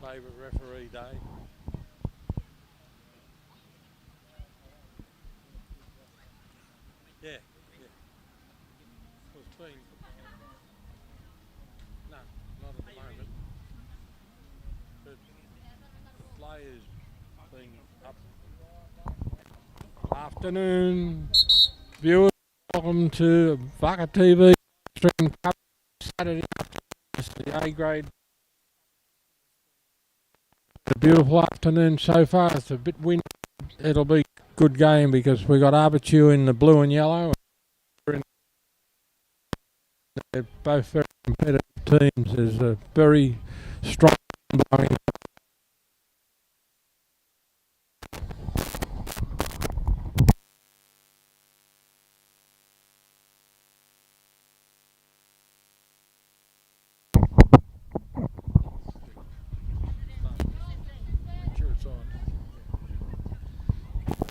favourite referee day. Yeah. It's been, no, not at the moment. But players been up. Afternoon, viewers. Welcome to Vaka TV stream Cup Saturday afternoon. It's the A grade. A beautiful afternoon so far. It's a bit windy. It'll be a good game because we got Avatiu in the blue and yellow. They're both very competitive teams. There's a very strong blowing.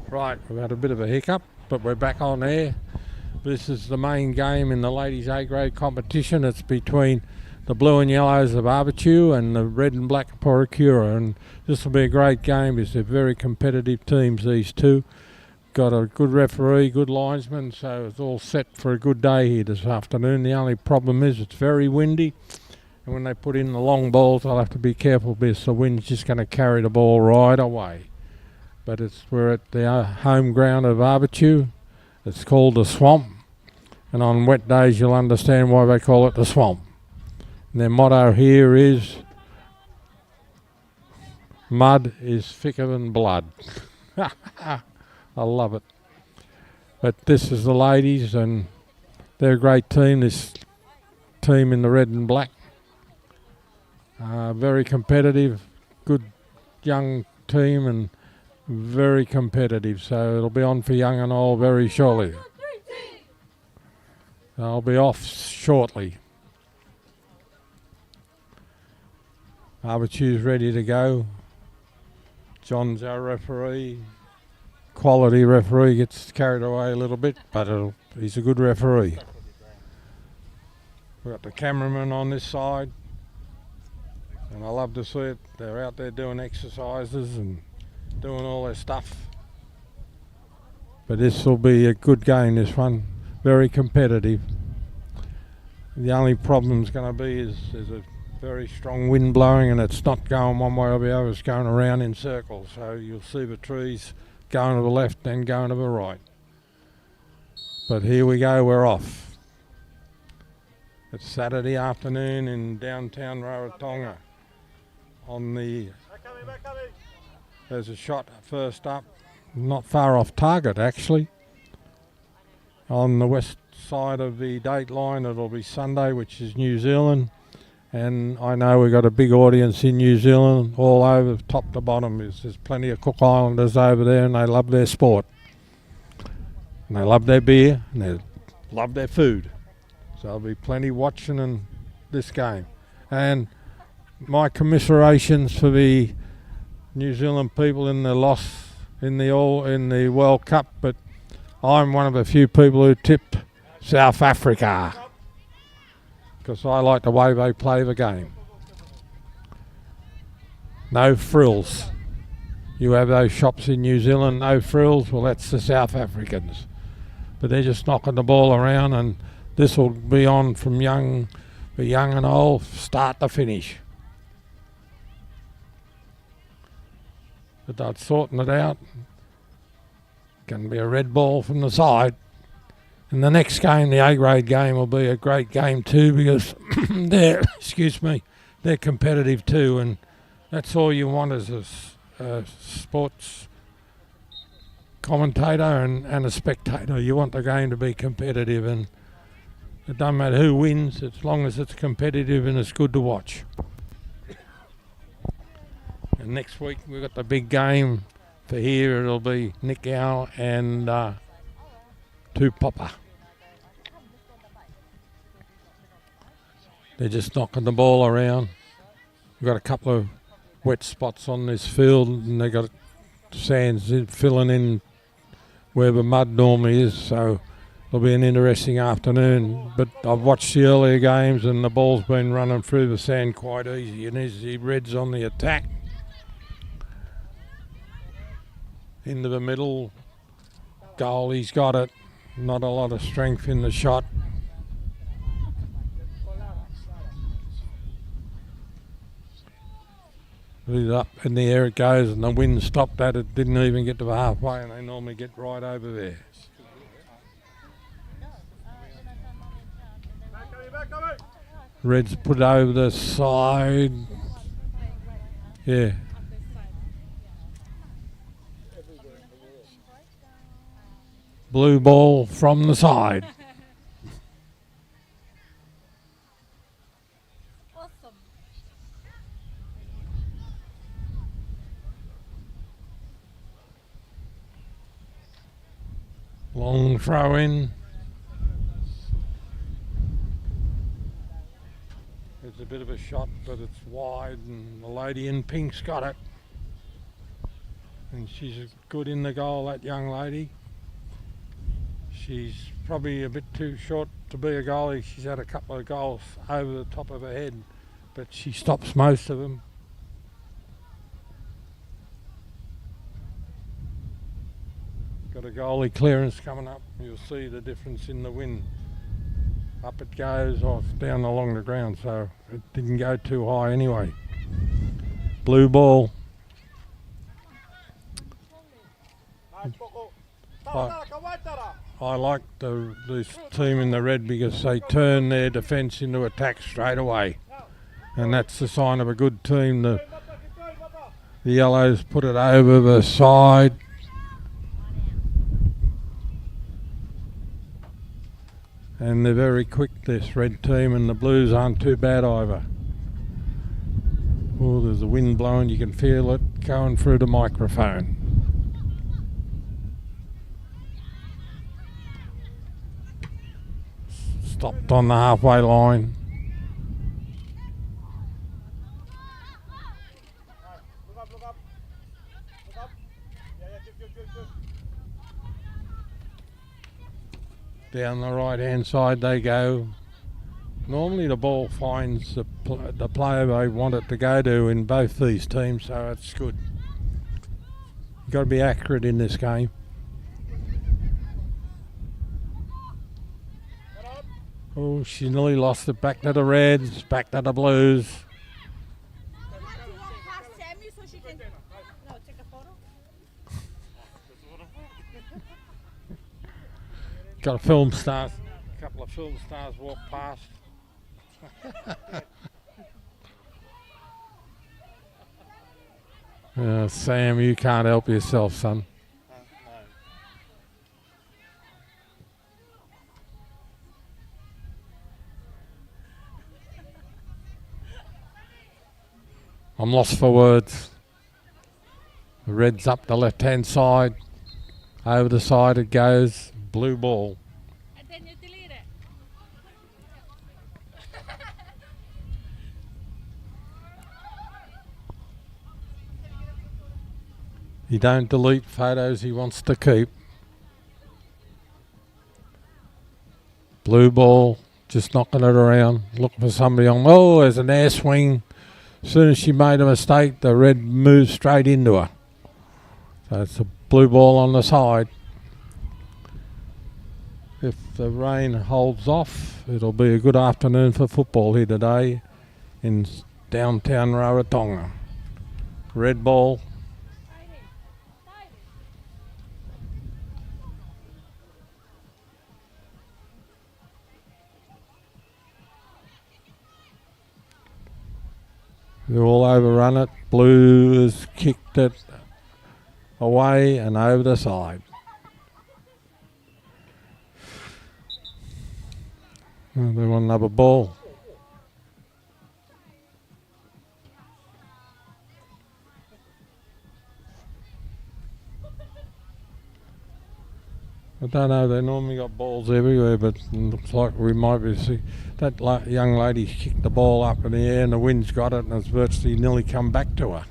Right, we've had a bit of a hiccup, but we're back on air. This is the main game in the ladies A grade competition. It's between the blue and yellows of Avatiu and the red and black of Puaikura, and this will be a great game because they're very competitive teams, these two. Got a good referee, good linesman, so it's all set for a good day here this afternoon. The only problem is it's very windy, and when they put in the long balls I'll have to be careful because the wind's just going to carry the ball right away. But we're at the home ground of Avatiu. It's called the Swamp, and on wet days you'll understand why they call it the Swamp. And their motto here is, mud is thicker than blood. I love it. But this is the ladies, and they're a great team, this team in the red and black. Very competitive, good young team, and very competitive, so it'll be on for young and old very shortly. I'll be off shortly. Avatiu's ready to go. John's our referee. Quality referee, gets carried away a little bit, but he's a good referee. We've got the cameraman on this side, and I love to see it. They're out there doing exercises and doing all their stuff. But this will be a good game, this one. Very competitive. The only problem's going to be is there's a very strong wind blowing, and it's not going one way or the other, it's going around in circles. So you'll see the trees going to the left, then going to the right. But here we go, we're off. It's Saturday afternoon in downtown Rarotonga. There's a shot first up, not far off target actually. On the west side of the date line it'll be Sunday, which is New Zealand. And I know we've got a big audience in New Zealand, all over, top to bottom. There's plenty of Cook Islanders over there, and they love their sport. And they love their beer, and they love their food. So there'll be plenty watching this game. And my commiserations for the New Zealand people in the loss in the World Cup, but I'm one of a few people who tipped South Africa because I like the way they play the game. No frills. You have those shops in New Zealand, no frills, well that's the South Africans. But they're just knocking the ball around, and this will be on from young and old, start to finish. But they're sorting it out. Going to be a red ball from the side. And the next game, the A grade game, will be a great game too because they're competitive too, and that's all you want as a sports commentator and a spectator. You want the game to be competitive, and it doesn't matter who wins as long as it's competitive and it's good to watch. And next week we've got the big game for here. It'll be Nick Owl and Tupapa. They're just knocking the ball around. We've got a couple of wet spots on this field, and they've got sands filling in where the mud normally is, so It'll be an interesting afternoon, but I've watched the earlier games and the ball's been running through the sand quite easy, and as the Reds on the attack. Into the middle, goal, he's got it. Not a lot of strength in the shot. He's up in the air it goes, and the wind stopped that. It didn't even get to the halfway, and they normally get right over there. Reds put it over the side. Yeah. Blue ball from the side. Awesome. Long throw in. It's a bit of a shot, but it's wide, and the lady in pink's got it. And she's good in the goal, that young lady. She's probably a bit too short to be a goalie. She's had a couple of goals over the top of her head, but she stops most of them. Got a goalie clearance coming up. You'll see the difference in the wind. Up it goes, off down along the ground, so it didn't go too high anyway. Blue ball. I like this team in the red because they turn their defence into attack straight away, and that's the sign of a good team. The yellows put it over the side. And they're very quick, this red team, and the blues aren't too bad either. Oh, there's a wind blowing, you can feel it going through the microphone. Stopped on the halfway line. Down the right hand side they go. Normally the ball finds the player they want it to go to in both these teams, so it's good. You've got to be accurate in this game. Oh, she nearly lost it. Back to the Reds, back to the Blues. Got a film stars, a couple of film stars walk past. Sam, you can't help yourself, son. I'm lost for words. The Red's up the left-hand side. Over the side it goes. Blue ball. And then you delete it. He don't delete photos he wants to keep. Blue ball, just knocking it around, looking for somebody on. Oh, there's an air swing. As soon as she made a mistake, the red moved straight into her. So it's a blue ball on the side. If the rain holds off, it'll be a good afternoon for football here today in downtown Rarotonga. Red ball. They all overrun it. Blue has kicked it away and over the side. Oh, they want another ball. I don't know, they normally got balls everywhere, but it looks like we might be see that young lady kicked the ball up in the air and the wind's got it and it's virtually nearly come back to her.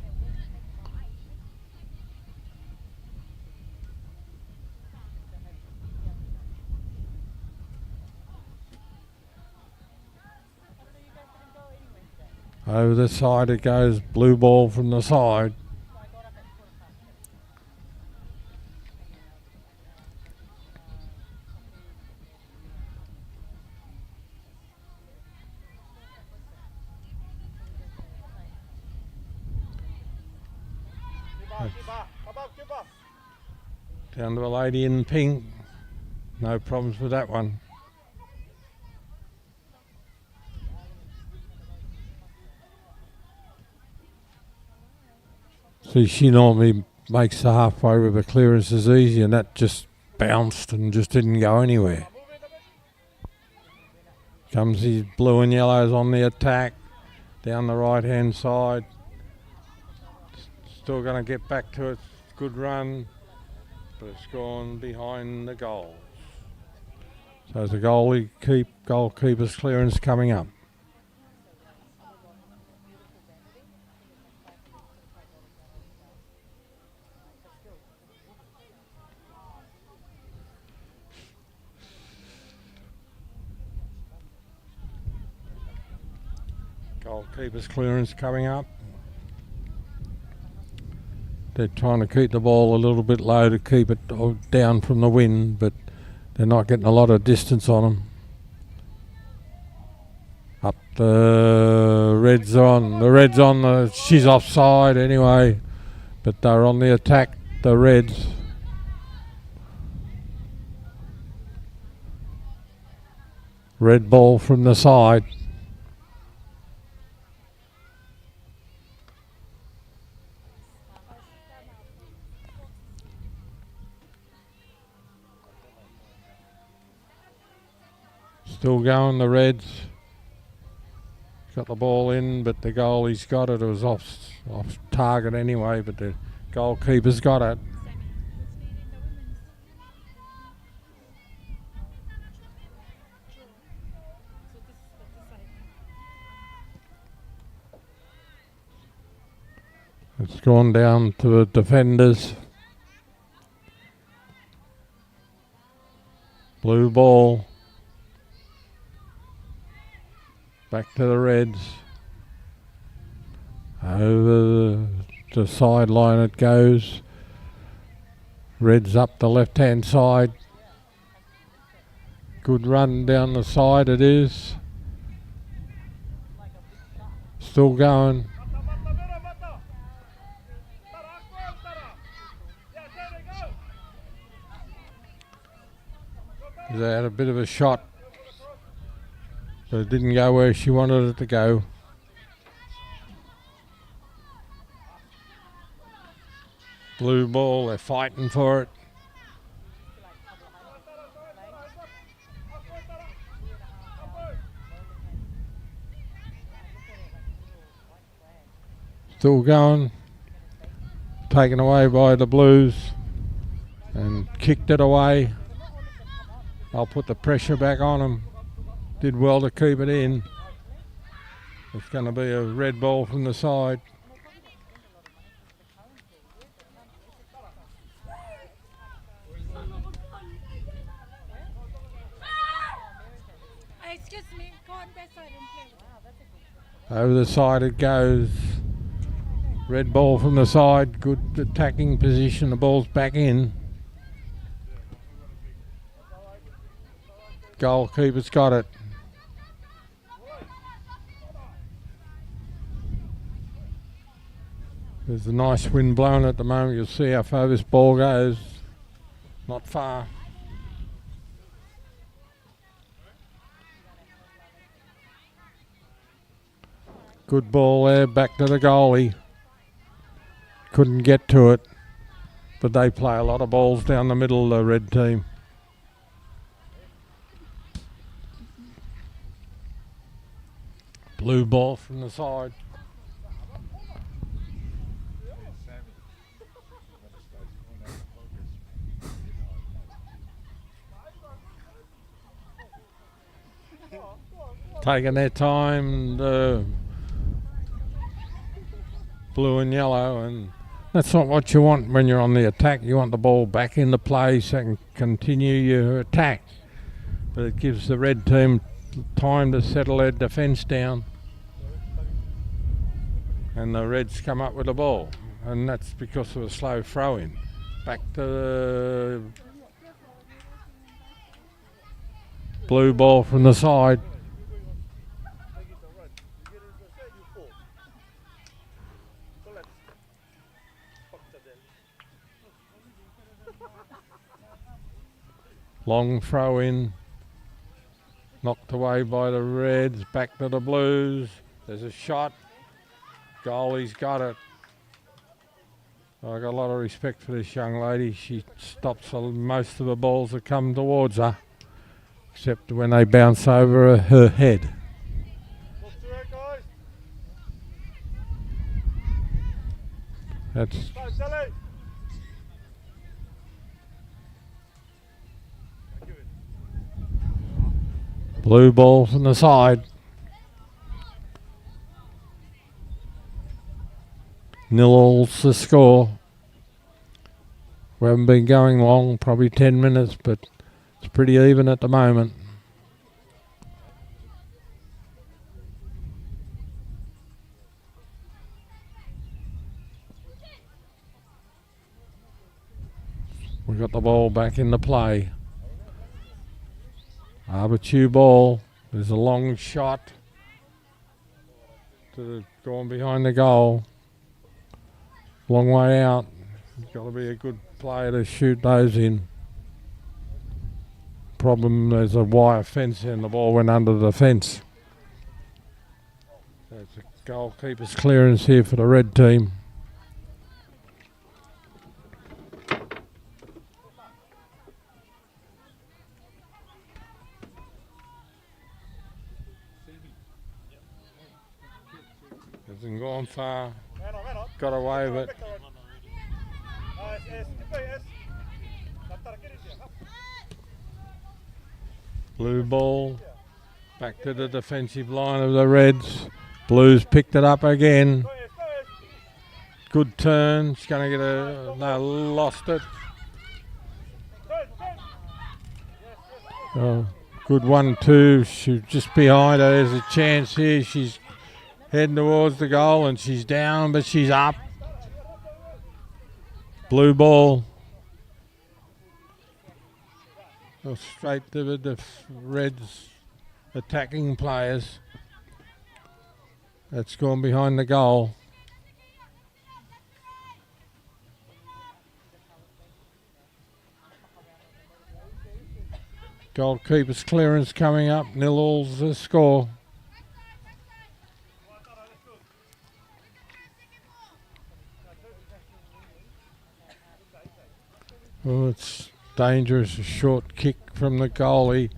Over the side it goes, blue ball from the side. Down to a lady in pink. No problems with that one. See, she normally makes the halfway with the clearances easy, and that just bounced and just didn't go anywhere. Comes these blue and yellows on the attack down the right hand side. Still going to get back to its good run, but it's gone behind the goals. So the goalkeeper's clearance coming up. Goalkeeper's clearance coming up. They're trying to keep the ball a little bit low to keep it down from the wind, but they're not getting a lot of distance on them. Up the Reds on. She's offside anyway, but they're on the attack, the Reds. Red ball from the side. Still going, the Reds. Got the ball in, but the goalie's got it. It was off target anyway, but the goalkeeper's got it. It's gone down to the defenders. Blue ball. Back to the Reds. Over the sideline it goes. Reds up the left hand side. Good run down the side it is. Still going. They had a bit of a shot, but it didn't go where she wanted it to go. Blue ball, they're fighting for it. Still going. Taken away by the Blues and kicked it away. I'll put the pressure back on them. Did well to keep it in. It's going to be a red ball from the side. Excuse me, go on that side and play. Over the side it goes. Red ball from the side. Good attacking position. The ball's back in. Goalkeeper's got it. There's a nice wind blowing at the moment. You'll see how far this ball goes. Not far. Good ball there, back to the goalie. Couldn't get to it, but they play a lot of balls down the middle, the red team. Blue ball from the side. Taking their time, the blue and yellow, and that's not what you want when you're on the attack. You want the ball back into play so you can continue your attack. But it gives the red team time to settle their defence down. and the Reds come up with the ball, and that's because of a slow throw-in. Back to the blue ball from the side. Long throw in, knocked away by the Reds, back to the Blues. There's a shot, goalie's got it. I got a lot of respect for this young lady. She stops most of the balls that come towards her, except when they bounce over her head. That's blue ball from the side. Nil-all's the score. We haven't been going long, probably 10 minutes, but it's pretty even at the moment. We got the ball back into play. Avatiu ball. There's a long shot going behind the goal. Long way out. You've got to be a good player to shoot those in. Problem, there's a wire fence and the ball went under the fence. So it's a goalkeeper's clearance here for the red team. Hasn't gone far. Got away with it. Blue ball. Back to the defensive line of the Reds. Blues picked it up again. Good turn. She's going to get a... No, lost it. Good 1-2. She's just behind her. There's a chance here. She's heading towards the goal and she's down, but she's up. Blue ball. Straight to the Reds attacking players. That's gone behind the goal. Goalkeeper's clearance coming up. 0-all's the score. Oh, it's dangerous. A short kick from the goalie.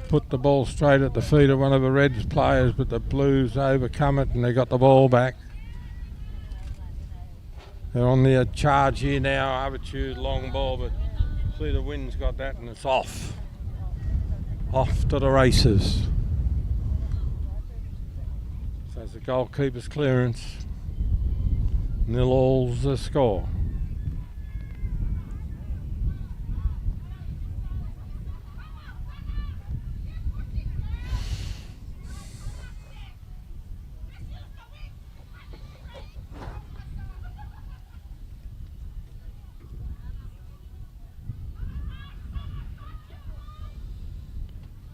Put the ball straight at the feet of one of the Reds players, but the Blues overcome it and they got the ball back. They're on the charge here now. Avatiu, long ball, but see the wind's got that and it's off. Off to the races. So it's the goalkeeper's clearance. 0-all's the score.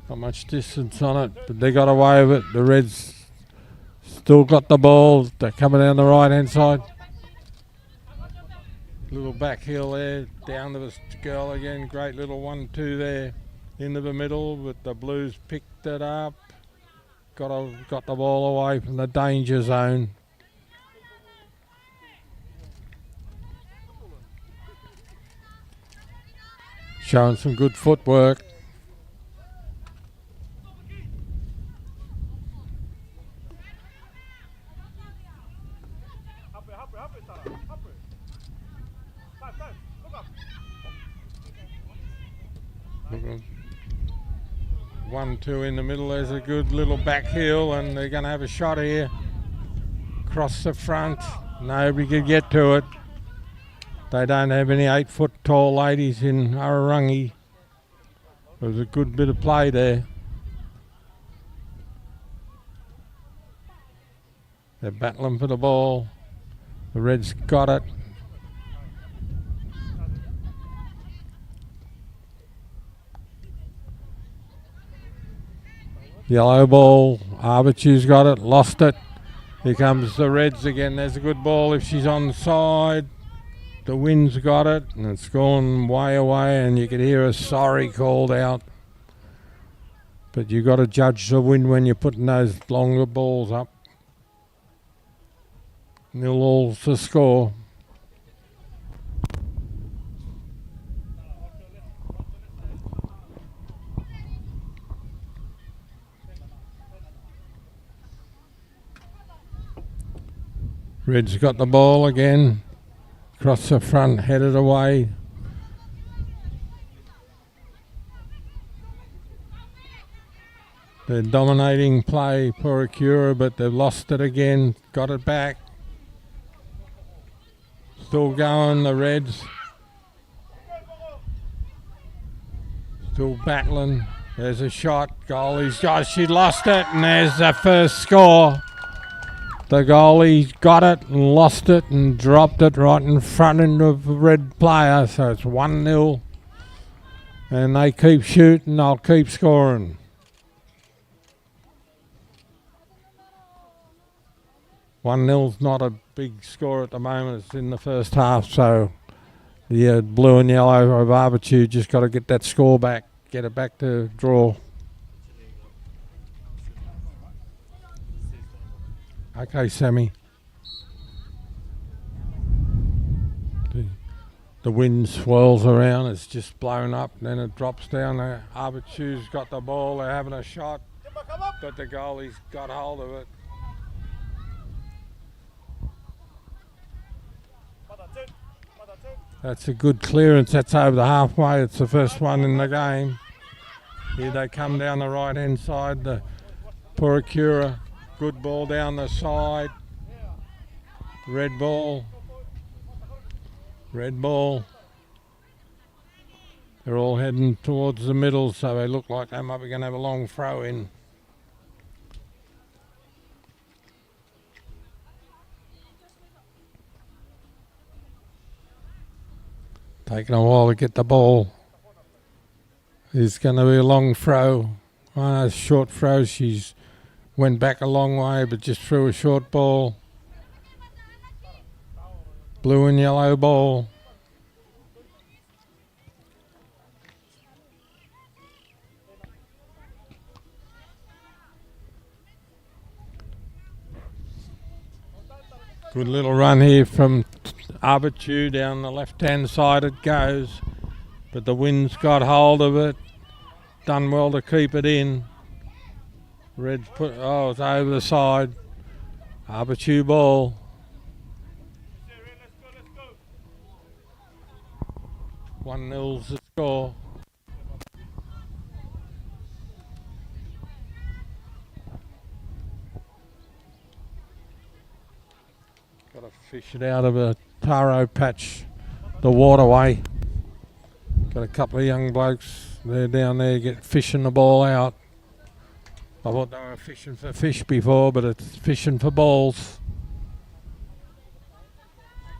Not much distance on it, but they got away with it. The Reds still got the ball. They're coming down the right hand side. Little back heel there, down to the girl again. Great little 1-2 there into the middle, but the Blues picked it up. Got the ball away from the danger zone. Showing some good footwork. One, two in the middle. There's a good little back heel, and they're going to have a shot here. Across the front. Nobody could get to it. They don't have any 8-foot tall ladies in Ararangi. It was a good bit of play there. They're battling for the ball. The Reds got it. Yellow ball. Avatu's got it. Lost it. Here comes the Reds again. There's a good ball if she's on the side. The wind's got it, and it's gone way away, and you can hear a sorry called out. But you got to judge the wind when you're putting those longer balls up. 0-all to score. Red's got the ball again. Across the front, headed away. They're dominating play, Puaikura, but they've lost it again. Got it back. Still going, the Reds. Still battling. There's a shot. Goalie's got. She lost it, and there's the first score. The goalie got it and lost it and dropped it right in front of the Red player. So it's 1-0. And they keep shooting, they'll keep scoring. One nil's not a big score at the moment. It's in the first half, so the blue and yellow of Avatiu just got to get that score back, get it back to draw. Okay, Sammy. The wind swirls around, it's just blown up, and then it drops down there. Avatu's got the ball, they're having a shot, but the goalie's got hold of it. That's a good clearance, that's over the halfway, it's the first one in the game. Here they come down the right hand side, the Puaikura. Good ball down the side. Red ball. Red ball. They're all heading towards the middle, so they look like they might be going to have a long throw in. Taking a while to get the ball. It's going to be a long throw. A short throw. She's went back a long way, but just threw a short ball. Blue and yellow ball. Good little run here from Avatiu down the left-hand side it goes, but the wind's got hold of it. Done well to keep it in. Reds put, oh, it's over the side. Avatiu ball. One nil's the score. Got to fish it out of a taro patch, the waterway. Got a couple of young blokes, they're down there fishing the ball out. I thought they were fishing for fish before, but it's fishing for balls.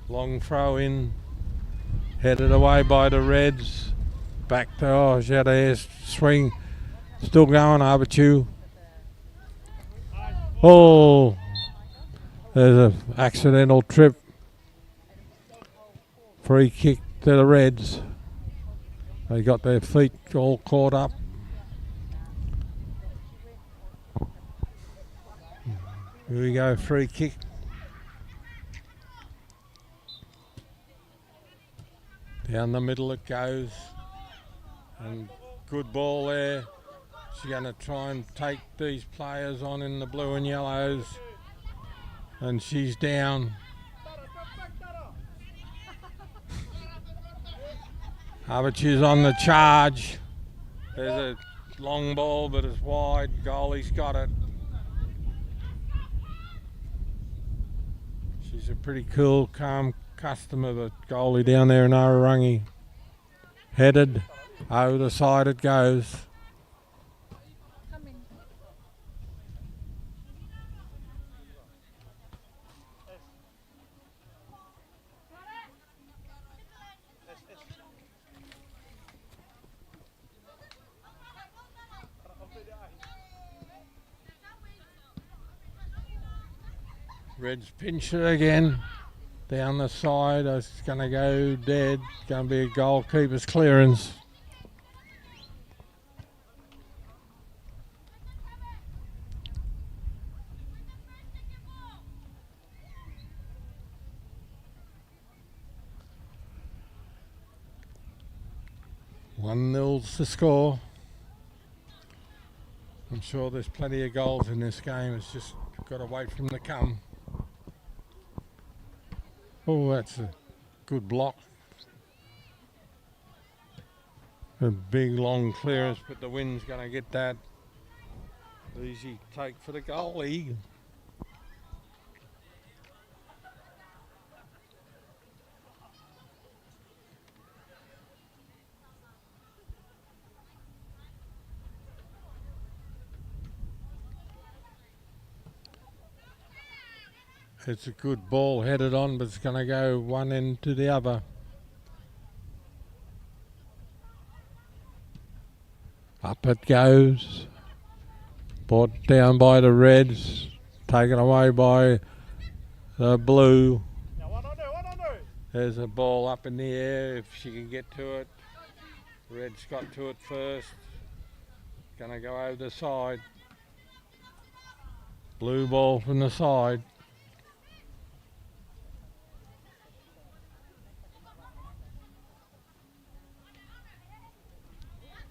Long throw in, headed away by the Reds. Back to, oh, she had a swing. Still going, Avatiu. Oh, there's an accidental trip. Free kick to the Reds. They got their feet all caught up. Here we go, free kick. Down the middle it goes. And good ball there. She's going to try and take these players on in the blue and yellows. And she's down. Avatu's on the charge. There's a long ball, but it's wide. Goalie's got it. She's a pretty cool, calm customer, the goalie down there in Ararangi. Headed over the side it goes. Reds pinch it again. Down the side, it's going to go dead. Going to be a goalkeeper's clearance. One nil's the score. I'm sure there's plenty of goals in this game. It's just got to wait for them to come. Oh, that's a good block. A big long clearance, but the wind's going to get that. Easy take for the goalie. It's a good ball headed on, but it's going to go one end to the other. Up it goes. Brought down by the Reds. Taken away by the Blue. There's a ball up in the air if she can get to it. Reds got to it first. Going to go over the side. Blue ball from the side.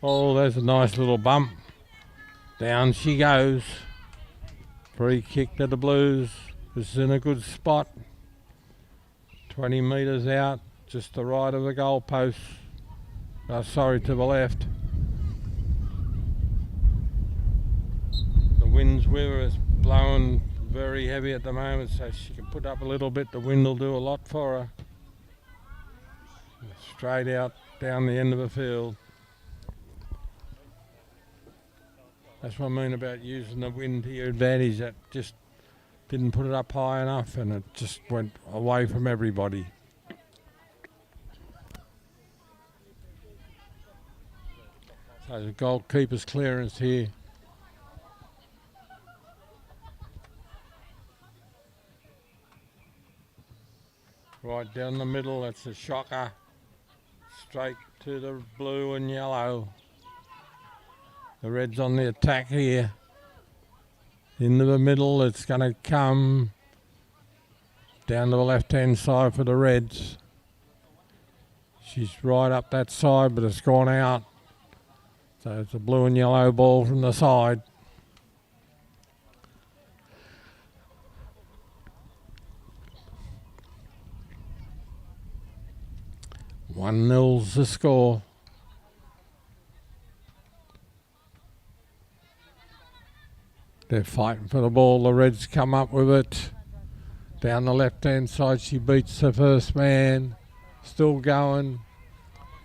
Oh, there's a nice little bump. Down she goes. Free kick to the Blues. This is in a good spot. 20 metres out, just the right of the goal post. Sorry, to the left. The wind's with her. It's blowing very heavy at the moment, so she can put up a little bit. The wind will do a lot for her. Straight out down the end of the field. That's what I mean about using the wind to your advantage. That just didn't put it up high enough and it just went away from everybody. So the goalkeeper's clearance here. Right down the middle, that's a shocker. Straight to the blue and yellow. The Reds on the attack here. Into the middle, it's going to come down to the left-hand side for the Reds. She's right up that side, but it's gone out. So it's a blue and yellow ball from the side. One nil's the score. They're fighting for the ball. The Reds come up with it. Down the left-hand side, she beats the first man. Still going.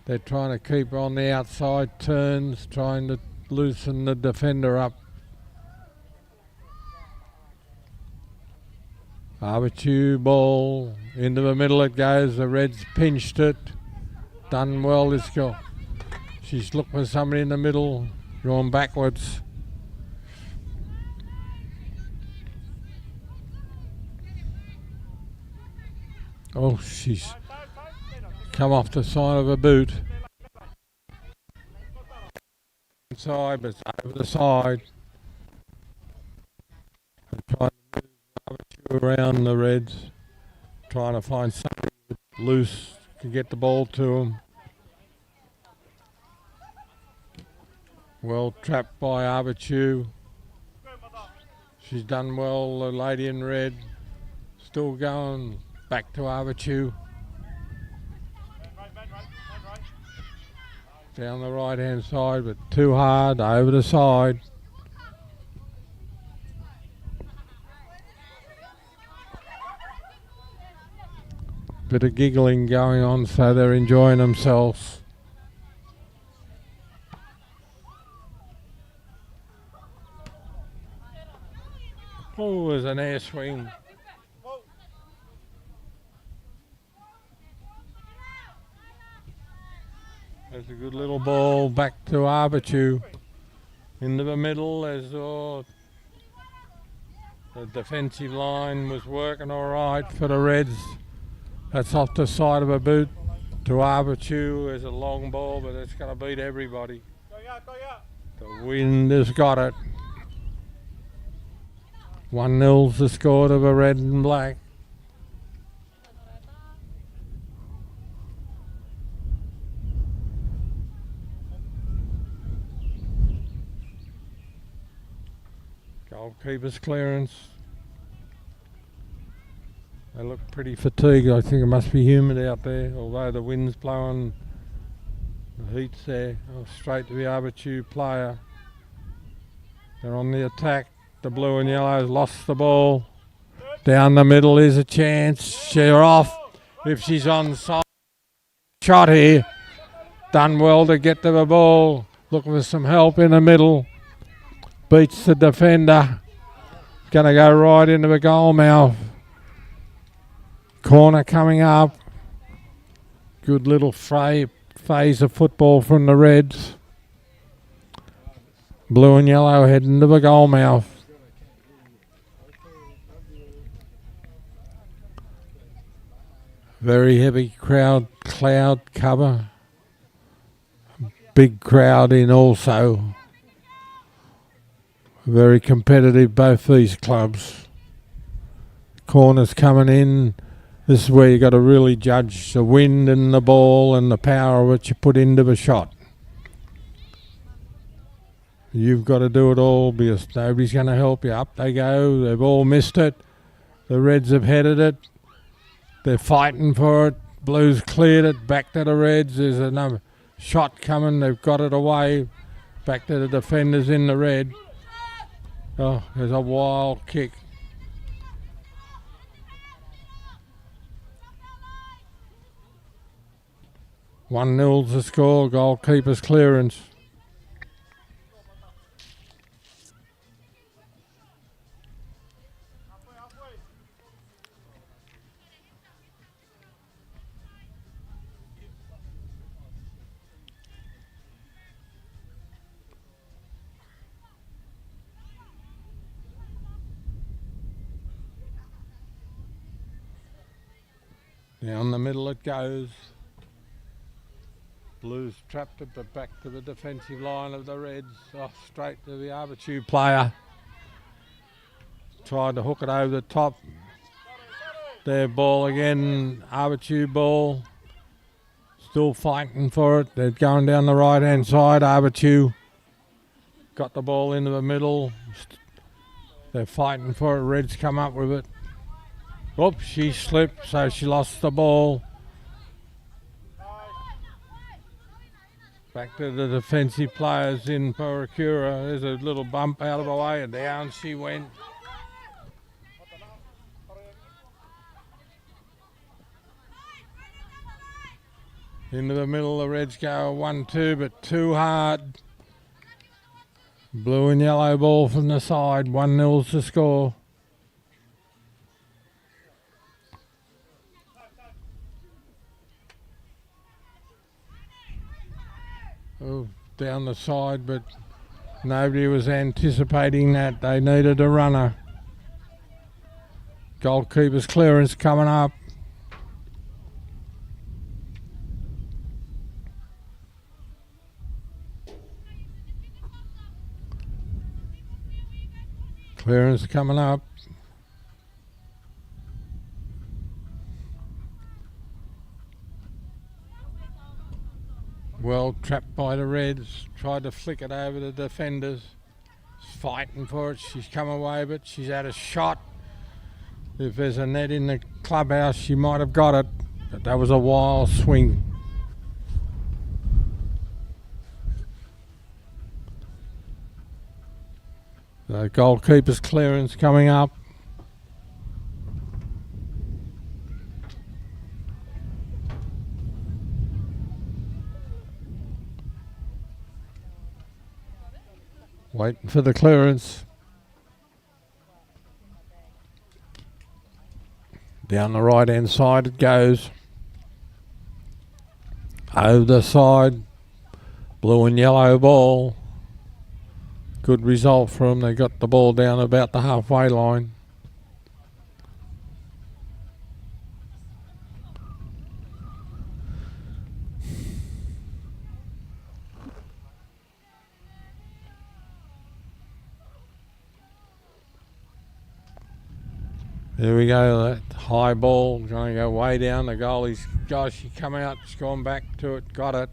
They're trying to keep her on the outside turns, trying to loosen the defender up. Avatiu ball. Into the middle it goes. The Reds pinched it. Done well this goal. She's looked for somebody in the middle. Going backwards. Oh, she's come off the side of her boot. Inside, but it's over the side. They're trying to move around the Reds. Trying to find somebody loose to get the ball to them. Well trapped by Avatiu. She's done well, the lady in red. Still going. Back to Avatiu. Down the right hand side, but too hard, over the side. Bit of giggling going on, so they're enjoying themselves. Oh, there's an air swing. There's a good little ball back to Avatiu. Into the middle, there's the The defensive line was working all right for the Reds. That's off the side of a boot to Avatiu. There's a long ball, but it's going to beat everybody. The wind has got it. 1-0's the score to the red and black. Goalkeeper's clearance. They look pretty fatigued. I think it must be humid out there, although the wind's blowing. The heat's there. Oh, straight to the Avatiu player. They're on the attack. The blue and yellow's lost the ball. Down the middle is a chance. She's off. If she's onside. Shot here. Done well to get to the ball. Looking for some help in the middle. Beats the defender. Going to go right into the goal mouth. Corner coming up. Good little phase of football from the Reds. Blue and yellow heading to the goal mouth. Very heavy cloud cover. Big crowd in also. Very competitive, both these clubs. Corners coming in. This is where you got to really judge the wind and the ball and the power which you put into the shot. You've got to do it all because nobody's going to help you. Up they go. They've all missed it. The Reds have headed it. They're fighting for it. Blues cleared it. Back to the Reds. There's another shot coming. They've got it away. Back to the defenders in the red. Oh, there's a wild kick. One 0's the score. Goalkeeper's clearance. Down the middle it goes. Blues trapped it, but back to the defensive line of the Reds. Off straight to the Avatiu player. Tried to hook it over the top. Their ball again. Avatiu ball. Still fighting for it. They're going down the right hand side. Avatiu got the ball into the middle. They're fighting for it. Reds come up with it. Oops, she slipped, so she lost the ball. Back to the defensive players in Puaikura. There's a little bump out of the way and down she went. Into the middle, the Reds go 1-2, but too hard. Blue and yellow ball from the side. 1-0's the score. Oh, down the side, but nobody was anticipating that. They needed a runner. Goalkeeper's clearance coming up. Clearance coming up. Well trapped by the Reds, tried to flick it over the defenders. She's fighting for it, she's come away but she's had a shot. If there's a net in the clubhouse she might have got it, but that was a wild swing. The goalkeeper's clearance coming up. Waiting for the clearance. Down the right hand side it goes. Over the side. Blue and yellow ball. Good result for them. They got the ball down about the halfway line. There we go, that high ball going to go way down. The goalie's, gosh, she come out, she's gone back to it, got it.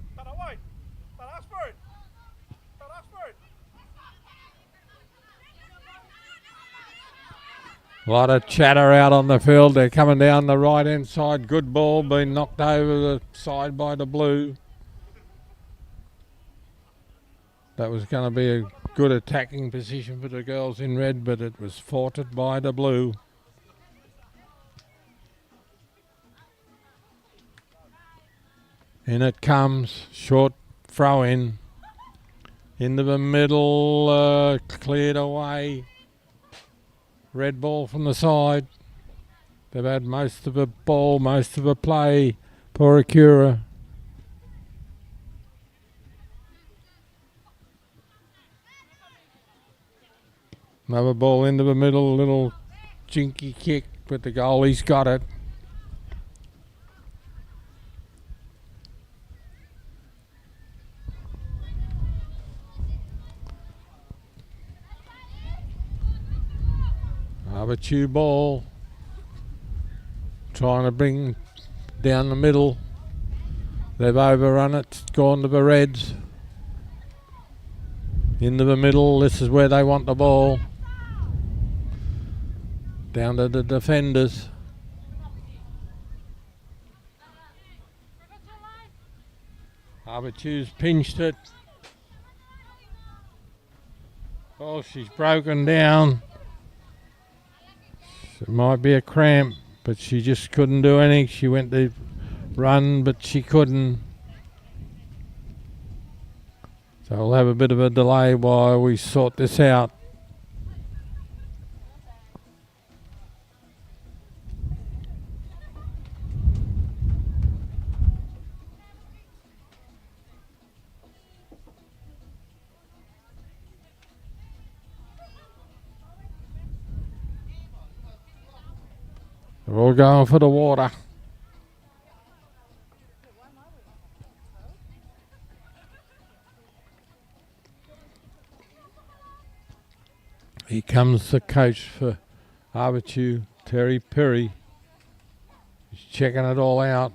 A lot of chatter out on the field. They're coming down the right hand side. Good ball, been knocked over the side by the blue. That was going to be a good attacking position for the girls in red, but it was thwarted by the blue. In it comes, short throw in. Into the middle, cleared away. Red ball from the side. They've had most of the ball, most of the play. Puaikura. Another ball into the middle, little jinky kick, but the goalie's got it. Avatiu ball, trying to bring down the middle. They've overrun it, it's gone to the Reds. Into the middle, this is where they want the ball. Down to the defenders. Avatiu's pinched it. Oh, she's broken down. It might be a cramp, but she just couldn't do anything. She went to run, but she couldn't. So we'll have a bit of a delay while we sort this out. They're all going for the water. Here comes the coach for Avatiu, Terry Perry. He's checking it all out.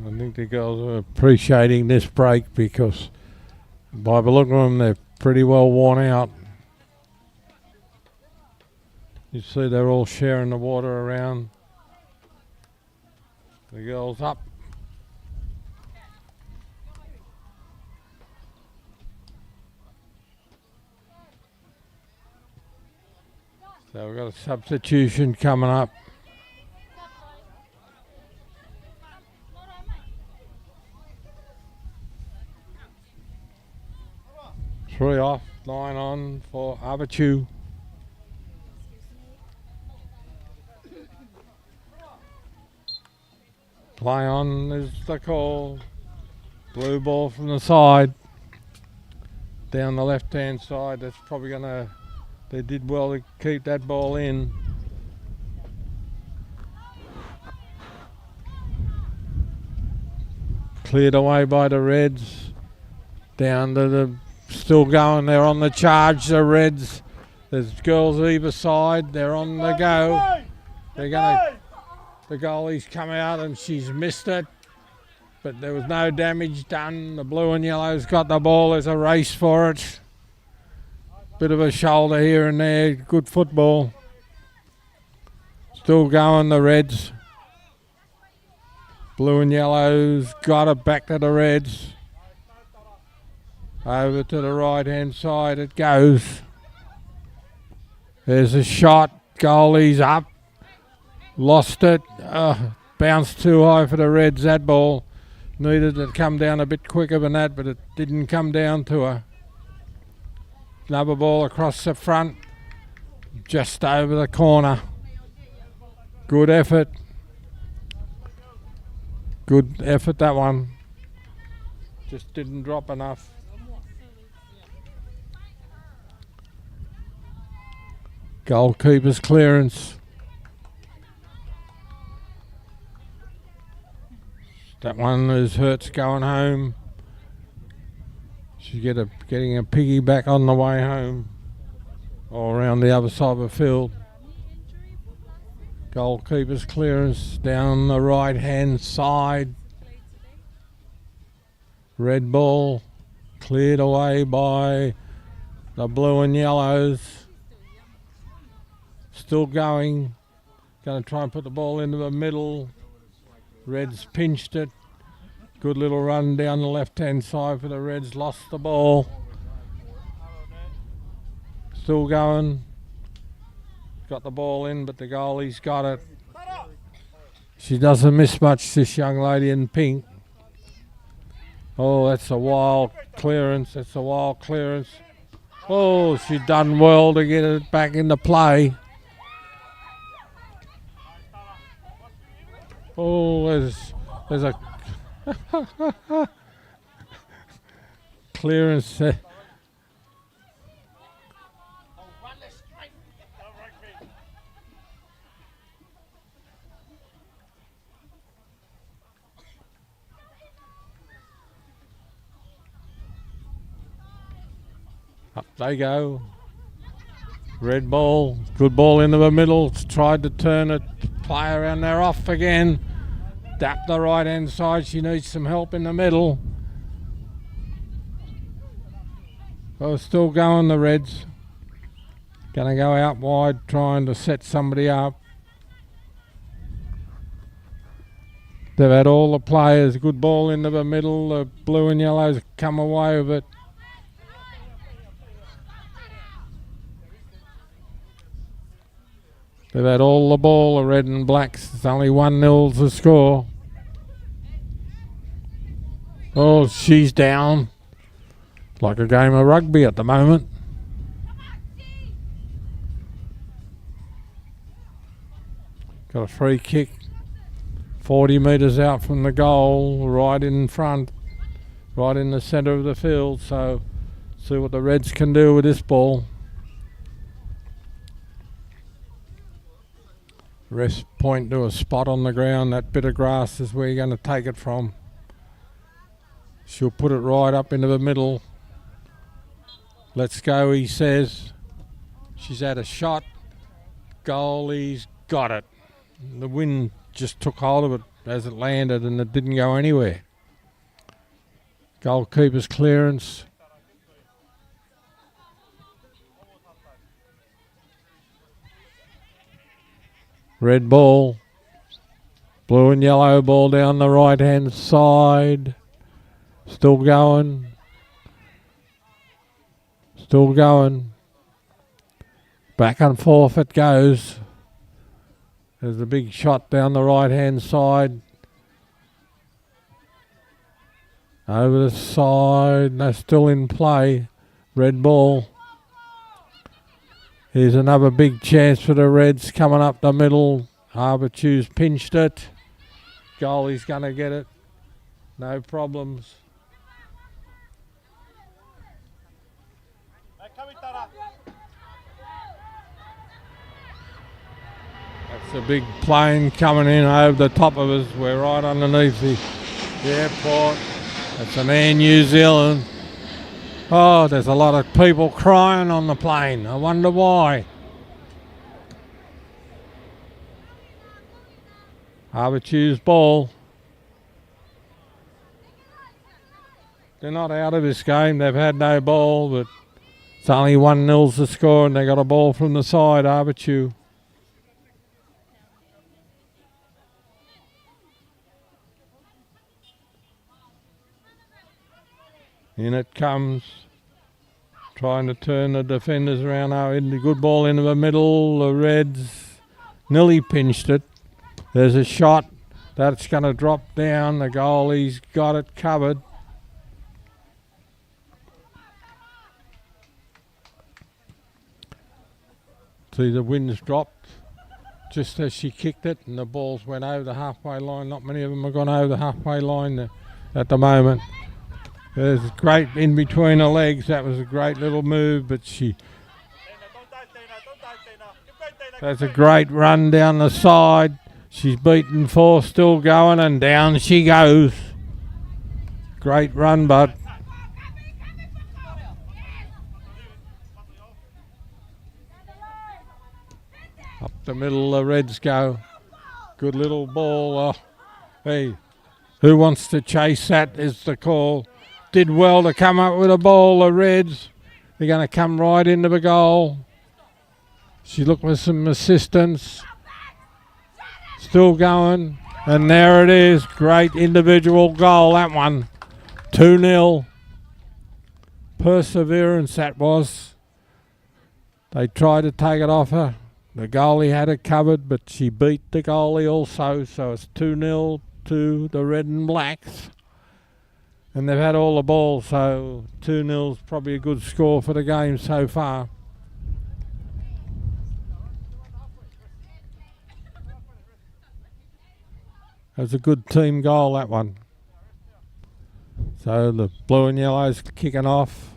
I think the girls are appreciating this break because by the look of them, they're pretty well worn out. You see they're all sharing the water around. The girls up. So we've got a substitution coming up. Three off, 9 on for Avatiu. Play on is the call. Blue ball from the side. Down the left hand side, that's probably gonna, they did well to keep that ball in. Cleared away by the Reds. Down to the, still going, they're on the charge, the Reds. There's girls either side, they're on the go. They're gonna, the goalie's come out and she's missed it, but there was no damage done. The blue and yellow's got the ball, there's a race for it. Bit of a shoulder here and there, good football. Still going, the Reds. Blue and yellow's got it back to the Reds. Over to the right hand side it goes. There's a shot, goalie's up. Lost it, bounced too high for the Reds, that ball. Needed to come down a bit quicker than that, but it didn't come down to her. Another ball across the front, just over the corner. Good effort. Good effort, that one. Just didn't drop enough. Goalkeeper's clearance. That one is Hurts going home. She's getting a piggyback on the way home. All around the other side of the field. Goalkeeper's clearance down the right hand side. Red ball cleared away by the blue and yellows. Still going. Going to try and put the ball into the middle. Reds pinched it. Good little run down the left hand side for the Reds. Lost the ball. Still going. Got the ball in, but the goalie's got it. She doesn't miss much, this young lady in pink. Oh, that's a wild clearance. That's a wild clearance. Oh, she's done well to get it back into play. Oh, there's a clearance. Up they go. Red ball. Good ball into the middle. It's tried to turn it. Player and they're off again. Tap the right hand side. She needs some help in the middle. Oh, still going the Reds. Gonna go out wide trying to set somebody up. They've had all the players. Good ball into the middle. The blue and yellows come away with it. They've had all the ball, the red and blacks. It's only 1-0 the score. Oh, she's down. Like a game of rugby at the moment. Got a free kick. 40 metres out from the goal, right in front. Right in the centre of the field. So, see what the Reds can do with this ball. Refs point to a spot on the ground. That bit of grass is where you're going to take it from. She'll put it right up into the middle. Let's go, he says. She's had a shot. Goalie's got it. The wind just took hold of it as it landed and it didn't go anywhere. Goalkeeper's clearance. Red ball, blue and yellow ball down the right hand side. Still going. Still going. Back and forth it goes. There's a big shot down the right hand side. Over the side, they're still in play. Red ball. Here's another big chance for the Reds coming up the middle. Avatiu's pinched it. Goalie's going to get it. No problems. That's a big plane coming in over the top of us. We're right underneath the airport. That's an Air New Zealand. Oh, there's a lot of people crying on the plane. I wonder why. Avatiu's ball. They're not out of this game. They've had no ball, but it's only 1-0 the score, and they got a ball from the side, Avatiu. In it comes, trying to turn the defenders around. Oh, in the good ball into the middle. The Reds nearly pinched it. There's a shot that's going to drop down. The goalie's got it covered. See, the wind's dropped just as she kicked it, and the balls went over the halfway line. Not many of them have gone over the halfway line at the moment. There's great in between her legs. That was a great little move, but that's a great run down the side. She's beaten 4, still going, and down she goes. Great run, bud. Up the middle the Reds go. Good little ball. Oh, hey, who wants to chase that is the call. Did well to come up with a ball, the Reds. They're going to come right into the goal. She looked with some assistance. Still going. And there it is. Great individual goal, that one. 2-0. Perseverance that was. They tried to take it off her. The goalie had it covered, but she beat the goalie also. So it's 2-0 to the Red and Blacks. And they've had all the ball, so 2-0 is probably a good score for the game so far. It was a good team goal, that one. So the blue and yellow's kicking off.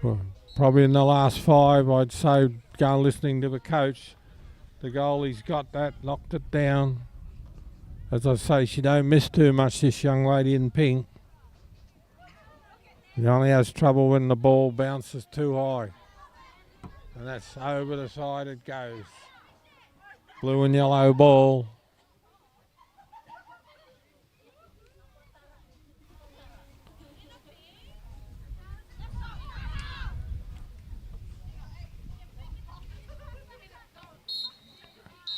Well, probably in the last 5, I'd say, go listening to the coach. The goalie's got that, knocked it down. As I say, she don't miss too much, this young lady in pink. She only has trouble when the ball bounces too high. And that's over the side it goes. Blue and yellow ball.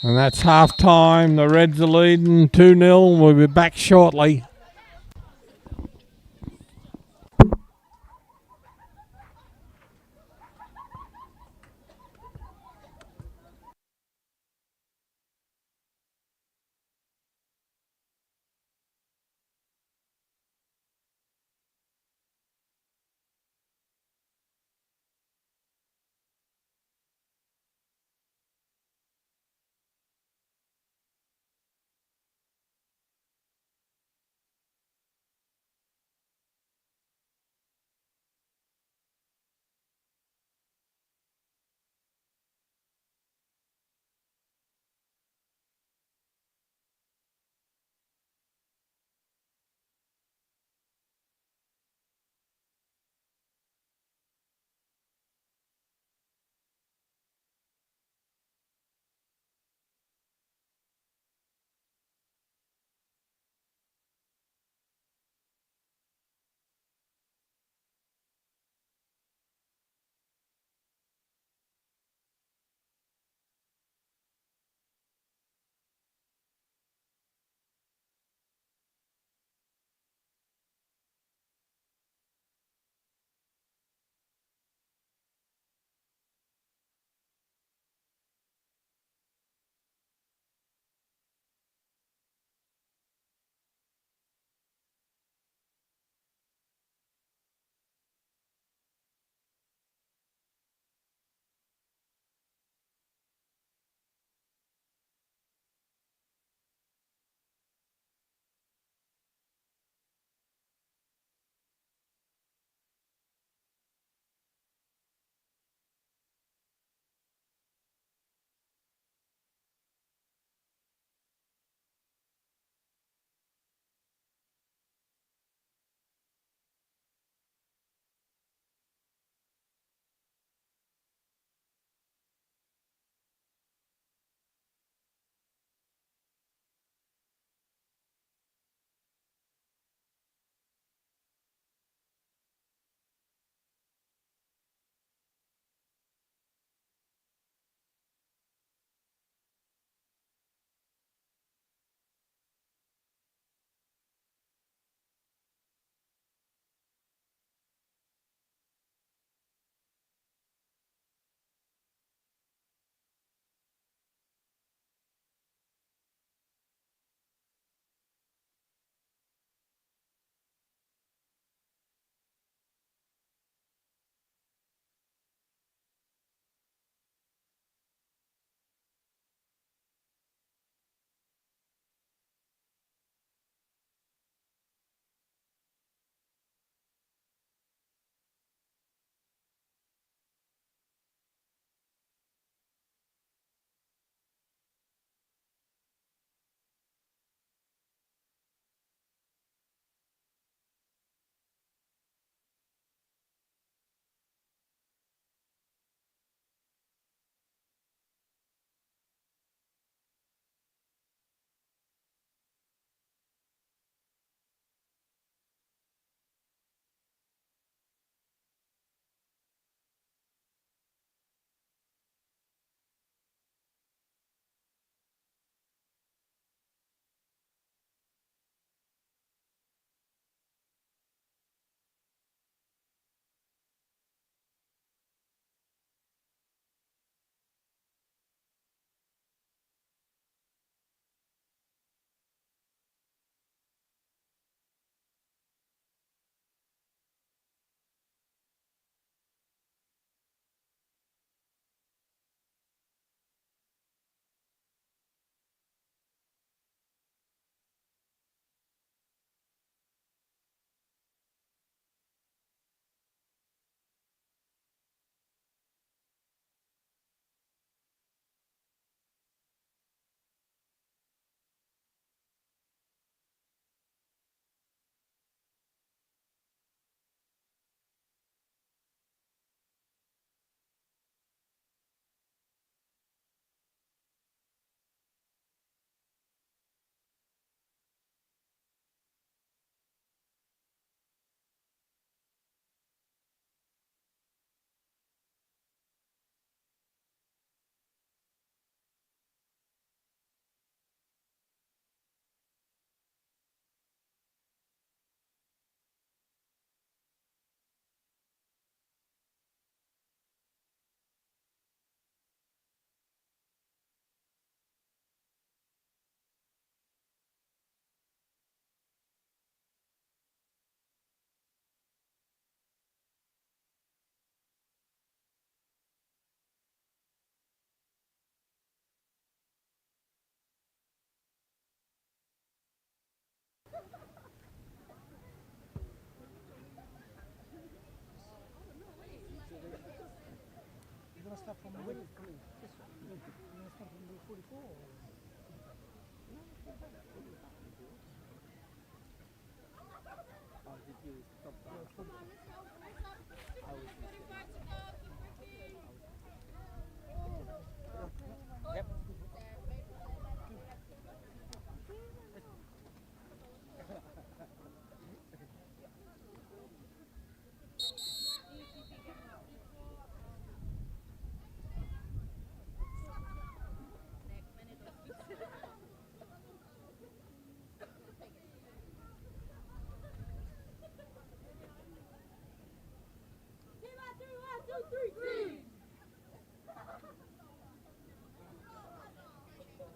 And that's half time. The Reds are leading 2-0. We'll be back shortly.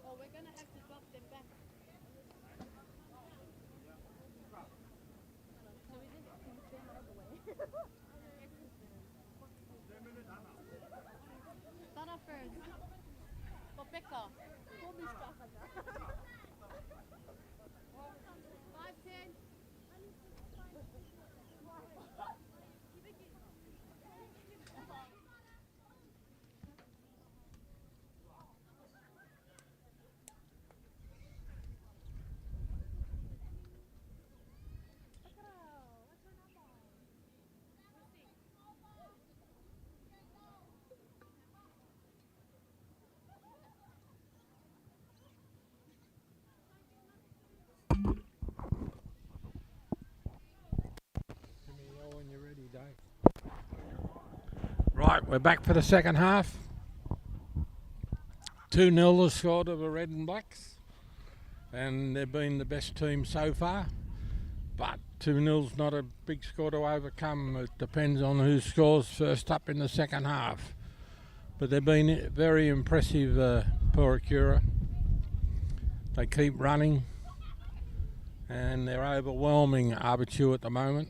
Oh, we're gonna have to drop them back. So we just can stand all the way. Start off first. For Becca. Don't be stuck like that. 5, 10. Give me a yell when you're ready, Dave. Right, we're back for the second half. 2-0 the score to the Red and Blacks. And they've been the best team so far. But 2-0's not a big score to overcome. It depends on who scores first up in the second half. But they've been very impressive, Puaikura. They keep running. And they're overwhelming Avatiu at the moment.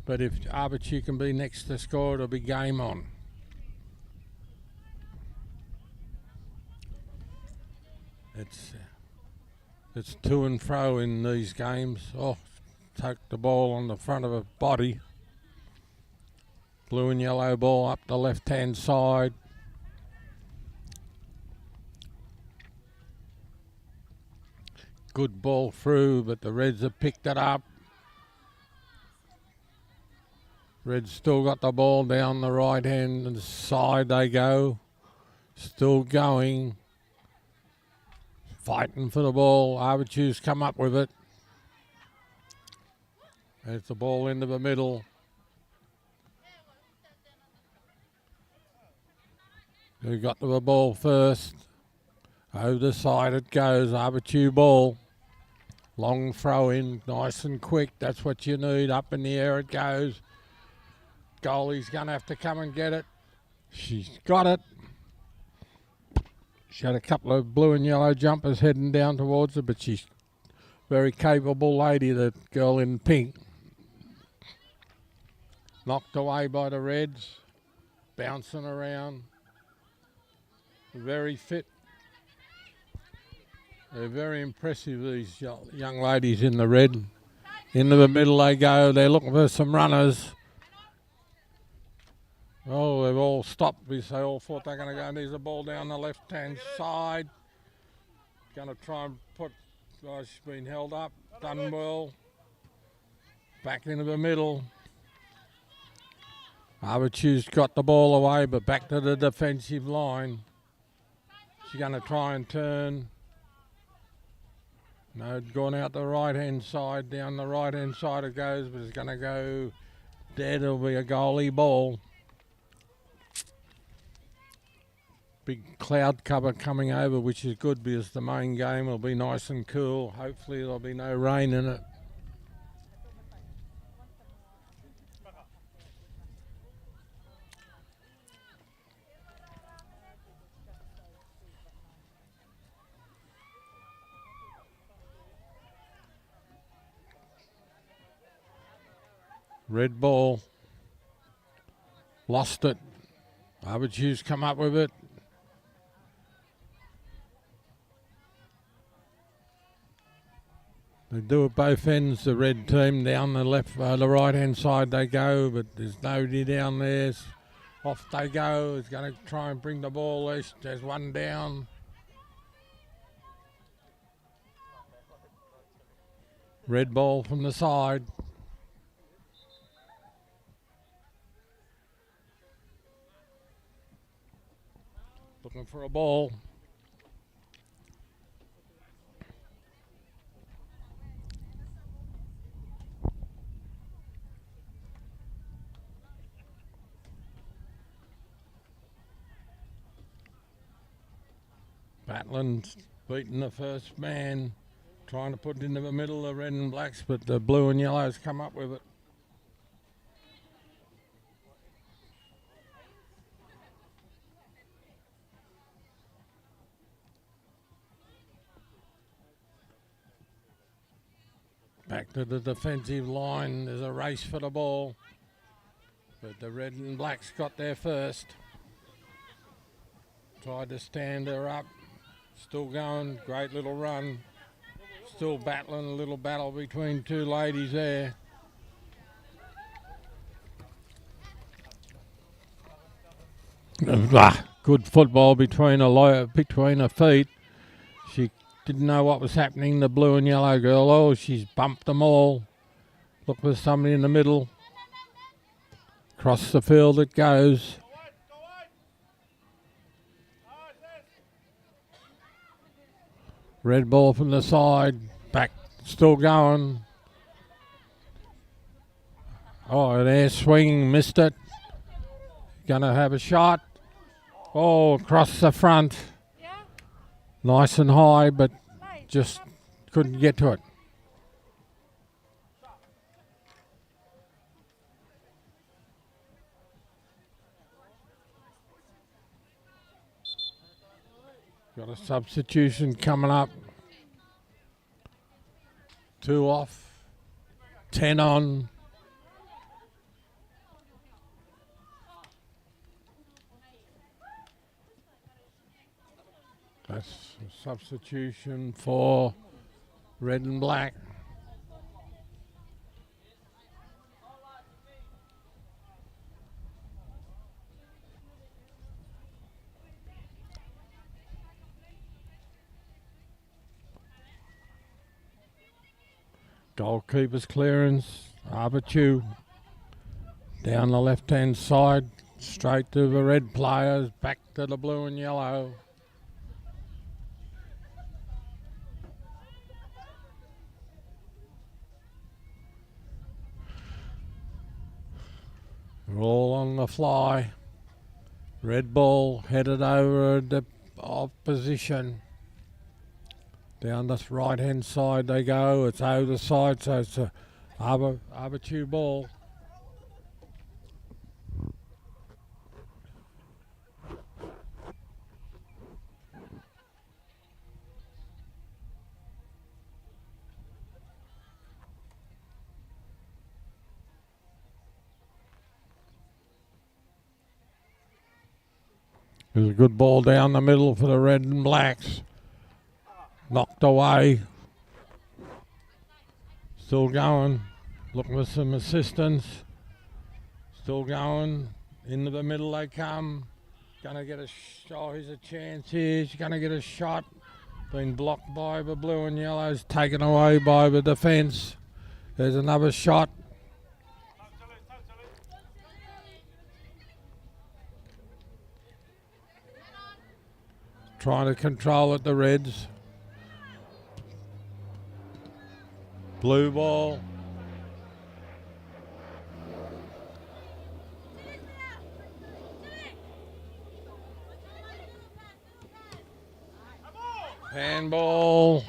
But if Avatiu can be next to score, it'll be game on. It's to and fro in these games. Oh, take the ball on the front of a body. Blue and yellow ball up the left-hand side. Good ball through, but the Reds have picked it up. Reds still got the ball down the right-hand side they go. Still going. Fighting for the ball. Avatu's come up with it. There's the ball into the middle. Who got to the ball first? Over the side it goes. Avatiu ball. Long throw in, nice and quick. That's what you need. Up in the air it goes. Goalie's going to have to come and get it. She's got it. She had a couple of blue and yellow jumpers heading down towards her, but she's a very capable lady, the girl in pink. Knocked away by the Reds. Bouncing around. Very fit. They're very impressive, these young ladies in the red. Into the middle they go. They're looking for some runners. Oh, they've all stopped because they all thought they're going to go. And there's a ball down the left-hand side. Going to try and put, oh, she's been held up. Done well. Back into the middle. Avatu's got the ball away, but back to the defensive line. She's going to try and turn. No, gone out the right-hand side. Down the right-hand side it goes, but it's going to go dead. It'll be a goalie ball. Big cloud cover coming over, which is good because the main game will be nice and cool. Hopefully there'll be no rain in it. Red ball. Lost it. Avatu's come up with it. They do it both ends, the red team. Down the left, the right-hand side they go, but there's nobody down there. Off they go. It's going to try and bring the ball. There's one down. Red ball from the side. for a ball. Batland beating the first man, trying to put it into the middle of the red and blacks, but the blue and yellows come up with it. Back to the defensive line. There's a race for the ball, but the red and blacks got there first. Tried to stand her up. Still going. Great little run. Still battling. A little battle between two ladies there. Good football between her feet. She didn't know what was happening. The blue and yellow girl. Oh, she's bumped them all. Look, there's somebody in the middle. Across the field it goes. Red ball from the side. Back, still going. Oh, an air swing, missed it. Gonna have a shot. Oh, across the front. Nice and high, but just couldn't get to it. Got a substitution coming up. 2 off, 10 on. That's a substitution for red and black. Goalkeeper's clearance, Avatiu. Down the left-hand side, straight to the red players, back to the blue and yellow. We're all on the fly. Red ball headed over the opposition. Down this right-hand side they go. It's over the side, so it's a Avatiu ball. There's a good ball down the middle for the red and blacks. Knocked away. Still going. Looking for some assistance. Still going. Into the middle they come. Gonna get a shot. Here's a chance here. She's gonna get a shot. Been blocked by the blue and yellows. Taken away by the defence. There's another shot. Trying to control it, the Reds. Blue ball. Handball.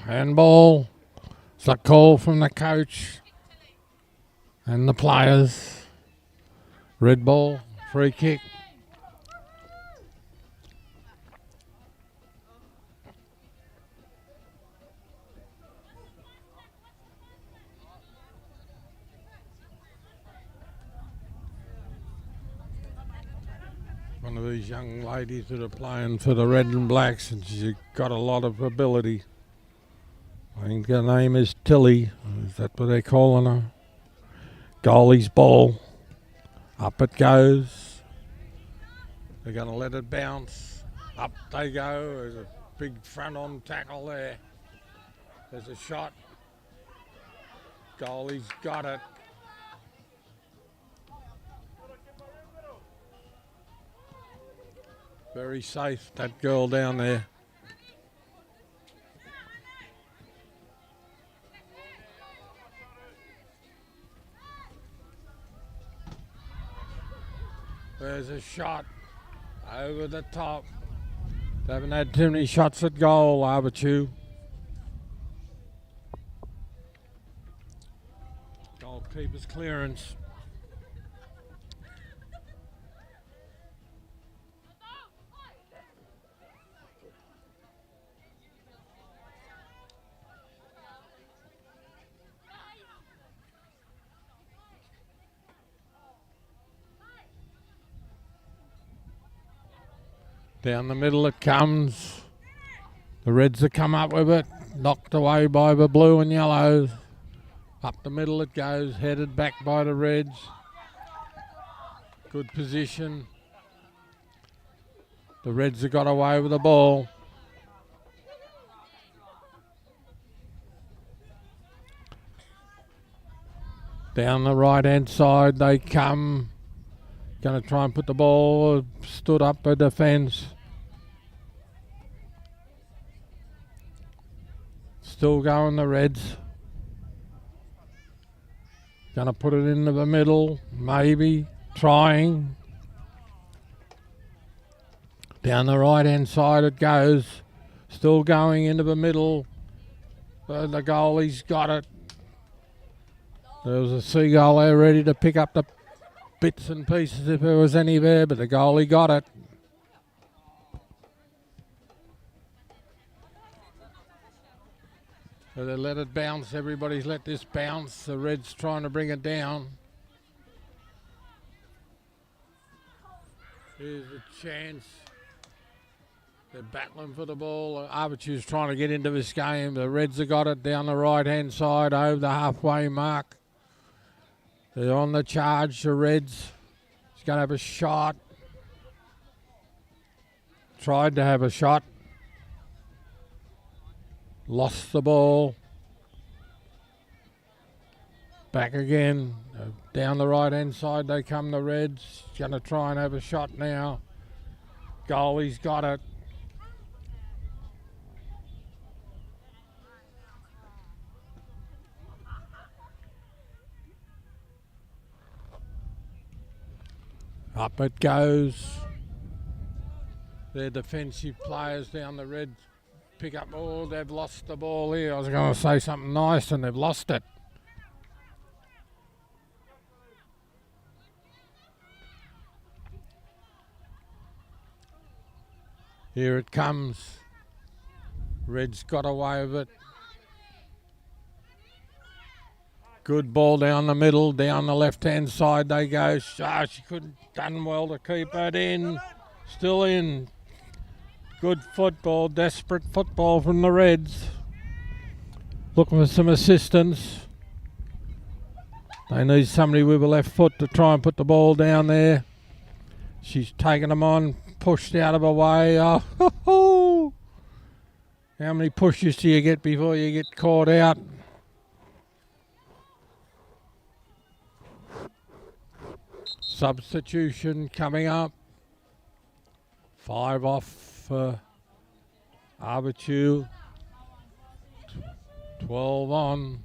It's a call from the coach and the players. Red ball, free kick. One of these young ladies that are playing for the red and blacks, and she's got a lot of ability. I think her name is Tilly. Is that what they're calling her? Goalie's ball. Up it goes. They're going to let it bounce. Up they go. There's a big front-on tackle there. There's a shot. Goalie's got it. Very safe, that girl down there. There's a shot over the top. They haven't had too many shots at goal, Avatiu. Goalkeeper's clearance. Down the middle it comes. The Reds have come up with it. Knocked away by the blue and yellows. Up the middle it goes. Headed back by the Reds. Good position. The Reds have got away with the ball. Down the right hand side they come. Going to try and put the ball. Stood up a defence. Still going the Reds. Going to put it into the middle, maybe. Trying. Down the right hand side it goes. Still going into the middle. The goalie's got it. There was a seagull there ready to pick up the bits and pieces if there was any there, but the goalie got it. So they let it bounce. Everybody's let this bounce. The Reds trying to bring it down. Here's a chance. They're battling for the ball. Avatiu's trying to get into this game. The Reds have got it down the right-hand side over the halfway mark. They're on the charge, the Reds. He's going to have a shot. Tried to have a shot. Lost the ball. Back again. Down the right-hand side they come, the Reds. He's going to try and have a shot now. Goalie's got it. Up it goes. Their defensive players down the Reds pick up. Oh, they've lost the ball here. I was going to say something nice and they've lost it. Here it comes. Reds got away with it. Good ball down the middle, down the left-hand side they go. She couldn't done well to keep it in. Still in. Good football, desperate football from the Reds. Looking for some assistance. They need somebody with a left foot to try and put the ball down there. She's taken them on, pushed out of her way. Oh, ho, ho. How many pushes do you get before you get caught out? Substitution coming up. 5 off for Avatiu. 12 on.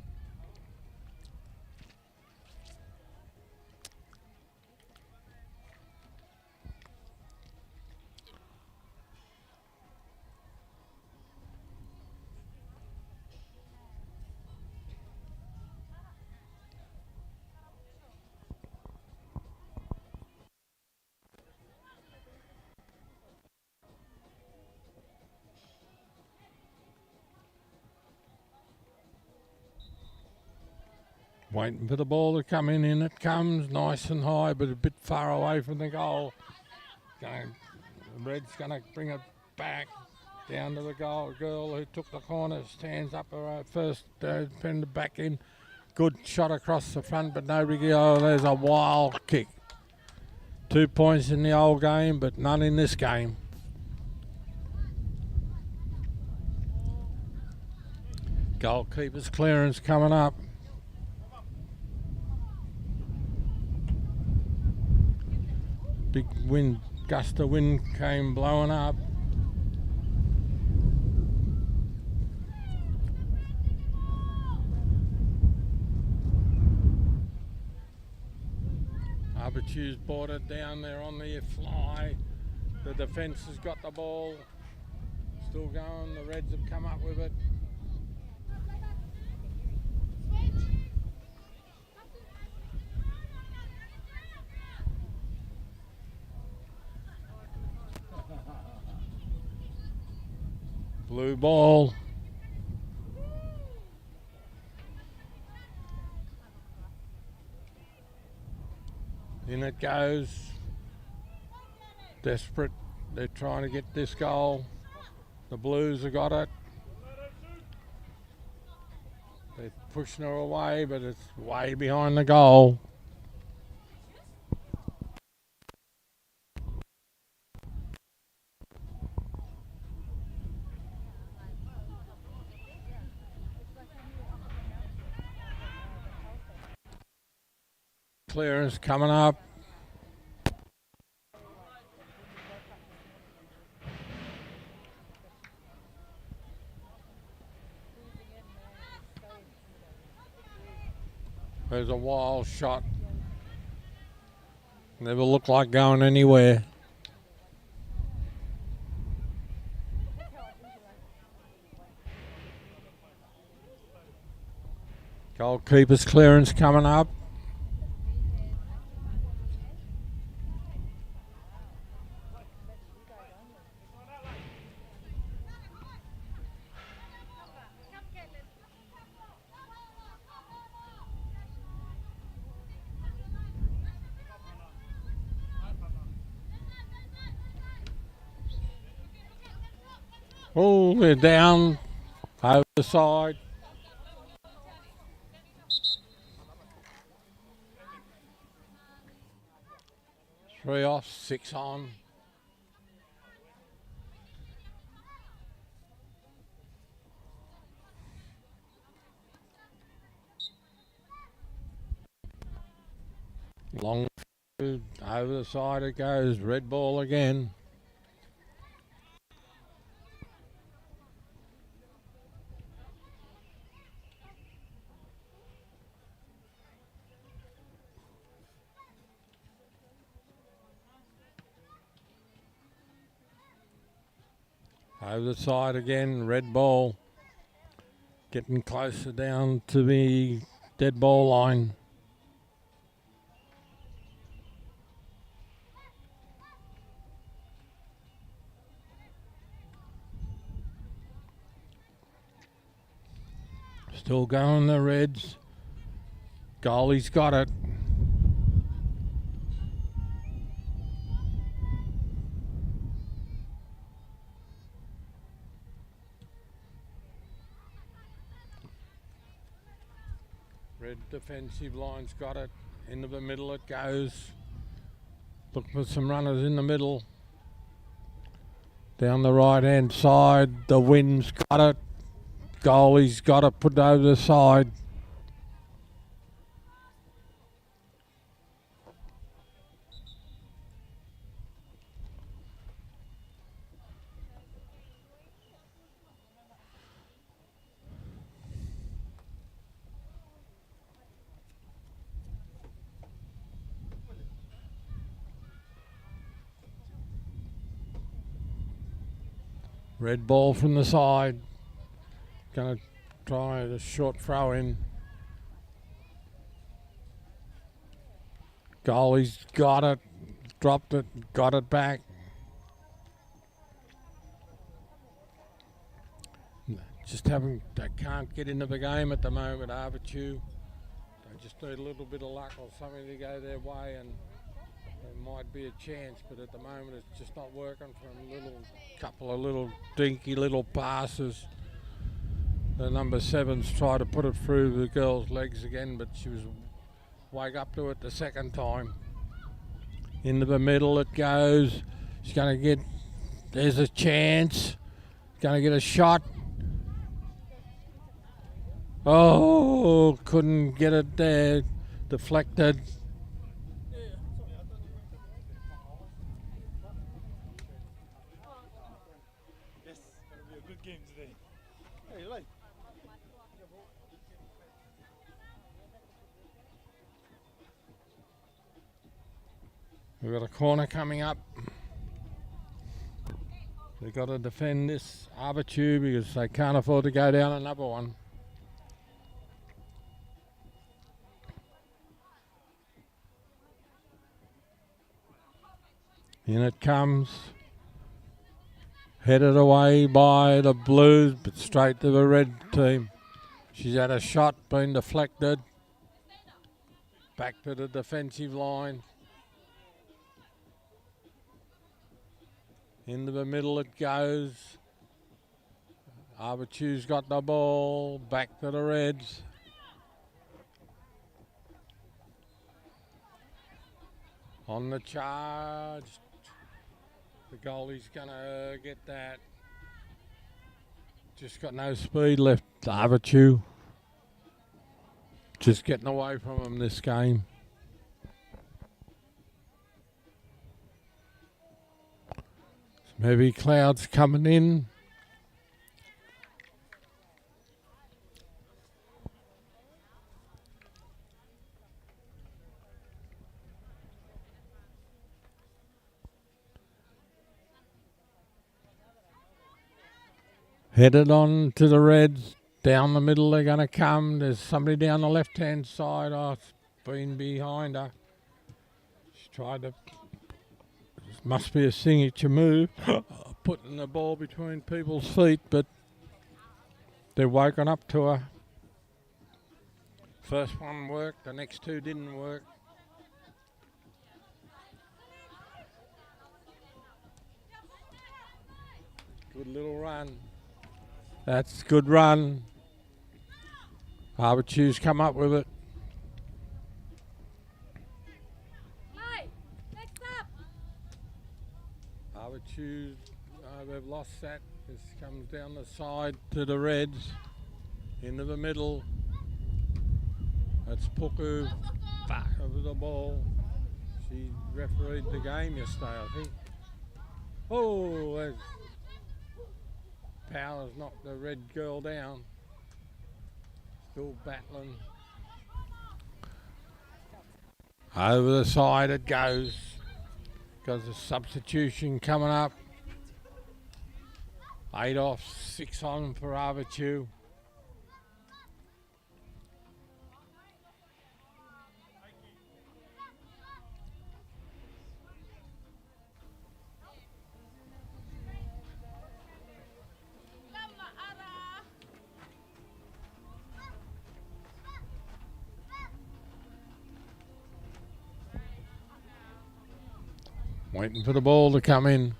Waiting for the ball to come in it comes, nice and high, but a bit far away from the goal. The Red's going to bring it back down to the goal. Girl who took the corner stands up her first, bend it back in. Good shot across the front, but nobody. Oh, there's a wild kick. 2 points in the old game, but none in this game. Goalkeeper's clearance coming up. Big wind gust of wind came blowing up. Avatiu's brought it down there on the fly. The defence has got the ball. Still going. The Reds have come up with it. Blue ball. In it goes. Desperate. They're trying to get this goal. The Blues have got it. They're pushing her away, but it's way behind the goal. Clearance coming up. There's a wild shot. Never looked like going anywhere. Goalkeeper's clearance coming up. Oh, they're down over the side. Three off, 6 on. Long over the side it goes. Red ball again. Over the side again, red ball. Getting closer down to the dead ball line. Still going the Reds. Goalie's got it. Red defensive line's got it. Into the middle it goes. Look for some runners in the middle. Down the right hand side, the wind's got it. Goalie's got it put over the side. Red ball from the side. Gonna try a short throw in. Goalie's got it, dropped it, got it back. They can't get into the game at the moment, Avatiu. They just need a little bit of luck or something to go their way and there might be a chance, but at the moment it's just not working from a couple of little dinky little passes. The number 7's tried to put it through the girl's legs again, but she was wake up to it the second time. Into the middle it goes. She's going to get, there's a chance. Going to get a shot. Oh, couldn't get it there. Deflected. We've got a corner coming up. They've got to defend this Avatiu because they can't afford to go down another one. In it comes. Headed away by the Blues, but straight to the red team. She's had a shot, been deflected. Back to the defensive line. Into the middle it goes. Avatiu's got the ball. Back to the Reds. On the charge. The goalie's going to get that. Just got no speed left, Avatiu. Just getting away from him this game. Some heavy clouds coming in. Headed on to the Reds. Down the middle they're going to come. There's somebody down the left-hand side. Oh, it's been behind her. She tried to... This must be a signature move. Putting the ball between people's feet, but they're woken up to her. First one worked, the next two didn't work. Good little run. That's a good run. Avatiu's come up with it. Avatiu, they've lost that. This comes down the side to the Reds. Into the middle. That's Puku. Back over the ball. She refereed the game yesterday, I think. Oh, that's Powers knocked the red girl down. Still battling. Over the side it goes. Got a substitution coming up. 8 off, 6 on for Avatiu. Waiting for the ball to come in.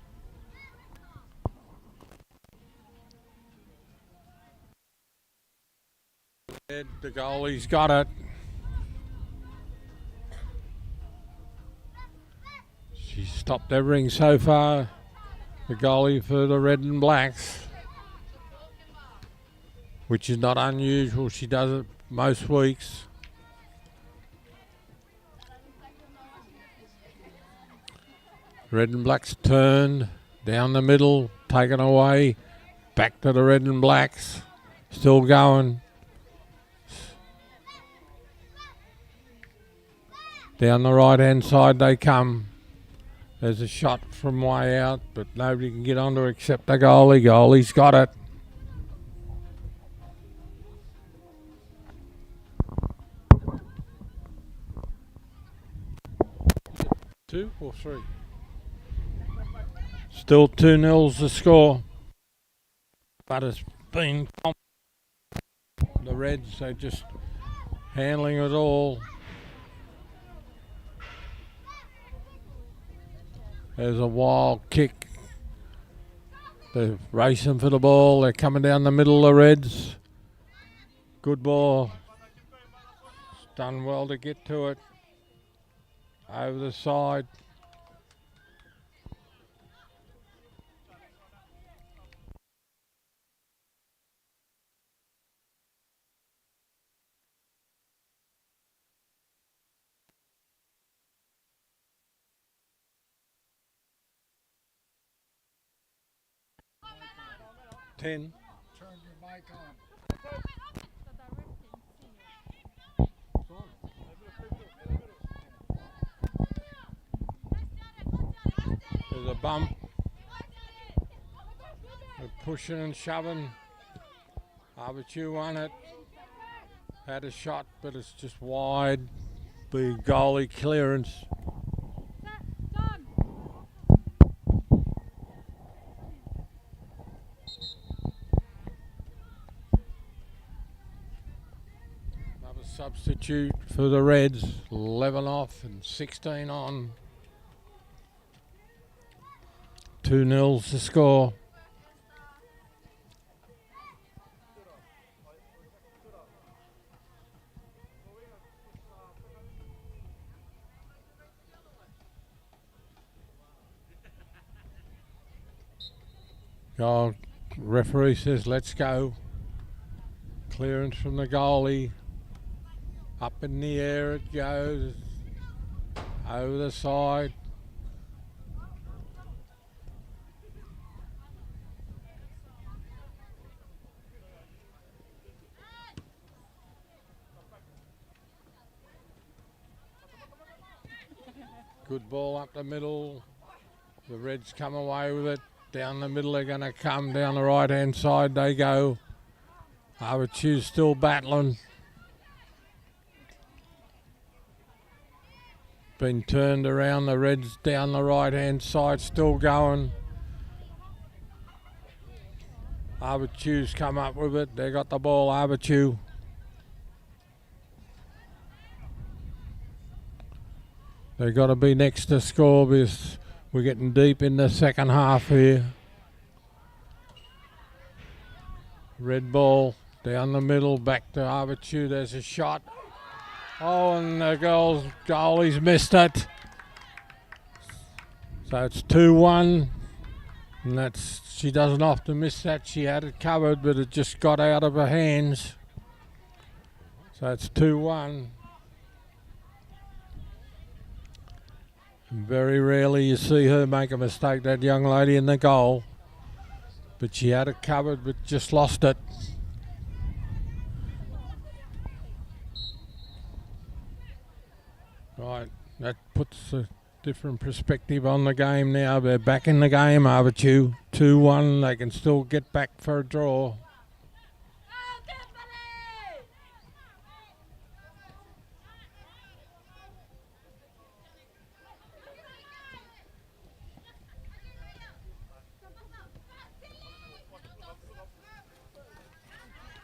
The goalie's got it. She's stopped everything so far. The goalie for the Red and Blacks, which is not unusual. She does it most weeks. Red and Blacks turned down the middle, taken away, back to the Red and Blacks, still going. Down the right hand side they come. There's a shot from way out, but nobody can get onto except the goalie. Goalie's got it. Two or three? Still 2-0's the score. But it's been the Reds, they're just handling it all. There's a wild kick. They're racing for the ball. They're coming down the middle, the Reds. Good ball. It's done well to get to it. Over the side. Turn your mic on. bump. They're pushing and shoving. Avatiu won it. Had a shot, but it's just wide. The goalie clearance. Another substitute for the Reds. 11 off and 16 on. 2-0's the score. Oh, referee says let's go. Clearance from the goalie. Up in the air it goes. Over the side. Good ball up the middle. The Reds come away with it. Down the middle they're going to come. Down the right hand side they go. Avatiu's still battling. Been turned around. The Reds down the right hand side still going. Avatiu's come up with it. They got the ball. Avatiu. They've got to be next to score because we're getting deep in the second half here. Red ball down the middle, back to Avatiu. There's a shot. Oh, and the goalie's missed it. So it's 2-1. And she doesn't often miss that. She had it covered, but it just got out of her hands. So it's 2-1. Very rarely you see her make a mistake, that young lady in the goal. But she had it covered, but just lost it. Right, that puts a different perspective on the game now. They're back in the game, Avatiu. 2-1, they can still get back for a draw.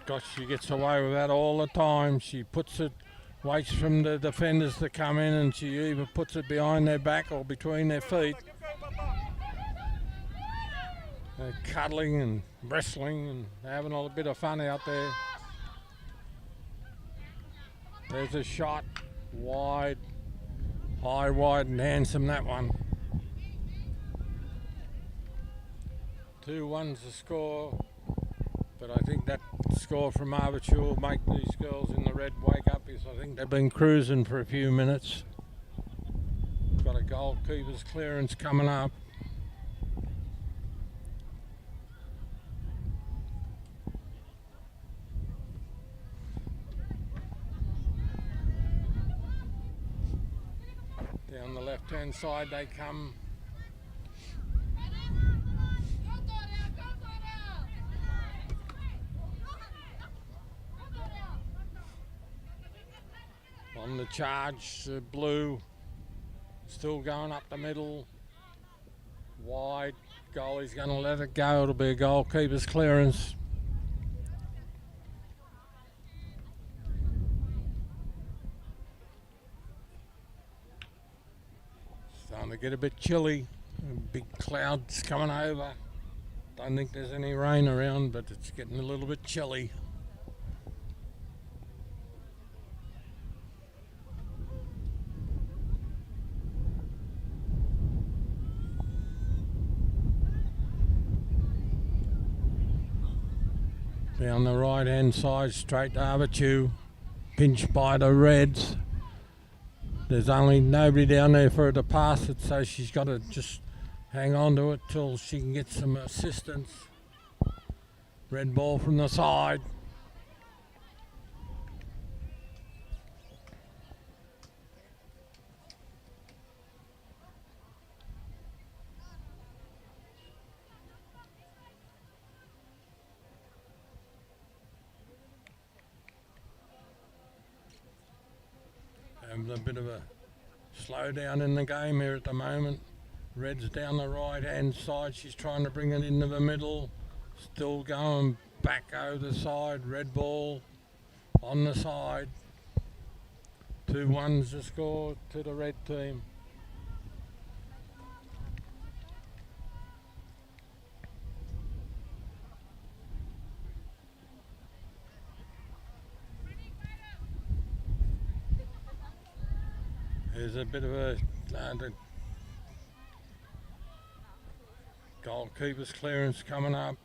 Gosh, she gets away with that all the time. She puts it, waits from the defenders to come in, and she either puts it behind their back or between their feet. They're cuddling and wrestling and having a bit of fun out there. There's a shot, wide, high, wide and handsome, that one. 2-1's the score. But I think that score from Avatiu will make these girls in the red wake up, because I think they've been cruising for a few minutes. Got a goalkeeper's clearance coming up. Down the left-hand side they come. On the charge, blue, still going up the middle, wide, goalie's going to let it go, it'll be a goalkeeper's clearance. Starting to get a bit chilly, big clouds coming over. Don't think there's any rain around, but it's getting a little bit chilly. Down the right hand side, straight to Avatiu, pinched by the Reds. There's only nobody down there for her to pass it, so she's got to just hang on to it till she can get some assistance. Red ball from the side. Having a bit of a slowdown in the game here at the moment. Red's down the right hand side. She's trying to bring it into the middle. Still going back over the side. Red ball on the side. 2-1's the score to the red team. There's a bit of a the goalkeeper's clearance coming up.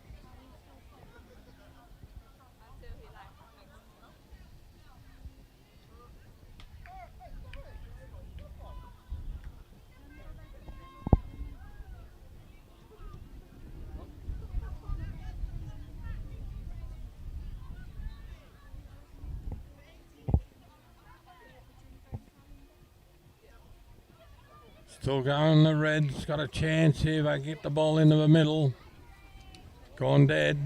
Still going, the Reds got a chance here. They get the ball into the middle. Gone dead.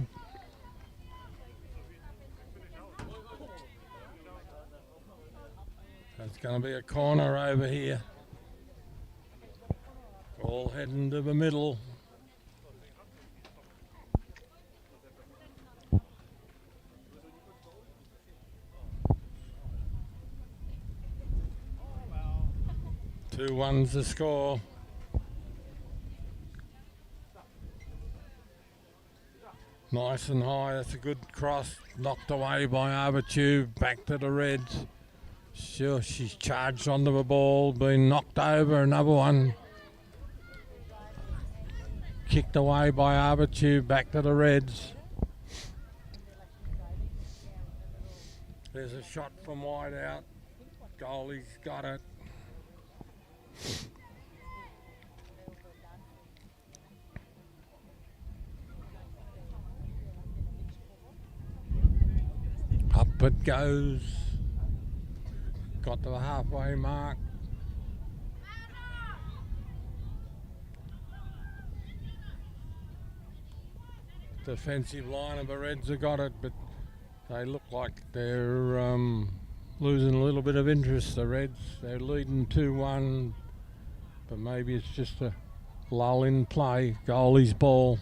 It's going to be a corner over here. Ball heading to the middle. Two ones the score. Nice and high. That's a good cross. Knocked away by Avatiu. Back to the Reds. Sure, she's charged onto the ball. Been knocked over. Another one. Kicked away by Avatiu. Back to the Reds. There's a shot from wide out. Goalie's got it. Up it goes. Got to the halfway mark. Defensive line of the Reds have got it, but they look like they're losing a little bit of interest, the Reds. They're leading 2-1, but maybe it's just a lull in play. Goalie's ball.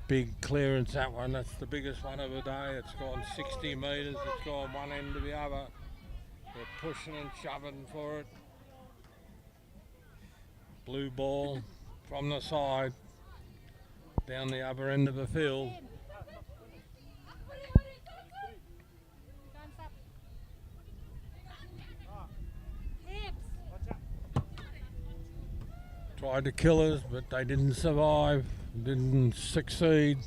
Big clearance, that one. That's the biggest one of the day. It's gone 60 metres. It's gone one end to the other. They're pushing and shoving for it. Blue ball from the side down the other end of the field. Tried to kill us, but they didn't survive, didn't succeed.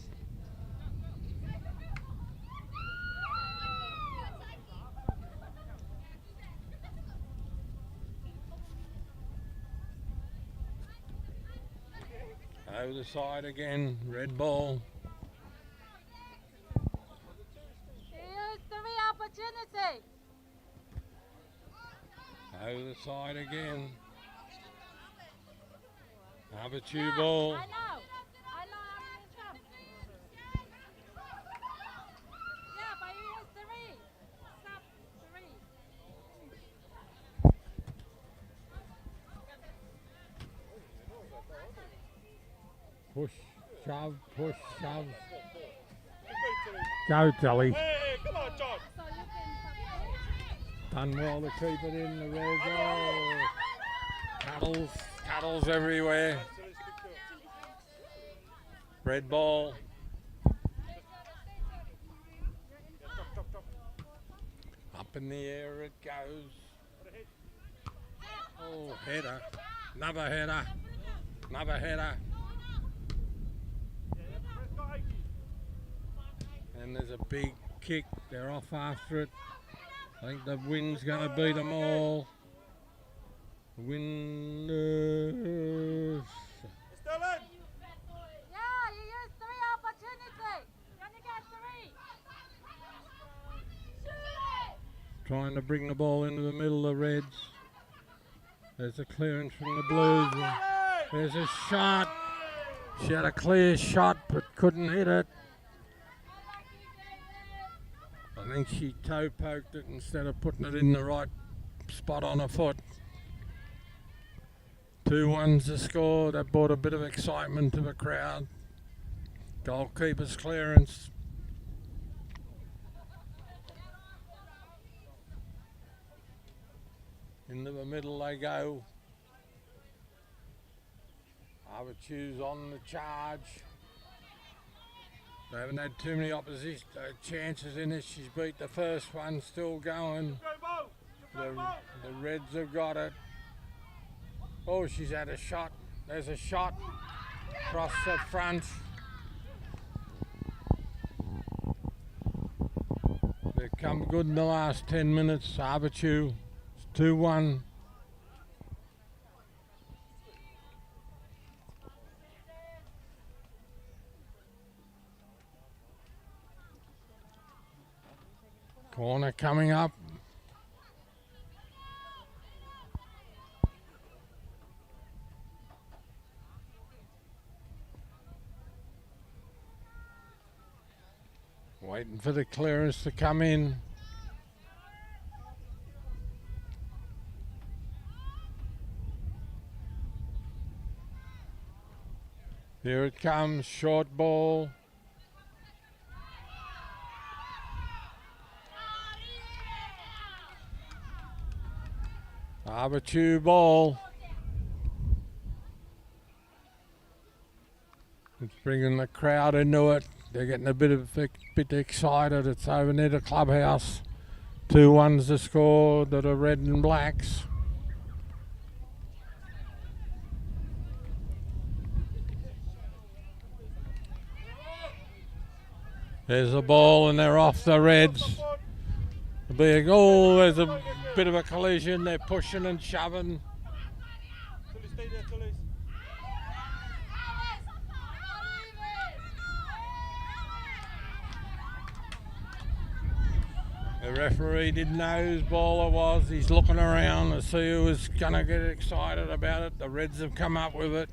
Over the side again, red ball. Here's three opportunity. Over the side again. Avatiu ball. I know how many jump. Yeah, but here's three. Stop three. Push, shove, push, shove. Go, Telly. Hey, come on, John. So you can Done well to keep it in the red. Oh, cuddles everywhere. Red ball. Up in the air it goes. Oh, header. Another header. Another header. And there's a big kick. They're off after it. I think the wind's going to beat them all. The wind. Yeah, you use three opportunity. You only get three. Trying to bring the ball into the middle of the Reds. There's a clearance from the Blues. There's a shot. She had a clear shot but couldn't hit it. I I think she toe poked it instead of putting it in the right spot on her foot. 2-1's the score. That brought a bit of excitement to the crowd. Goalkeeper's clearance. Into the middle they go. Avatiu's on the charge. They haven't had too many opposition chances in it. She's beat the first one, still going. The Reds have got it. Oh, she's had a shot. There's a shot across the front. They've come good in the last 10 minutes. Avatiu, 2-1. Corner coming up. Waiting for the clearance to come in. Here it comes, short ball. Avatiu ball. It's bringing the crowd into it. They're getting a bit excited. It's over near the clubhouse. 2-1's the score to the red and blacks. There's the ball and they're off the Reds. There's a bit of a collision. They're pushing and shoving. The referee didn't know whose ball it was. He's looking around to see who was going to get excited about it. The Reds have come up with it.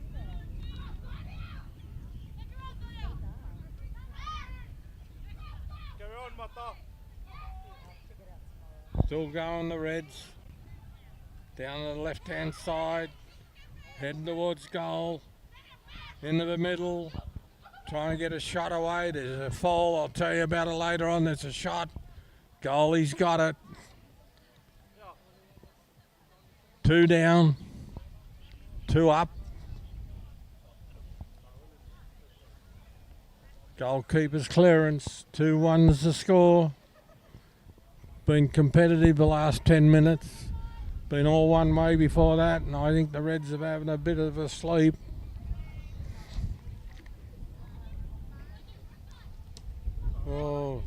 Still going the Reds. Down to the left-hand side. Heading towards goal. Into the middle. Trying to get a shot away. There's a fall. I'll tell you about it later on. There's a shot. Goalie's got it. 2 down. 2 up. Goalkeeper's clearance. 2-1's the score. Been competitive the last 10 minutes. Been all one way before that, and I think the Reds are having a bit of a sleep. Oh,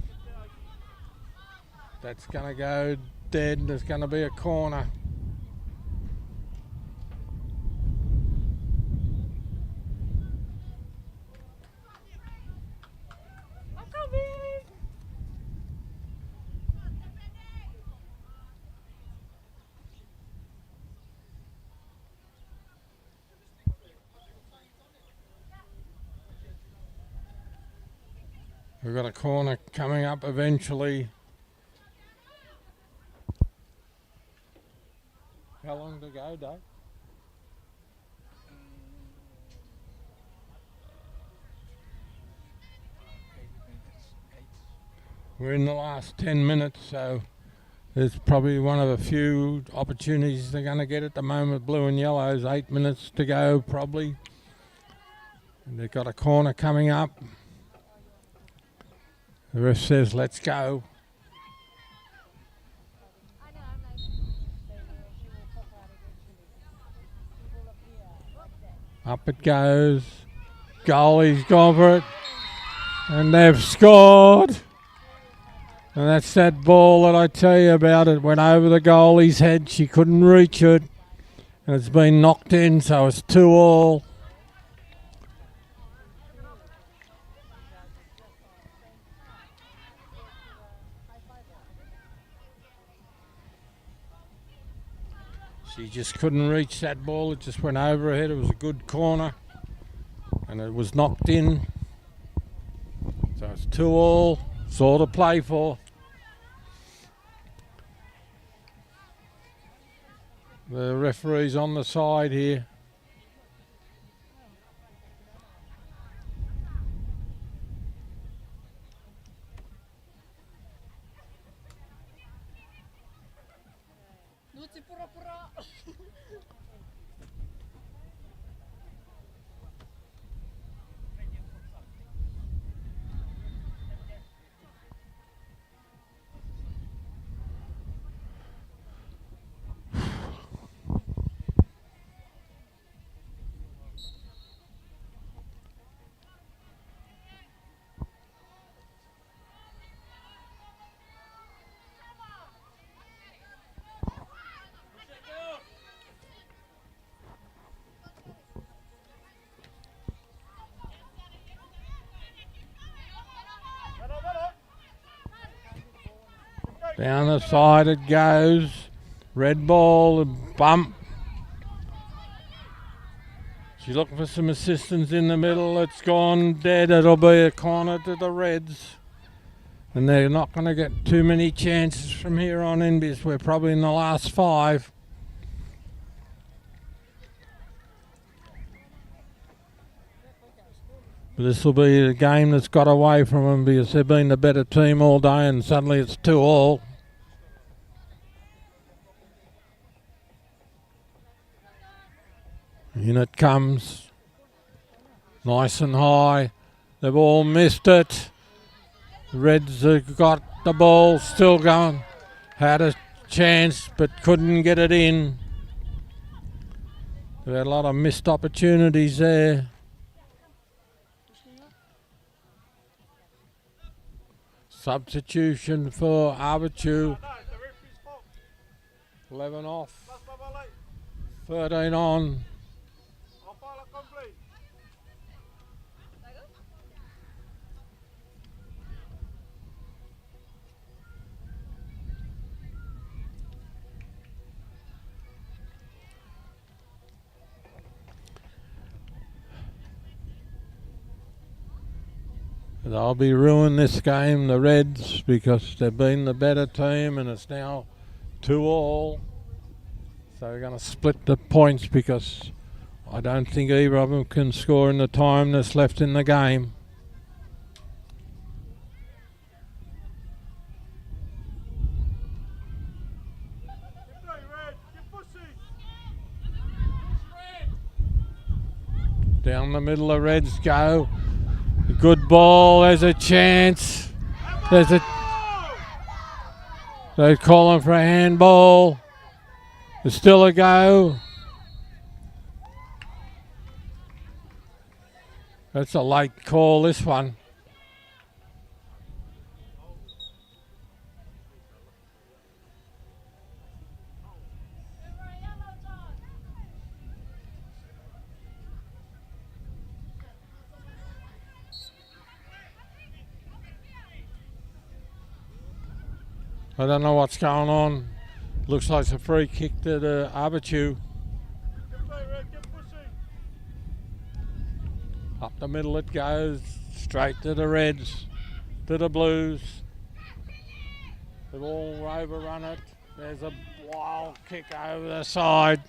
that's going to go dead. There's going to be a corner. We've got a corner coming up eventually. How long to go, Dave? We're in the last 10 minutes, so there's probably one of the few opportunities they're going to get at the moment. Blue and yellows, 8 minutes to go probably. And they've got a corner coming up. The ref says, let's go. Up it goes. Goalie's gone for it. And they've scored. And that's that ball that I tell you about. It went over the goalie's head. She couldn't reach it. And it's been knocked in, so it's 2-2. She just couldn't reach that ball. It just went over her head. It was a good corner. And it was knocked in. So it's 2-2. It's all to play for. The referee's on the side here. Nutsi pura-pura. Down the side it goes. Red ball, bump. She's looking for some assistance in the middle. It's gone dead. It'll be a corner to the Reds. And they're not going to get too many chances from here on in because we're probably in the last 5. But this will be a game that's got away from them because they've been the better team all day and suddenly it's 2-all. In it comes. Nice and high. They've all missed it. The Reds have got the ball still going. Had a chance but couldn't get it in. They had a lot of missed opportunities there. Substitution for Avatiu. 11 off. 13 on. They'll be ruining this game, the Reds, because they've been the better team and it's now 2-all. So they're going to split the points because I don't think either of them can score in the time that's left in the game. Down the middle the Reds go. A good ball, there's a chance. They're calling for a handball. There's still a go. That's a late call, this one. I don't know what's going on. Looks like it's a free kick to the Avatiu. Up the middle it goes, straight to the Reds, to the Blues. They've all overrun it. There's a wild kick over the side.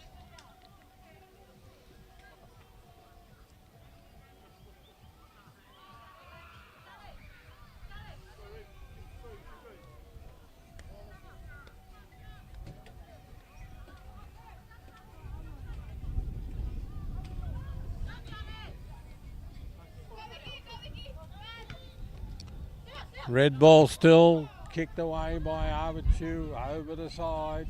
Red ball still kicked away by Avatiu over the side.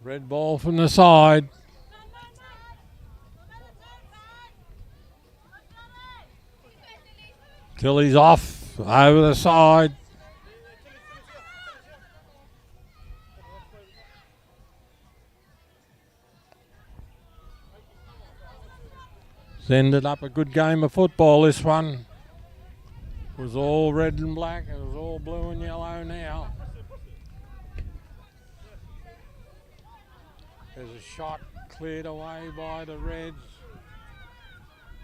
Red ball from the side. Tilly's off, over the side. It's ended up a good game of football, this one. was all red and black. It was all blue and yellow now. There's a shot cleared away by the Reds.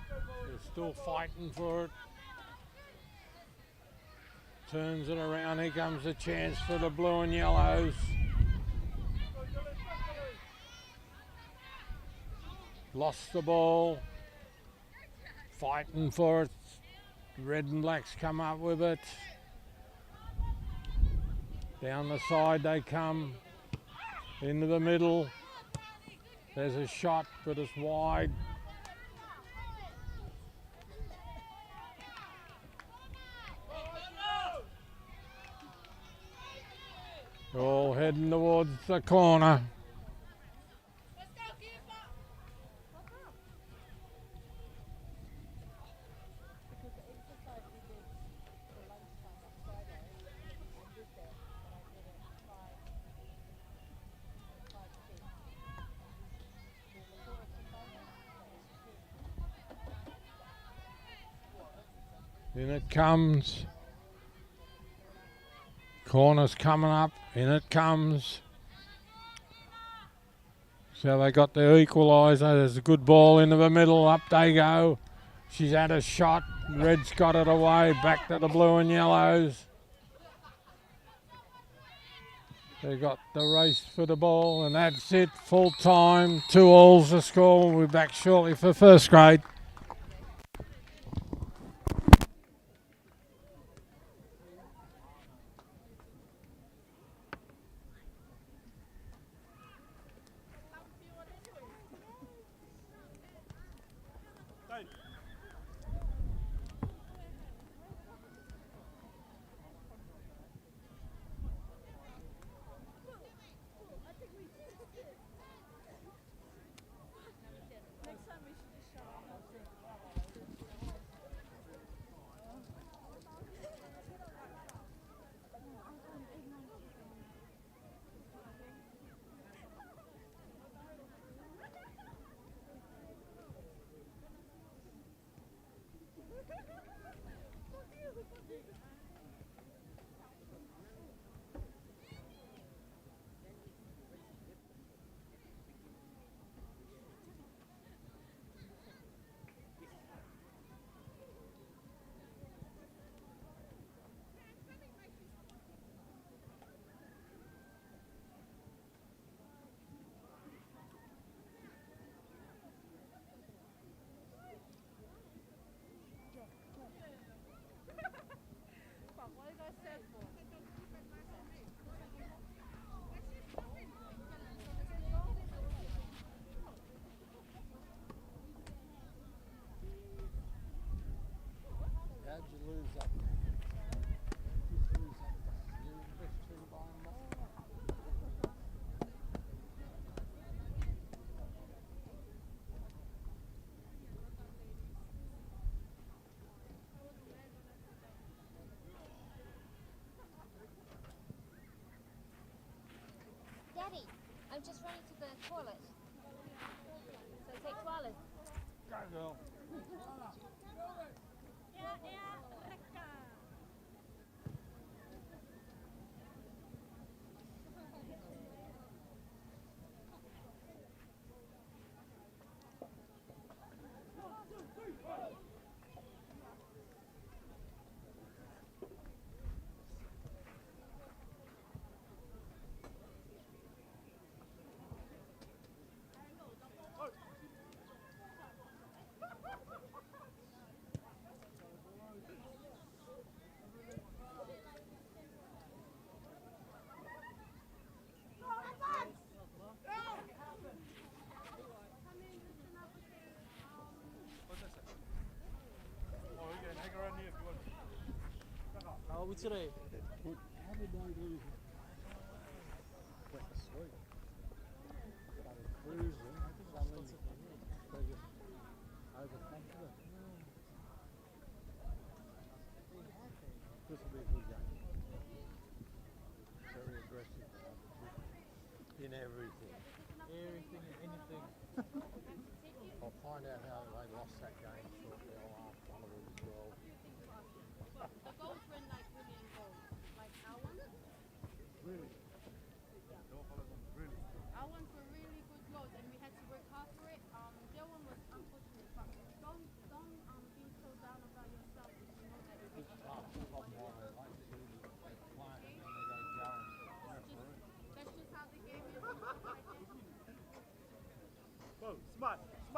They're still fighting for it. Turns it around. Here comes a chance for the blue and yellows. Lost the ball. Fighting for it. Red and blacks come up with it. Down the side they come. Into the middle. There's a shot, but it's wide. All heading towards the corner. In it comes. Corner's coming up. In it comes. So they got the equaliser. There's a good ball into the middle. Up they go. She's had a shot. Red's got it away. Back to the blue and yellows. They got the race for the ball, and that's it. Full time. 2-2 the score. We'll be back shortly for first grade. How'd you lose that? Daddy, I'm just running to the toilet. So take toilet. Go, girl. How are we today? How did they lose it? Went to sleep. Started cruising. Suddenly they just overconfident. This will be a good game. Very aggressive. In everything. Everything and anything. I'll find out how they lost that game shortly. I'll ask one of them as well.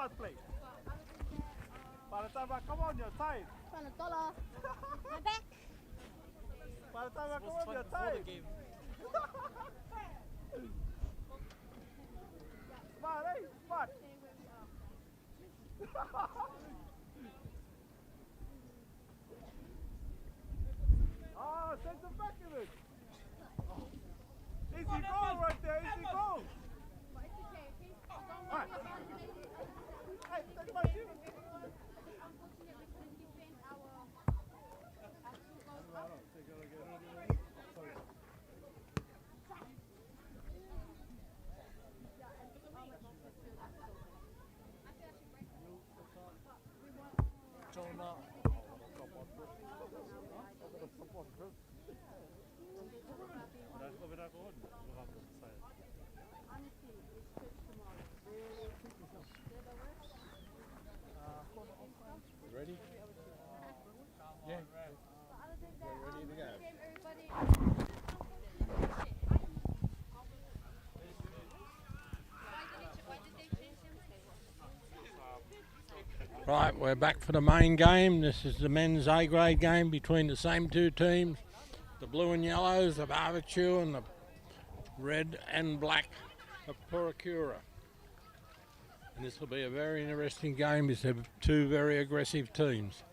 first place. By the time I come on your side. $100. My back. By the time I come What's on your fun before side. the game? Smart, eh? Smart. Ah, send them back in it. Easy goal right there, easy goal. Right. Hey, take my shoe. Jonah. Ready? Yeah. Ready to go. Right, we're back for the main game. This is the men's A grade game between the same two teams. The blue and yellows of Avatiu and the red and black of Puaikura. And this will be a very interesting game because they're two very aggressive teams.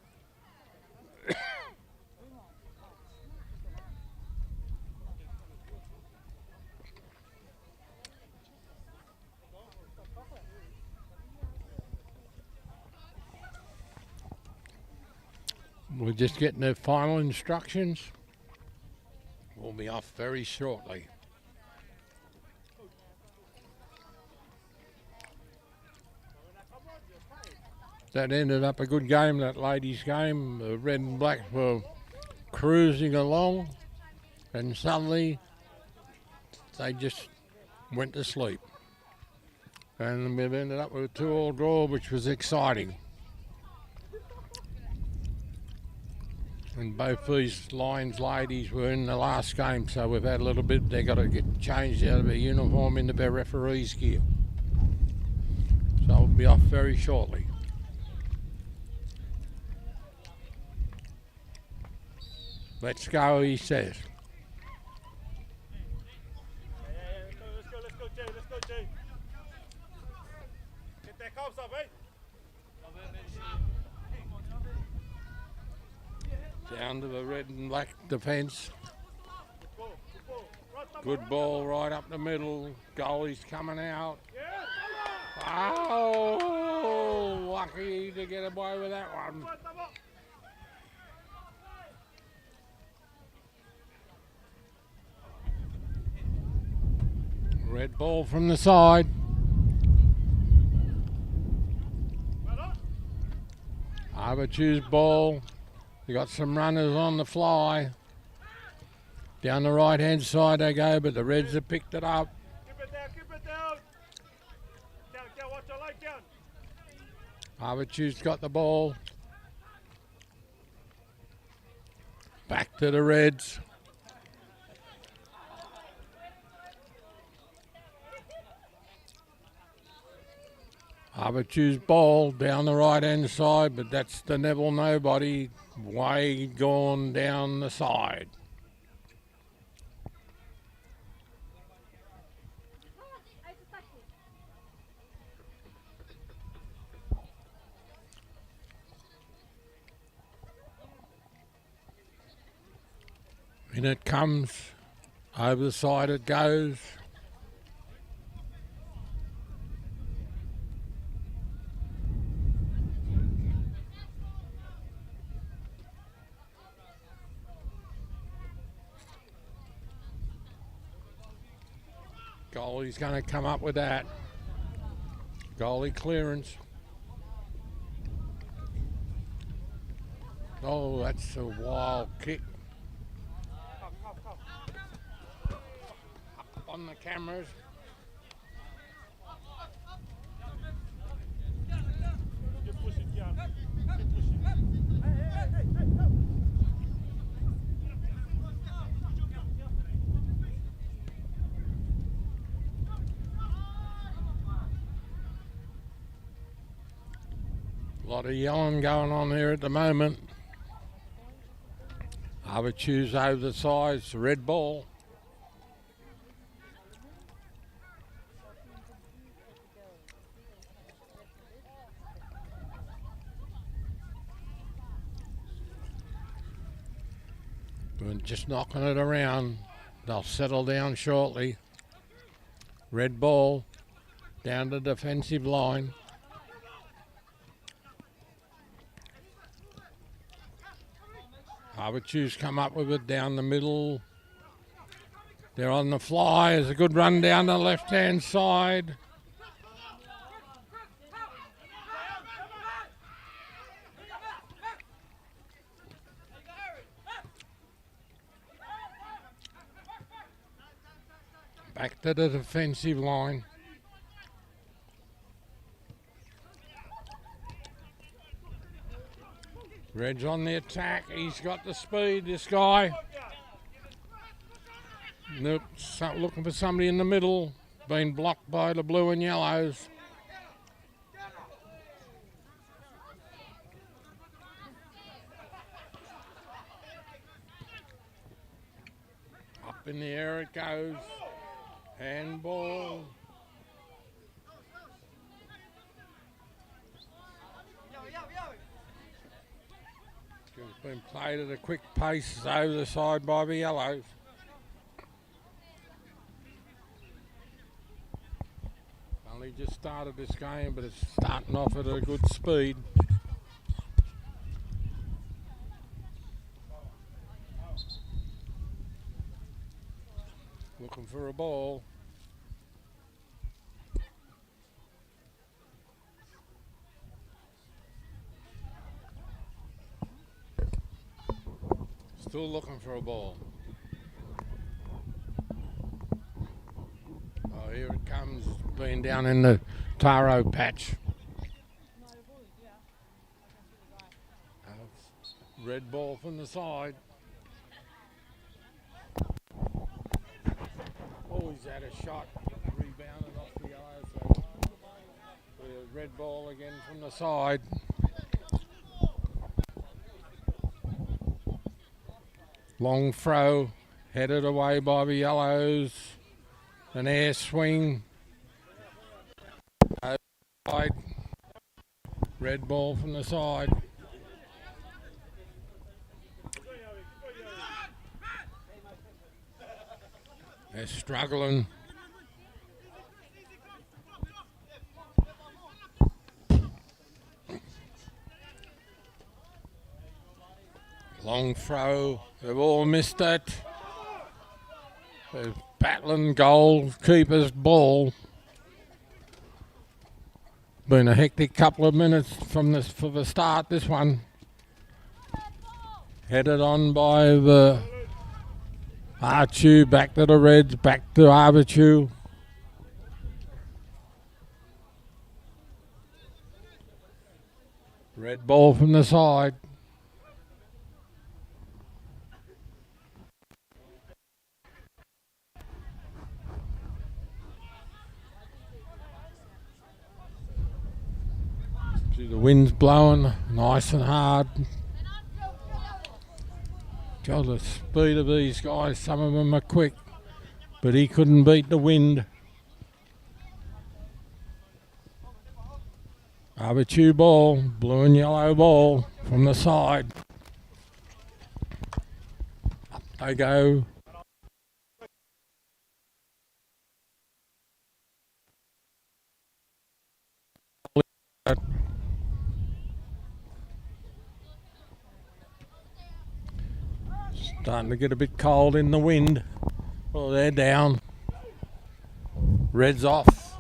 We're just getting the final instructions. We'll be off very shortly. That ended up a good game, that ladies' game. The red and black were cruising along, and suddenly they just went to sleep. And we've ended up with a 2-2 draw, which was exciting. And both these Lions ladies were in the last game, so we've had a little bit, they've got to get changed out of their uniform into their referee's gear. So we'll be off very shortly. Let's go, he says. Let's go, Jay, let's go, Jay. Get that calves up, eh? Down to the red and black defence. Good ball right up the middle. Goalie's coming out. Oh, lucky to get away with that one. Red ball from the side. Avatiu's ball. You got some runners on the fly. Down the right hand side they go, but the Reds have picked it up. Keep it down, keep it down. Down, watch your leg down. Avatiu's got the ball. Back to the Reds. Avatiu's ball down the right hand side, but that's the Neville nobody, way gone down the side. In it comes, over the side it goes. Goalie's going to come up with that. Goalie clearance. Oh, that's a wild kick. Up on the cameras. Keep pushing, Kian. Keep pushing. Hey. A lot of yelling going on here at the moment. Avatiu's over the sides, red ball. We're just knocking it around. They'll settle down shortly. Red ball down the defensive line. Avatiu's come up with it down the middle. They're on the fly. There's a good run down the left-hand side. Back to the defensive line. Red's on the attack. He's got the speed, this guy. Nope, looking for somebody in the middle. Been blocked by the blue and yellows. Up in the air it goes. Handball. It's been played at a quick pace over the side by the yellows. Only just started this game, but it's starting off at a good speed. Looking for a ball. Still looking for a ball. Oh, here it comes, being down in the taro patch. Red ball from the side. Oh, he's had a shot, rebounded off the yellow, so the red ball again from the side. Long throw, headed away by the yellows. An air swing. Outside. Red ball from the side. They're struggling. Long throw. They've all missed it. They're battling goalkeeper's ball. Been a hectic couple of minutes from this for the start. This one headed on by the Avatiu, back to the Reds, back to Avatiu. Red ball from the side. The wind's blowing nice and hard. God, the speed of these guys, some of them are quick, but he couldn't beat the wind. Avatiu ball, blue and yellow ball from the side. Up they go. Starting to get a bit cold in the wind. Well, they're down. Red's off.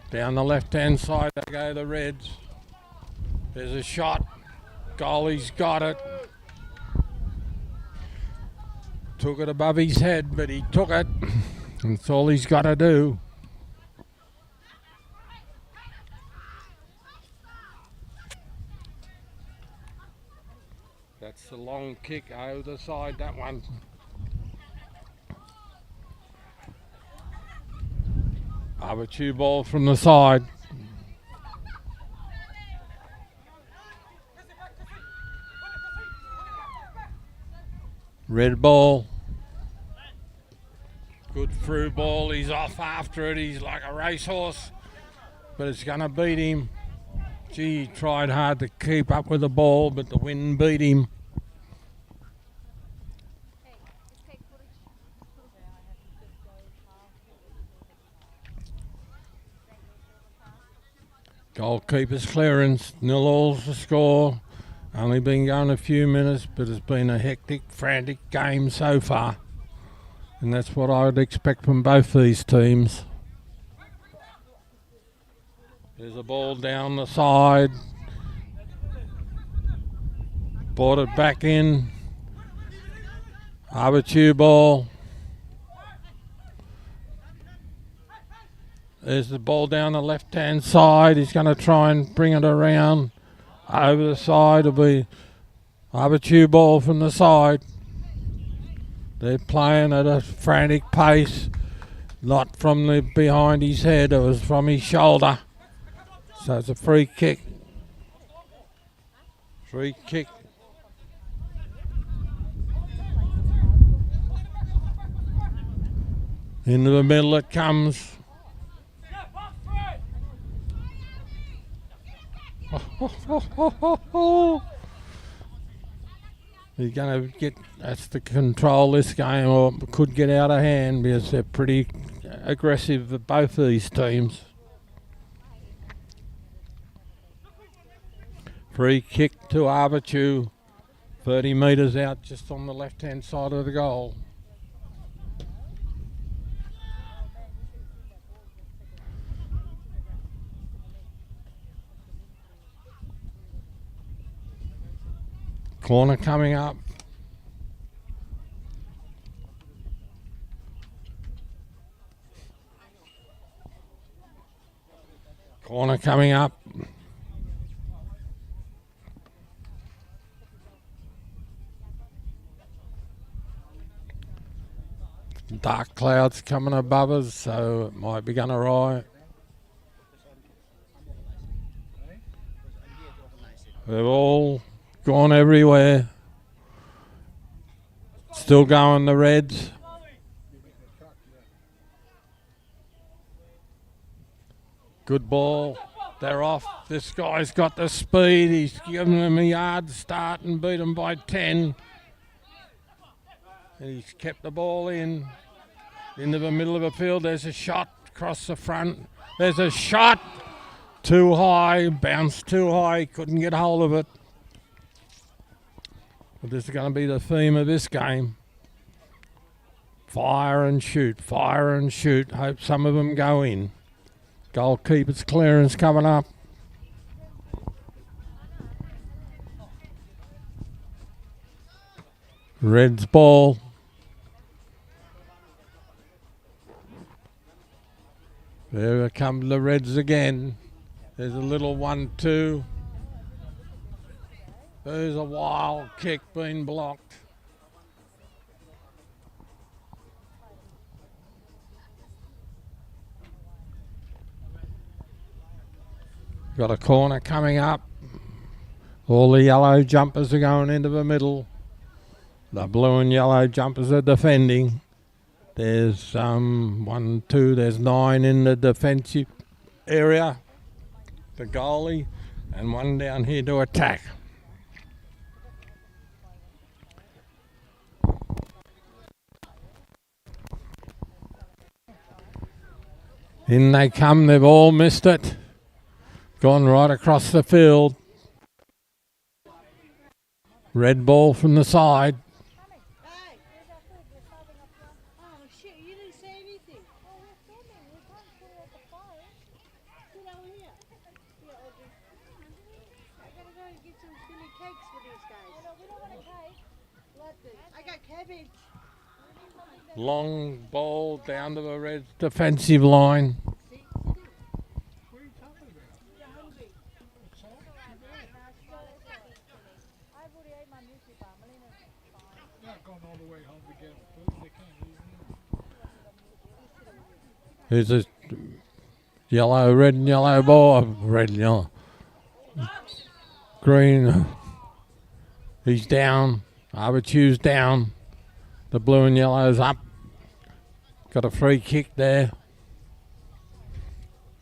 Down the left-hand side they go, the Reds. There's a shot. Goalie's got it. Took it above his head, but he took it. That's all he's got to do. That's the long kick over the side, that one. Avatiu ball from the side. Red ball. Good through ball. He's off after it. He's like a racehorse. But it's going to beat him. Gee, he tried hard to keep up with the ball, but the wind beat him. Goalkeeper's clearance. 0-all's the score. Only been going a few minutes, but it's been a hectic, frantic game so far. And that's what I would expect from both these teams. There's a ball down the side. Brought it back in. Avatiu ball. There's the ball down the left-hand side. He's going to try and bring it around. Over the side will be Avatiu ball from the side. They're playing at a frantic pace. Not from the behind his head, it was from his shoulder. So it's a free kick. Free kick. Into the middle it comes. He's going to get, that's to control this game, or could get out of hand because they're pretty aggressive, both of these teams. Free kick to Avatiu, 30 metres out just on the left-hand side of the goal. Corner coming up. Corner coming up. Dark clouds coming above us, so it might be going to ride. They've all gone everywhere. Still going the Reds. Good ball. They're off. This guy's got the speed. He's given them a yard start and beat them by 10. And he's kept the ball in. Into the middle of the field. There's a shot across the front. There's a shot. Too high. Bounced too high. Couldn't get hold of it. But this is going to be the theme of this game. Fire and shoot. Fire and shoot. Hope some of them go in. Goalkeeper's clearance coming up. Reds ball. There come the Reds again. There's a little 1-2. There's a wild kick being blocked. Got a corner coming up. All the yellow jumpers are going into the middle. The blue and yellow jumpers are defending. There's 1, 2, there's 9 in the defensive area. The goalie, and 1 down here to attack. In they come, they've all missed it. Gone right across the field. Red ball from the side. Oh shit, you didn't say anything. Oh, we're filming. We can't put it at the fire. Sit down here. Yeah, okay. I gotta go and get some silly cakes for these guys. No, we don't want a cake. What the? I got cabbage. Long ball down to the Reds defensive line. There's a yellow, red and yellow ball. Red and yellow. Green. He's down. Avatiu's down. The blue and yellow's up. Got a free kick there.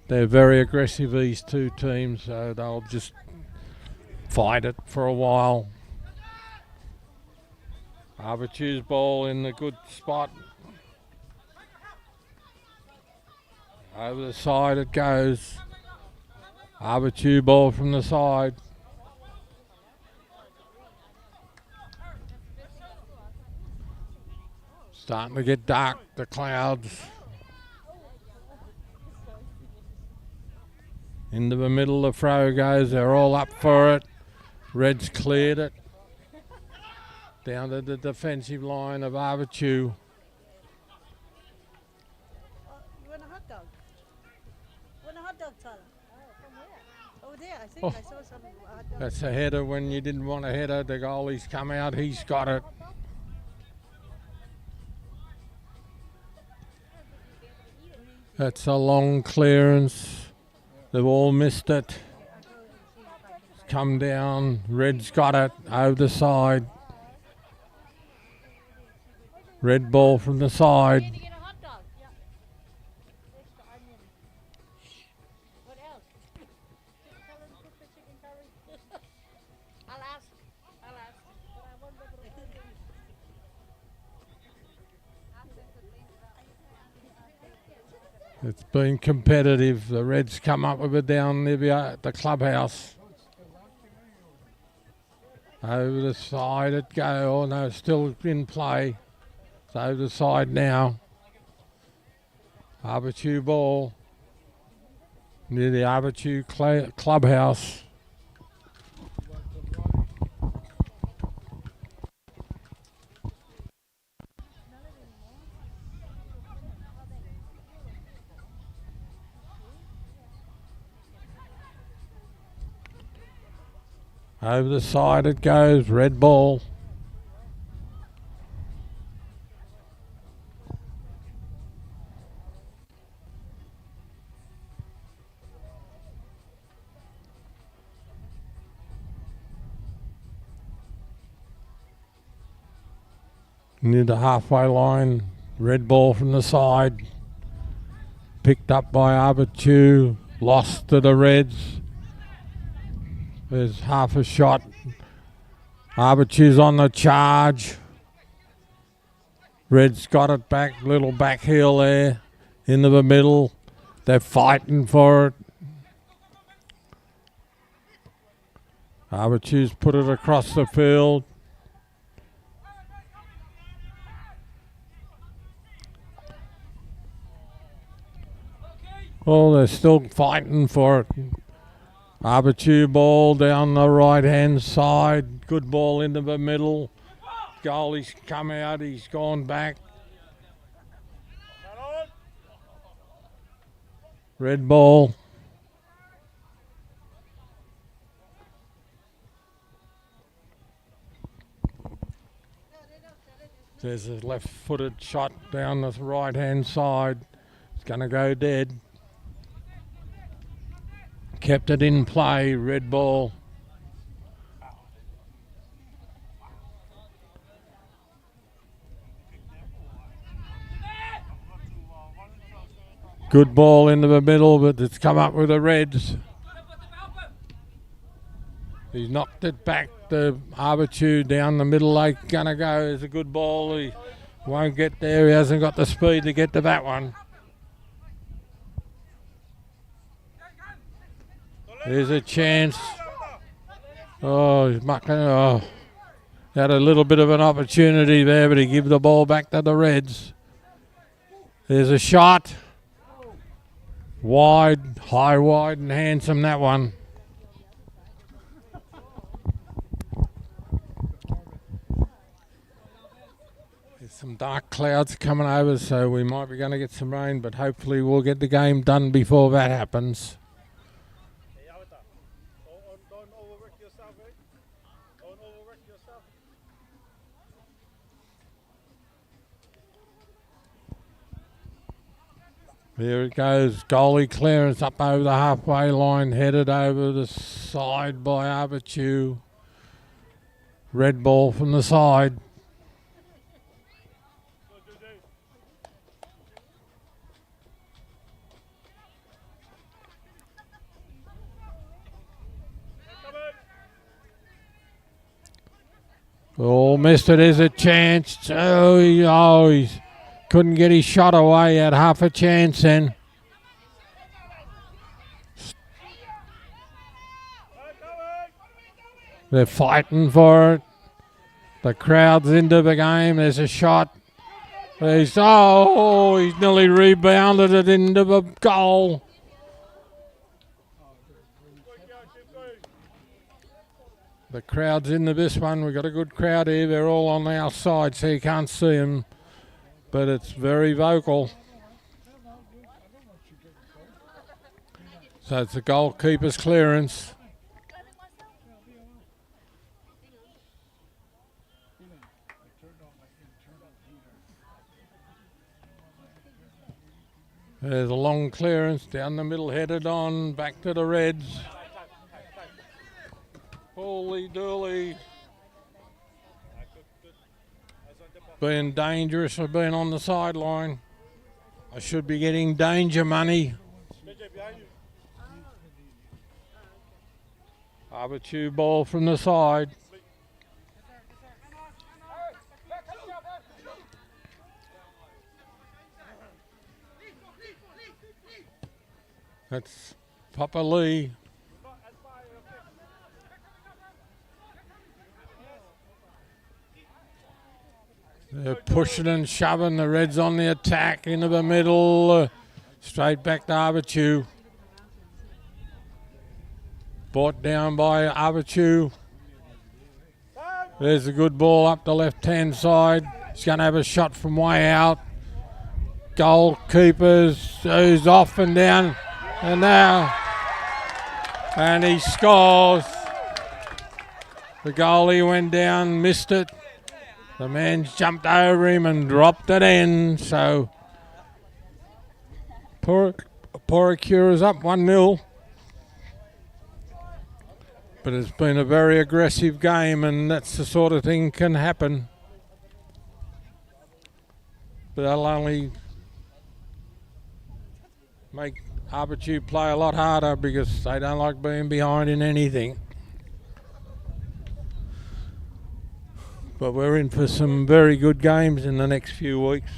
They're very aggressive, these two teams, so they'll just fight it for a while. Avatu's ball in the good spot. Over the side it goes. Avatu ball from the side. Starting to get dark, the clouds. Into the middle the throw goes, they're all up for it. Red's cleared it. Down to the defensive line of Avatu. You want a hot dog? Want a hot dog, Tyler? Oh, from where? Over there, I think I saw some hot dog. That's a header when you didn't want a header. The goalie's come out, he's got it. That's a long clearance. They've all missed it. It's come down. Red's got it over the side. Red ball from the side. Need to get a hot dog. Yeah. Extra onion. What else? Chicken curry, cook the chicken curry. I'll ask. But I won't be able to cook it. It's been competitive. The Reds come up with it down near at the clubhouse. Over the side it goes. Oh no, still in play. It's over the side now. Avatiu ball near the Avatiu clubhouse. Over the side it goes, red ball. Near the halfway line, red ball from the side. Picked up by Avatiu, lost to the Reds. There's half a shot. Avatu's on the charge. Red's got it back, little back heel there, into the middle. They're fighting for it. Avatu's put it across the field. Oh, they're still fighting for it. Avatiu ball down the right-hand side. Good ball into the middle. Goalie's come out. He's gone back. Red ball. There's a left-footed shot down the right-hand side. It's going to go dead. Kept it in play, red ball. Good ball into the middle, but it's come up with the Reds. He's knocked it back to Avatiu down the middle lake. Gonna go. It's a good ball. He won't get there. He hasn't got the speed to get to that one. There's a chance. Oh, he's mucking. Oh, had a little bit of an opportunity there, but he gave the ball back to the Reds. There's a shot. Wide, high, wide, and handsome, that one. There's some dark clouds coming over, so we might be going to get some rain, but hopefully we'll get the game done before that happens. Don't overwork yourself, eh? Don't overwork yourself. There it goes. Goalie clearance up over the halfway line, headed over the side by Avatiu. Red ball from the side. Oh, missed it. There's a chance. He couldn't get his shot away. He had half a chance then. They're fighting for it. The crowd's into the game. There's a shot. He's nearly rebounded it into the goal. The crowd's into this one. We've got a good crowd here. They're all on the outside, so you can't see them. But it's very vocal. So it's the goalkeeper's clearance. There's a long clearance down the middle, headed on, back to the Reds. Holy dooly. Being dangerous for being on the sideline. I should be getting danger money. Avatiu ball from the side. That's Papa Lee. They're pushing and shoving. The Reds on the attack into the middle. Straight back to Avatiu. Brought down by Avatiu. There's a good ball up the left-hand side. He's going to have a shot from way out. Goalkeepers, who's off and down. And now, and he scores. The goalie went down, missed it. The man jumped over him and dropped it in. So, Puaikura's up 1-0. But it's been a very aggressive game, and that's the sort of thing can happen. But they'll only make Avatiu play a lot harder because they don't like being behind in anything. But we're in for some very good games in the next few weeks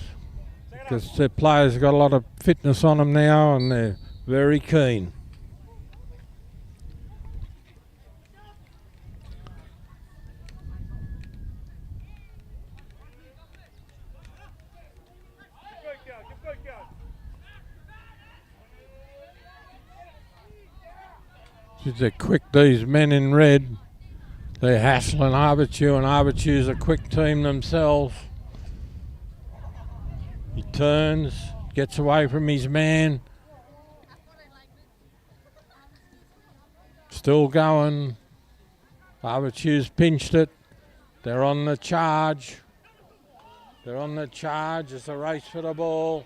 because the players have got a lot of fitness on them now and they're very keen. They're quick, these men in red. They're hassling Avatiu, and Avatiu's a quick team themselves. He turns, gets away from his man. Still going. Avatiu's pinched it. They're on the charge. They're on the charge. It's a race for the ball.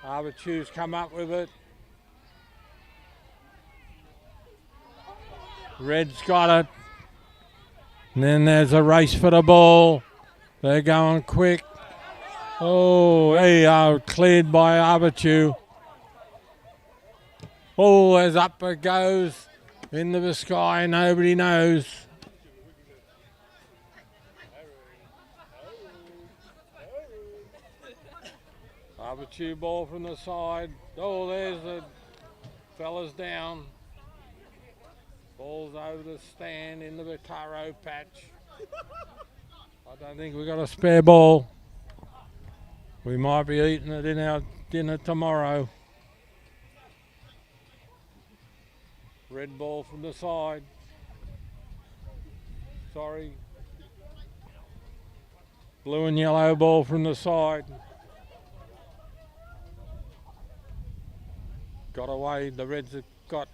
Avatiu's come up with it. Red's got it. And then there's a race for the ball. They're going quick. Oh, they are cleared by Avatiu. Oh, as up it goes into the sky. Nobody knows. Avatiu ball from the side. Oh, there's the fellas down. Ball's over the stand into the taro patch. I don't think we've got a spare ball. We might be eating it in our dinner tomorrow. Red ball from the side. Sorry. Blue and yellow ball from the side. Got away. The Reds have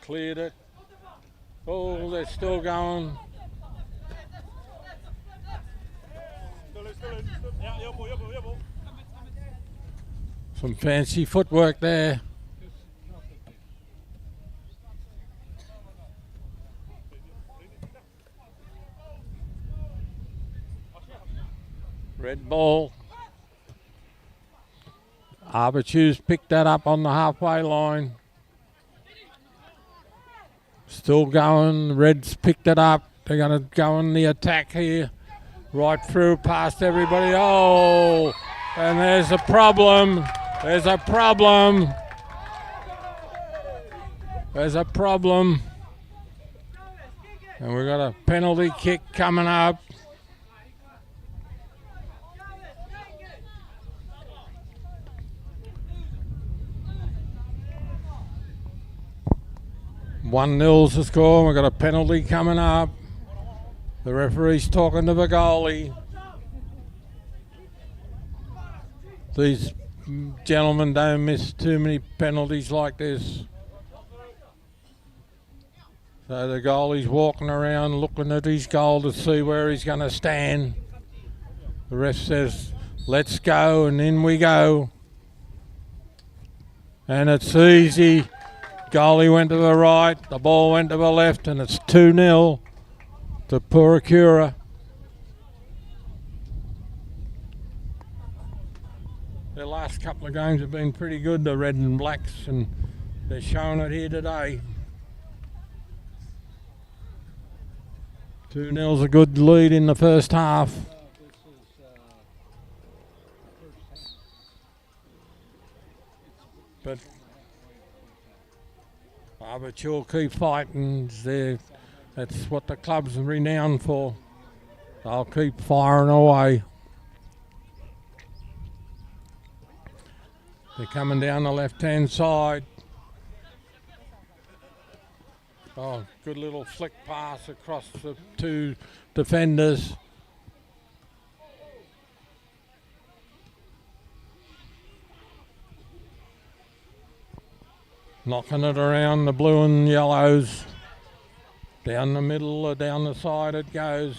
cleared it. Oh, they're still going. Some fancy footwork there. Red ball. Avatiu's picked that up on the halfway line. Still going. Reds picked it up. They're going to go on the attack here. Right through past everybody. Oh, and there's a problem. There's a problem. There's a problem. And we've got a penalty kick coming up. One nil's the score. We've got a penalty coming up. The referee's talking to the goalie. These gentlemen don't miss too many penalties like this. So the goalie's walking around looking at his goal to see where he's going to stand. The ref says, let's go, and in we go. And it's easy. Goalie went to the right, the ball went to the left, and it's 2-0 to Puaikura. Their last couple of games have been pretty good, the Red and Blacks, and they're showing it here today. 2-0's a good lead in the first half. But Avatiu will keep fighting. That's what the club's renowned for. They'll keep firing away. They're coming down the left-hand side. Oh, good little flick pass across the two defenders. Knocking it around the blue and yellows. Down the middle or down the side it goes.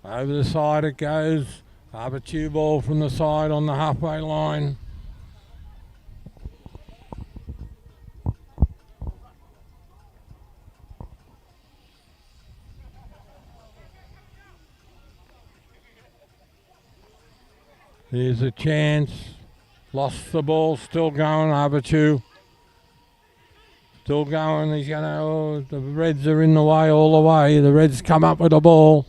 Over the side it goes. Avatiu ball from the side on the halfway line. Here's a chance. Lost the ball, still going, Avatiu. Still going, he's going to, oh, the Reds are in the way all the way. The Reds come up with the ball.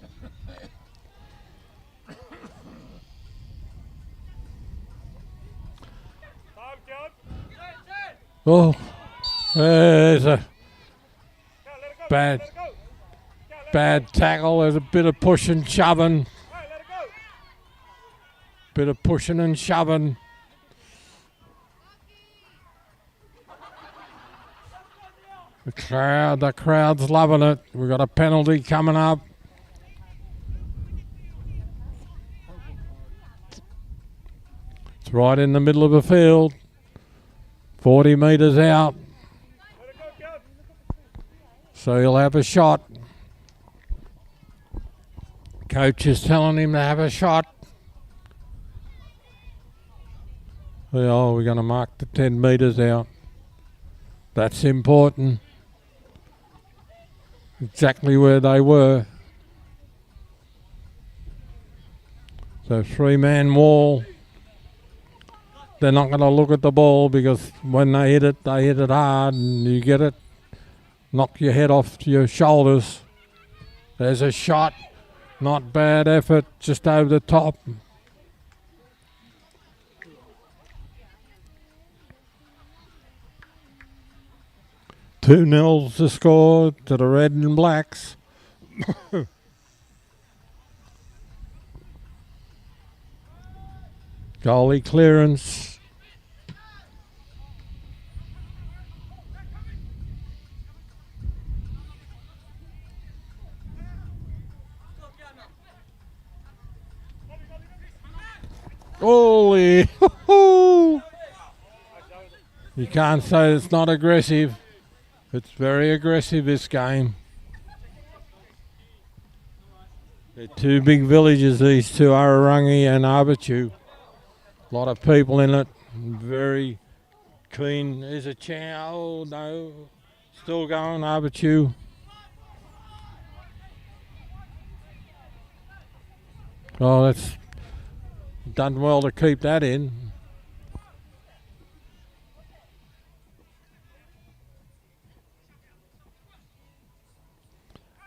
Oh, there's a bad tackle. There's a bit of pushing, shoving. Bit of pushing and shoving. The crowd's loving it. We've got a penalty coming up. It's right in the middle of the field. 40 metres out. So he'll have a shot. Coach is telling him to have a shot. Oh, we're going to mark the 10 metres out. That's important. Exactly where they were. So 3-man wall. They're not going to look at the ball because when they hit it hard and you get it, knock your head off your shoulders. There's a shot. Not bad effort, just over the top. Two nils to score to the Red and Blacks. Goalie clearance. Holy! You can't say it's not aggressive. It's very aggressive, this game. They're two big villages, these two, Ararangi and Avatiu. A lot of people in it, very keen. There's a chance, oh no, still going, Avatiu. Oh, that's done well to keep that in.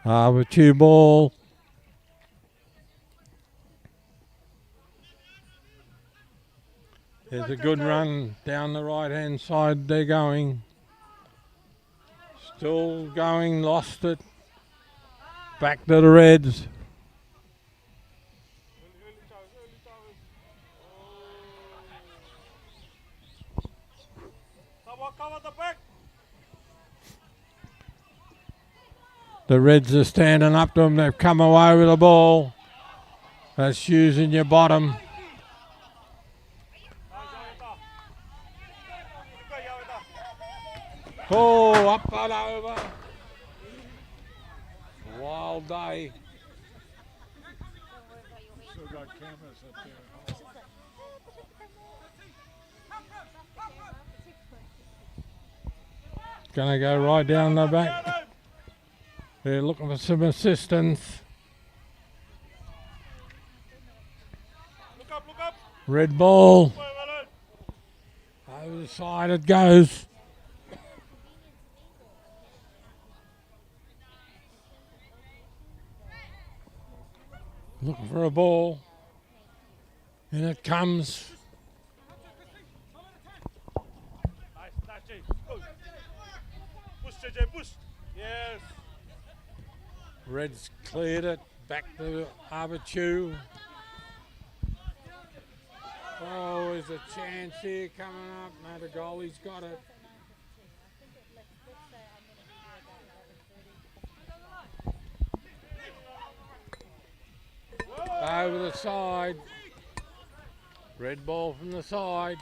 Avatiu ball. There's a good run down the right hand side. They're going. Still going, lost it. Back to the Reds. Cover the back. The Reds are standing up to them. They've come away with the ball. That's using your bottom. Oh, up and over. Wild day. Still got cameras up there. Gonna go right down the back. They're looking for some assistance. Look up. Red ball. Well done. Over the side it goes. Looking for a ball. In it comes. Nice, Jay. Go. Push, JJ, push. Yes. Reds cleared it. Back to Avatiu. Oh, there's a chance here coming up. No, the goalie's got it. Over the side. Red ball from the side.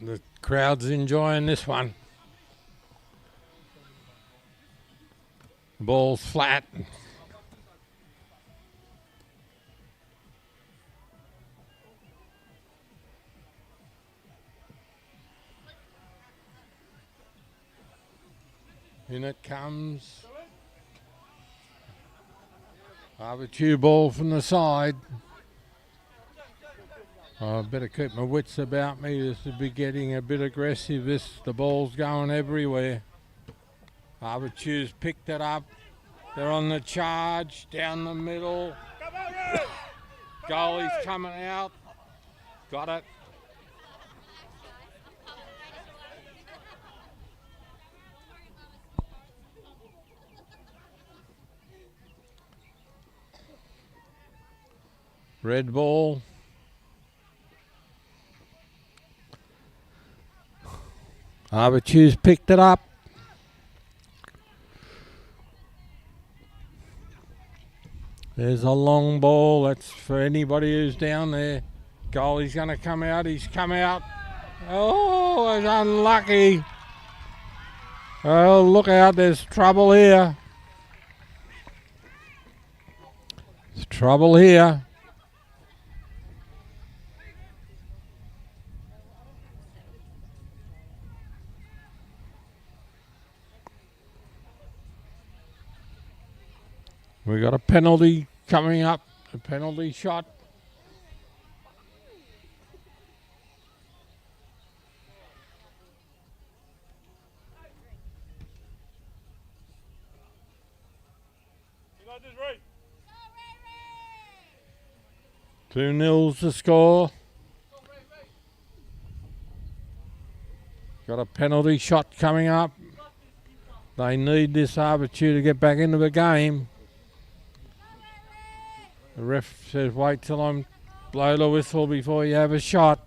The crowd's enjoying this one. Ball's flat. In it comes. Avatiu ball from the side. I better keep my wits about me. This will be getting a bit aggressive. The ball's going everywhere. Avatiu's picked it up. They're on the charge down the middle. Come on, Red. Goalie's coming out. Got it. Red ball. Avatiu's picked it up. There's a long ball. That's for anybody who's down there. Goalie's going to come out. He's come out. Oh, it's unlucky. Oh, look out. There's trouble here. There's trouble here. We got a penalty coming up, a penalty shot. You got this right. 2-0's the score. Got a penalty shot coming up. They need this Avatiu to get back into the game. The ref says, wait till I blow the whistle before you have a shot.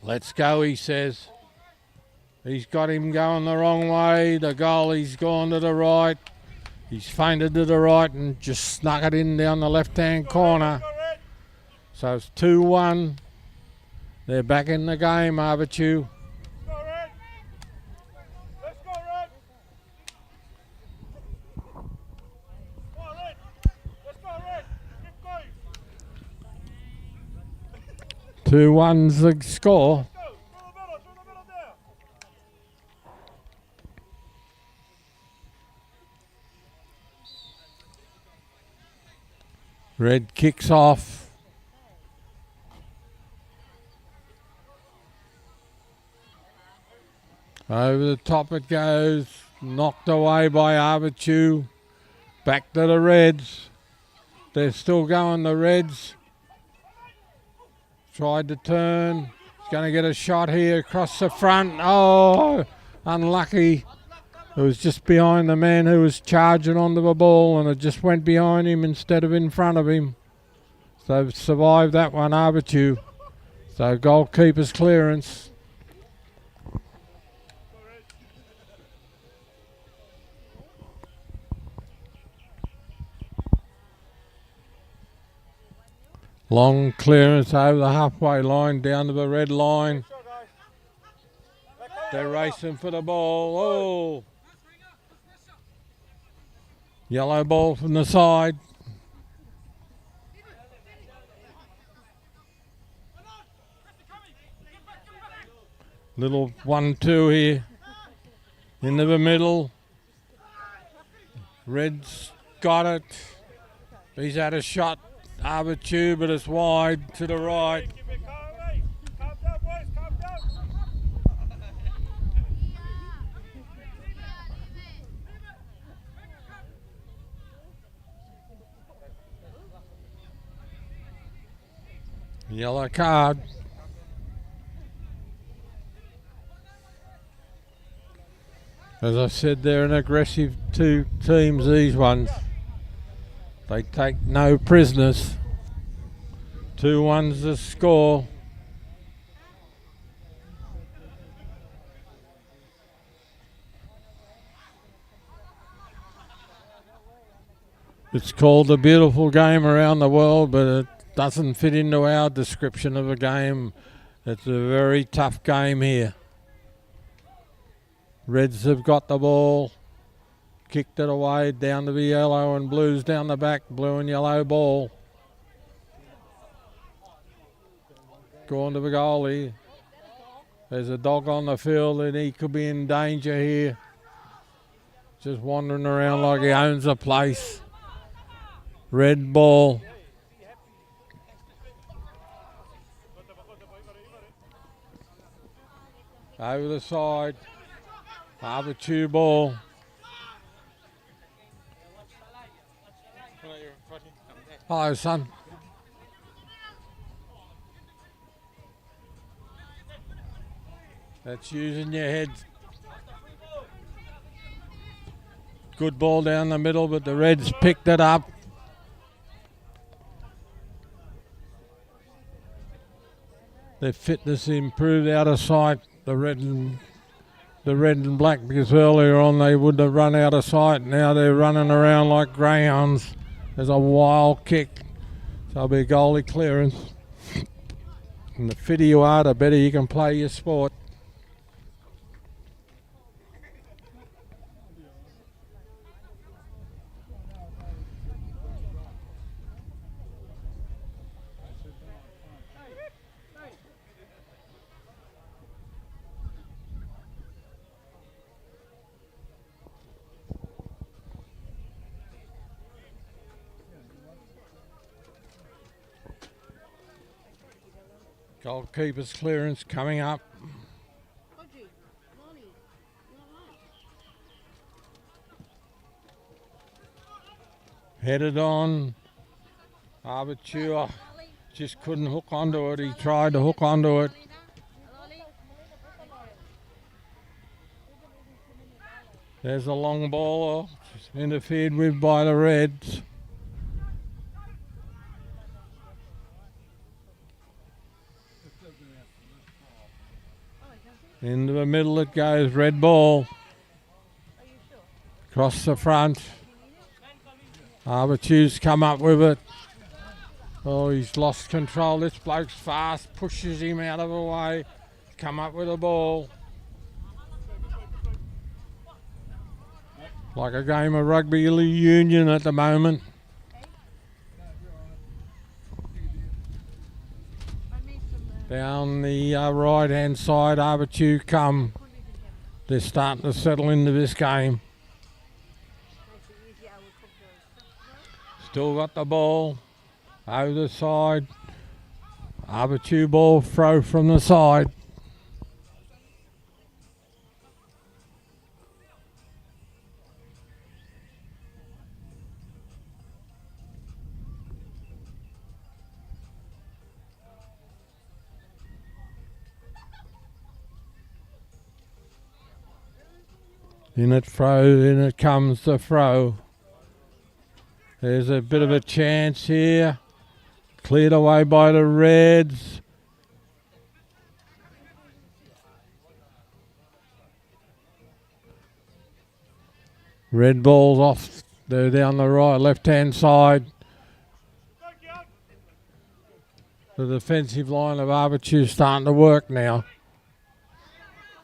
Let's go, he says. He's got him going the wrong way. The goalie's gone to the right. He's feinted to the right and just snuck it in down the left-hand corner. So it's 2-1. They're back in the game, Avatiu. Let's go, Red. 2-1's the score. Red kicks off. Over the top it goes. Knocked away by Avatiu. Back to the Reds. They're still going, the Reds. Tried to turn. He's going to get a shot here across the front. Oh, unlucky. It was just behind the man who was charging onto the ball, and it just went behind him instead of in front of him. So survived that one, Avatiu. So goalkeeper's clearance. Long clearance over the halfway line, down to the red line. They're racing for the ball. Oh! Yellow ball from the side. Little 1-2 here. Into the middle. Red's got it. He's had a shot. Avatiu, but it's wide to the right. Calm down, boys, calm down. Yellow card. As I said, they're an aggressive two teams, these ones. They take no prisoners. 2-1's the score. It's called a beautiful game around the world, but it doesn't fit into our description of a game. It's a very tough game here. Reds have got the ball. Kicked it away down to the yellow and blues down the back. Blue and yellow ball. Going to the goalie. There's a dog on the field and he could be in danger here. Just wandering around like he owns the place. Red ball. Over the side. Avatiu ball. Hello, son. That's using your head. Good ball down the middle, but the Reds picked it up. Their fitness improved out of sight. The red and black, because earlier on they would have run out of sight. Now they're running around like greyhounds. There's a wild kick. So it'll be a goalie clearance. And the fitter you are, the better you can play your sport. Goalkeeper's clearance coming up. Headed on. Avatiu just couldn't hook onto it. He tried to hook onto it. There's a long ball interfered with by the Reds. Into the middle it goes, red ball. Across the front. Avatiu's come up with it. Oh, he's lost control. This bloke's fast, pushes him out of the way. Come up with a ball. Like a game of rugby union at the moment. Down the right-hand side, Avatiu come. They're starting to settle into this game. Still got the ball. Over the side. Avatiu ball throw from the side. In it comes the throw. There's a bit of a chance here. Cleared away by the Reds. Red ball's off. They're down the right, left-hand side. The defensive line of Avatiu starting to work now.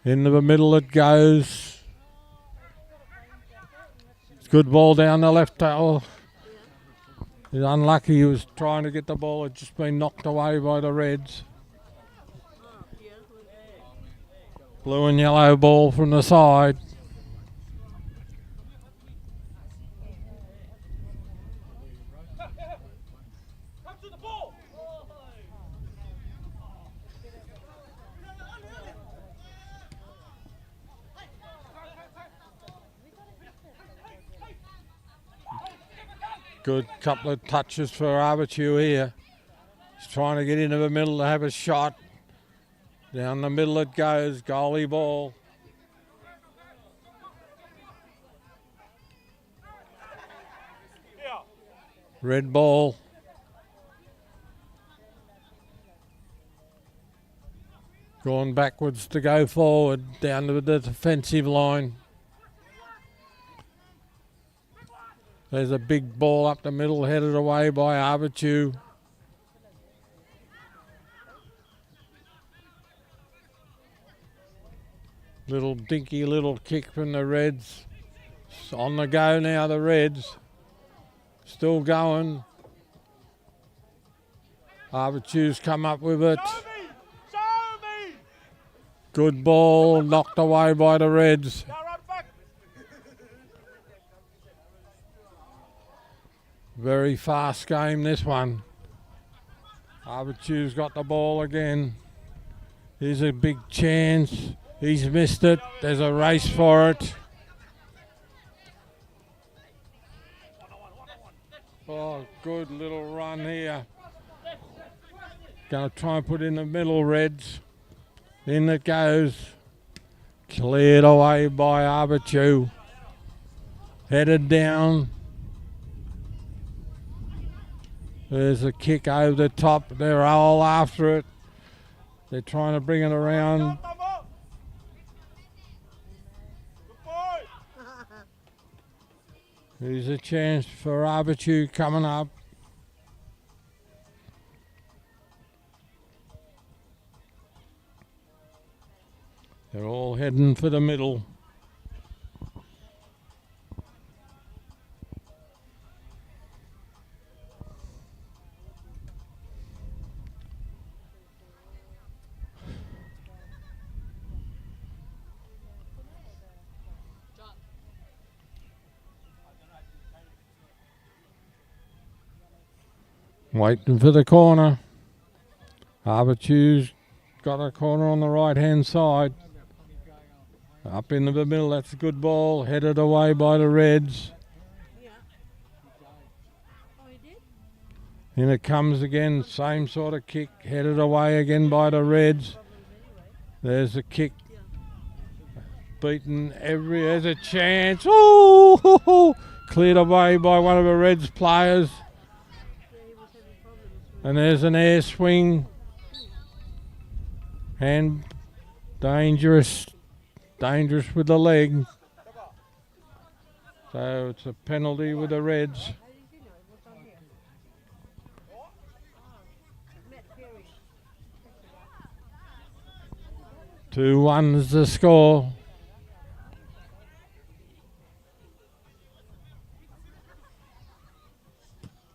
Into the middle it goes. Good ball down the left tail. He's unlucky. He was trying to get the ball. Had just been knocked away by the Reds. Blue and yellow ball from the side. Good couple of touches for Avatiu here. He's trying to get into the middle to have a shot. Down the middle it goes, goalie ball. Red ball. Going backwards to go forward, down to the defensive line. There's a big ball up the middle, headed away by Avatiu. Little dinky little kick from the Reds. It's on the go now, the Reds. Still going. Avatiu's come up with it. Show me! Good ball, knocked away by the Reds. Very fast game, this one. Avatiu's got the ball again. Here's a big chance. He's missed it. There's a race for it. Oh, good little run here. Going to try and put in the middle, Reds. In it goes. Cleared away by Avatiu. Headed down. There's a kick over the top. They're all after it. They're trying to bring it around. Here's a chance for Avatiu coming up. They're all heading for the middle. Waiting for the corner. Avatiu's got a corner on the right-hand side. Up into the middle, that's a good ball. Headed away by the Reds. Yeah. Oh, he did? In it comes again, same sort of kick. Headed away again by the Reds. There's a kick. Beaten there's a chance. Oh, cleared away by one of the Reds players. And there's an air swing. And dangerous with the leg. So it's a penalty with the Reds. 2-1 is the score.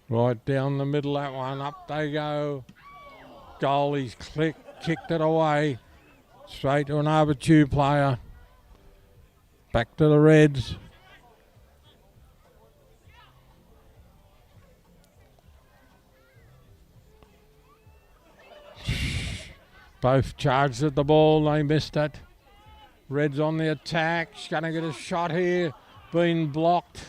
Right down the middle, that one. Up they go. Goalie's kicked it away. Straight to an Avatiu player. Back to the Reds. Both charged at the ball, they missed it. Reds on the attack. She's going to get a shot here. Been blocked.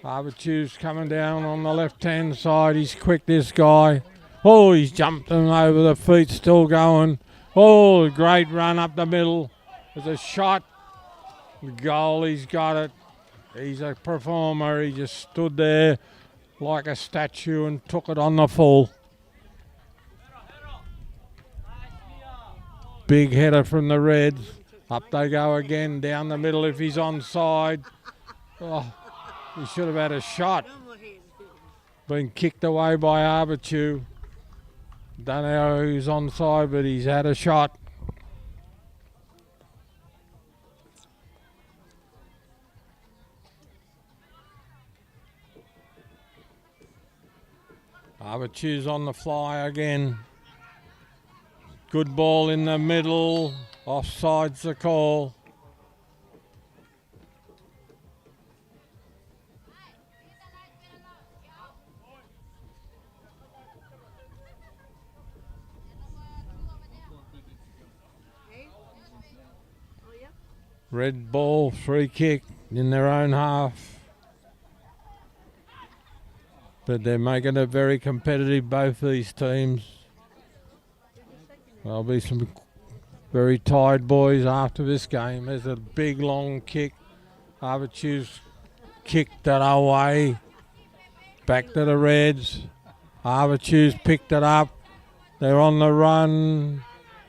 Avatiu's coming down on the left-hand side. He's quick, this guy. Oh, he's jumped him over the feet, still going. Oh, great run up the middle. There's a shot. The goal, he's got it. He's a performer. He just stood there like a statue and took it on the full. Big header from the Reds. Up they go again, down the middle if he's onside. Oh, he should have had a shot. Been kicked away by Avatiu. Don't know who's onside, but he's had a shot. Avatiu's on the fly again. Good ball in the middle. Offside's the call. Red ball, free kick in their own half. But they're making it very competitive, both these teams. There'll be some very tired boys after this game. There's a big long kick. Avatiu's kicked it away. Back to the Reds. Avatiu's picked it up. They're on the run.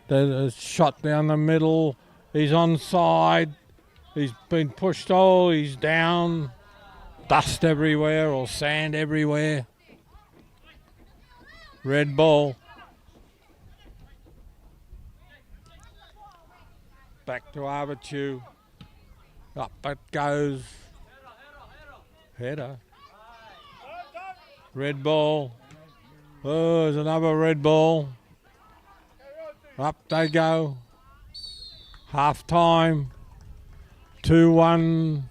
There's a shot down the middle. He's onside. He's been pushed all. He's down. Dust everywhere or sand everywhere. Red ball. Back to Avatiu. Up it goes. Header. Red ball. Oh, there's another red ball. Up they go. Half time. 2-1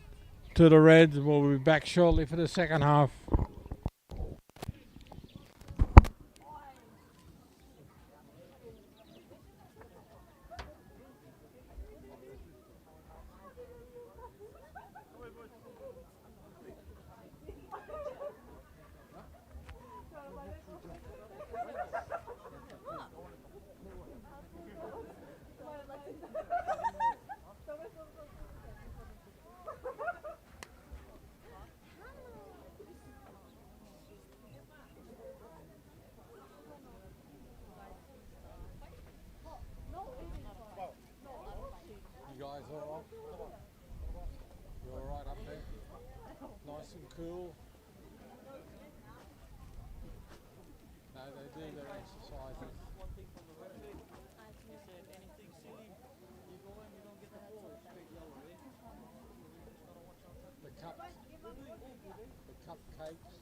to the Reds. We'll be back shortly for the second half. You guys all right? You all right up there? Nice and cool? No, they do their exercises. The cupcakes.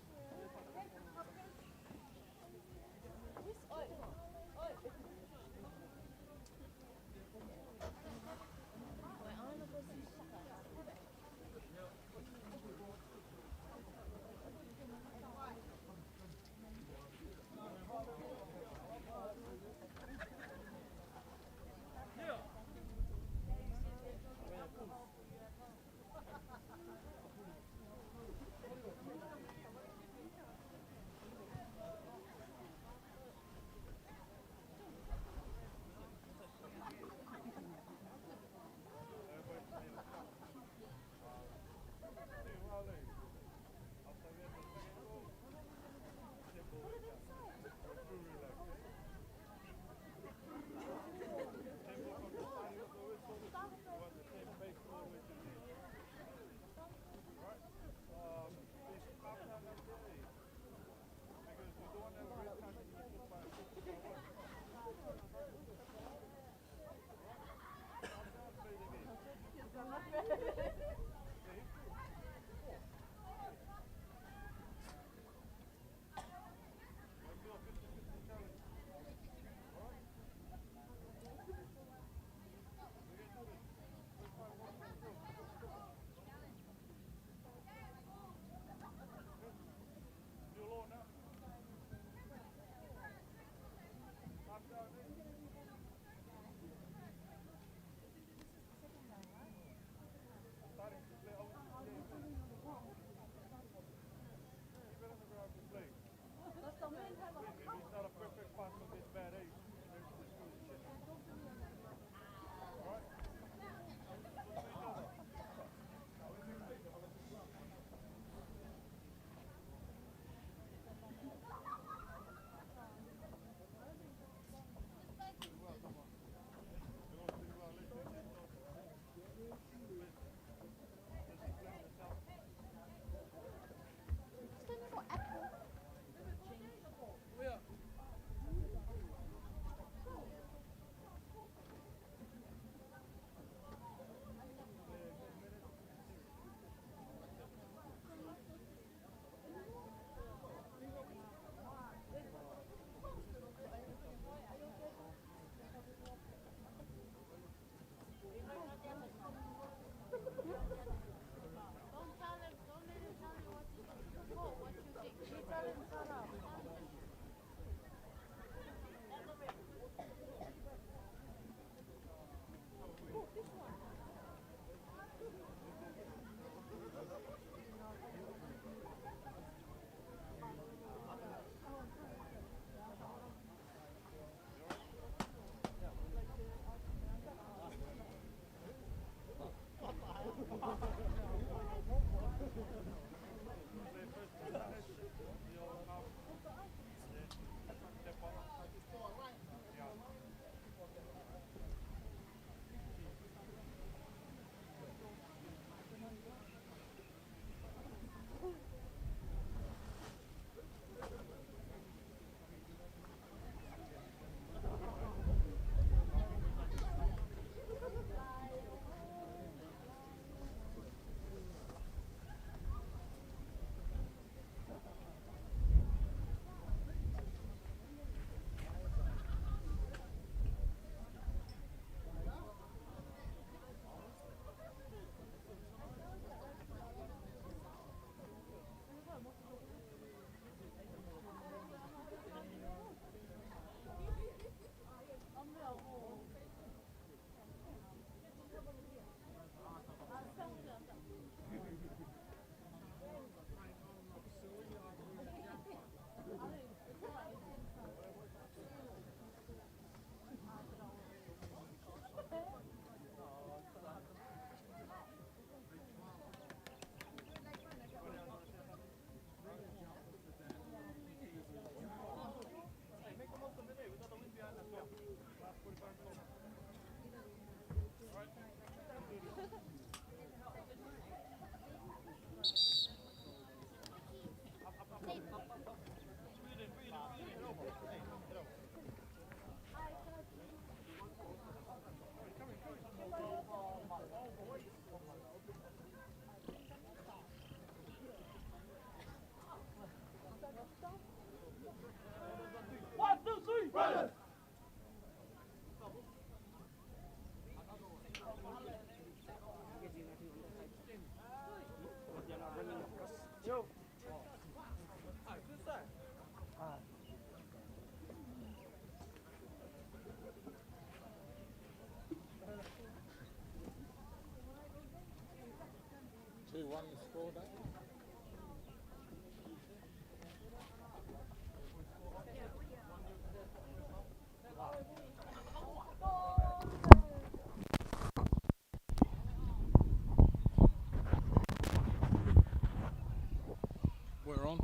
We're on.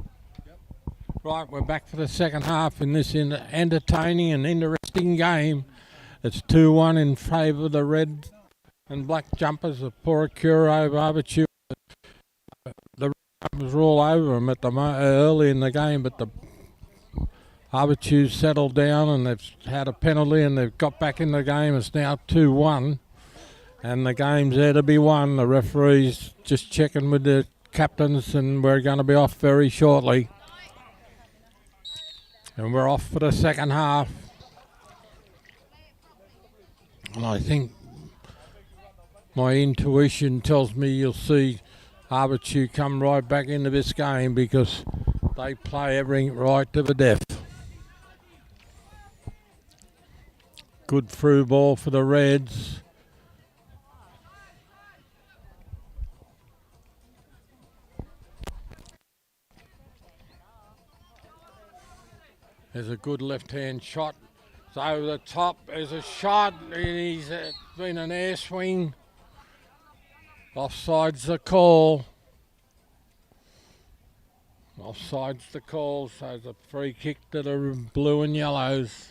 Yep. Right, we're back for the second half in this entertaining and interesting game. It's 2-1 in favour of the red and black jumpers of Puaikura over Avatiu. The red jumpers were all over them early in the game, but the Avatiu settled down and they've had a penalty and they've got back in the game. It's now 2-1 and the game's there to be won. The referee's just checking with the captains and we're going to be off very shortly. And we're off for the second half. And I think my intuition tells me you'll see Avatiu come right back into this game because they play everything right to the death. Good through ball for the Reds. There's a good left-hand shot. It's over the top. There's a shot. And he's been an air swing. Offside's the call. Offside's the call. So it's a free kick to the blue and yellows.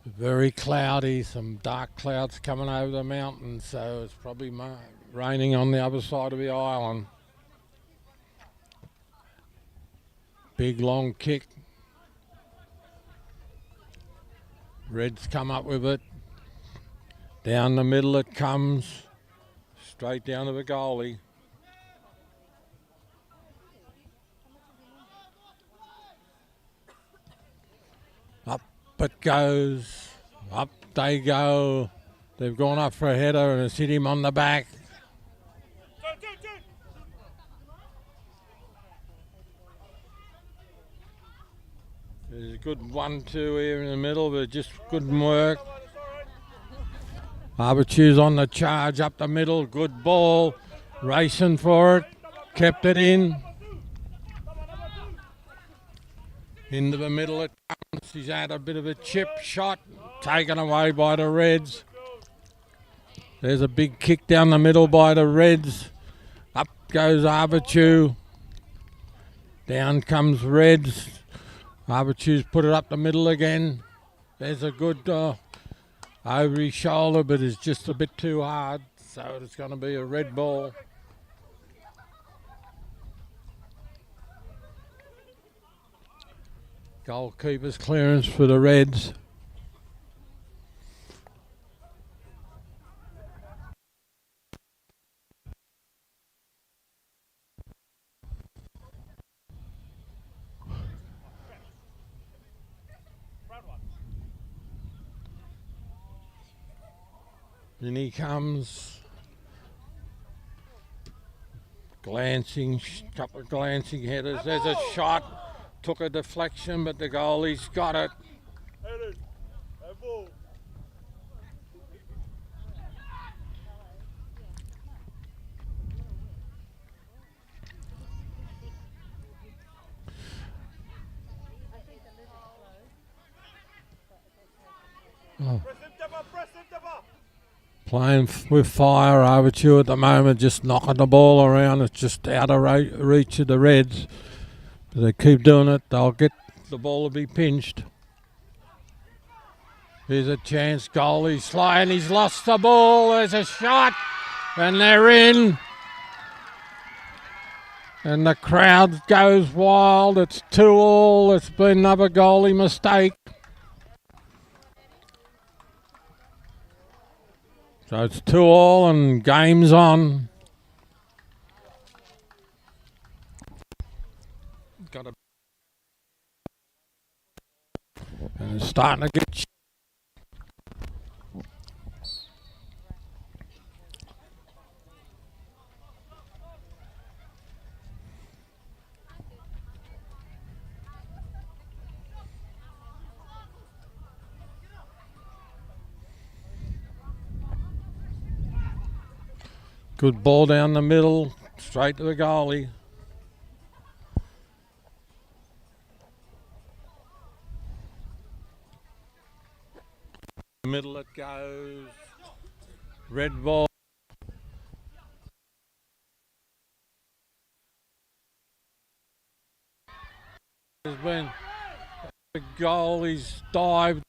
Very cloudy. Some dark clouds coming over the mountains. So it's probably raining on the other side of the island. Big long kick. Reds come up with it. Down the middle it comes. Straight down to the goalie. Up it goes. Up they go. They've gone up for a header and it's hit him on the back. There's a good 1-2 here in the middle, but just couldn't work. Avatiu's on the charge up the middle. Good ball. Racing for it. Kept it in. Into the middle it comes. He's had a bit of a chip shot. Taken away by the Reds. There's a big kick down the middle by the Reds. Up goes Avatiu. Down comes Reds. Avatiu's put it up the middle again. There's a good over his shoulder, but it's just a bit too hard. So it's going to be a red ball. Goalkeeper's clearance for the Reds. In he comes. Couple of glancing headers. There's a shot. Took a deflection, but the goalie's got it. Oh. Playing with fire, Avatiu at the moment, just knocking the ball around. It's just out of reach of the Reds. If they keep doing it, they'll get the ball to be pinched. Here's a chance, goalie's flying, he's lost the ball, there's a shot, and they're in. And the crowd goes wild, it's 2-2, it's been another goalie mistake. So it's 2-2 and game's on. It's starting to get. Good ball down the middle, straight to the goalie. Middle it goes. Red ball. Has been the goalie's dived.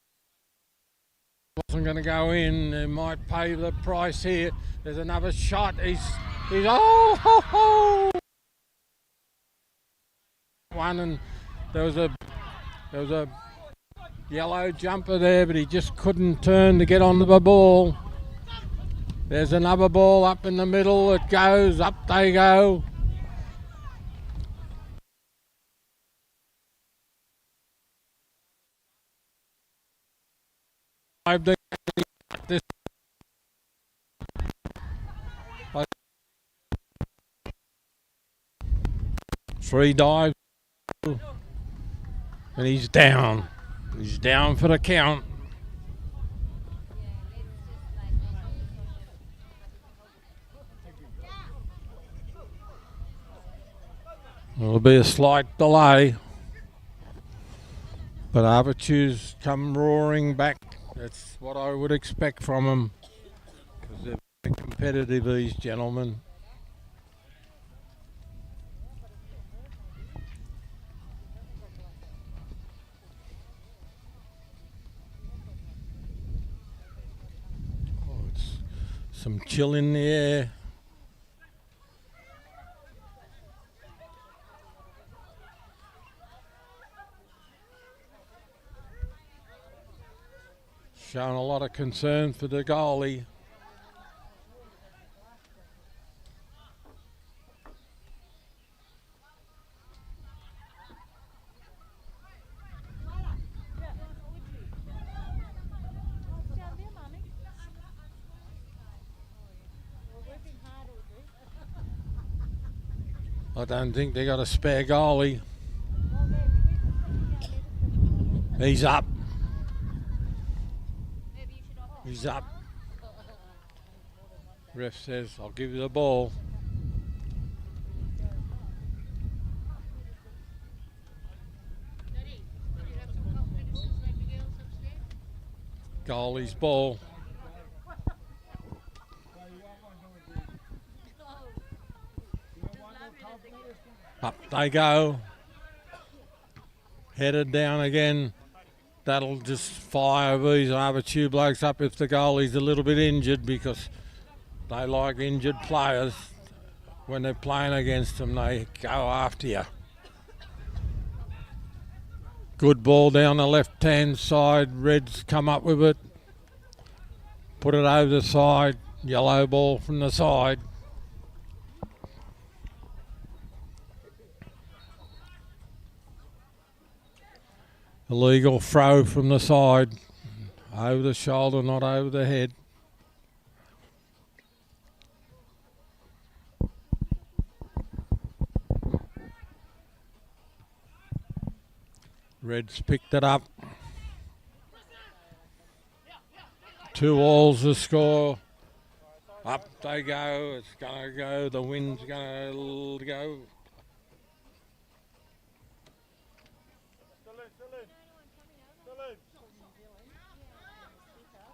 Wasn't going to go in. They might pay the price here. There's another shot. He's oh ho, ho. One, and there was a yellow jumper there, but he just couldn't turn to get onto the ball. There's another ball up in the middle. It goes up. They go. This 3 dives, and he's down. He's down for the count. There'll be a slight delay, but Avatiu's come roaring back. That's what I would expect from them, because they're very competitive, these gentlemen. Oh, it's some chill in the air. Showing a lot of concern for the goalie. I don't think they got a spare goalie. He's up. He's up. Ref says, I'll give you the ball. Goalie's ball. Up they go. Headed down again. That'll just fire these Avatiu blokes up if the goalie's a little bit injured, because they like injured players. When they're playing against them, they go after you. Good ball down the left-hand side. Reds come up with it. Put it over the side. Yellow ball from the side. Illegal throw from the side. Over the shoulder, not over the head. Reds picked it up. 2-2 the score. Up they go. It's going to go. The wind's going to go.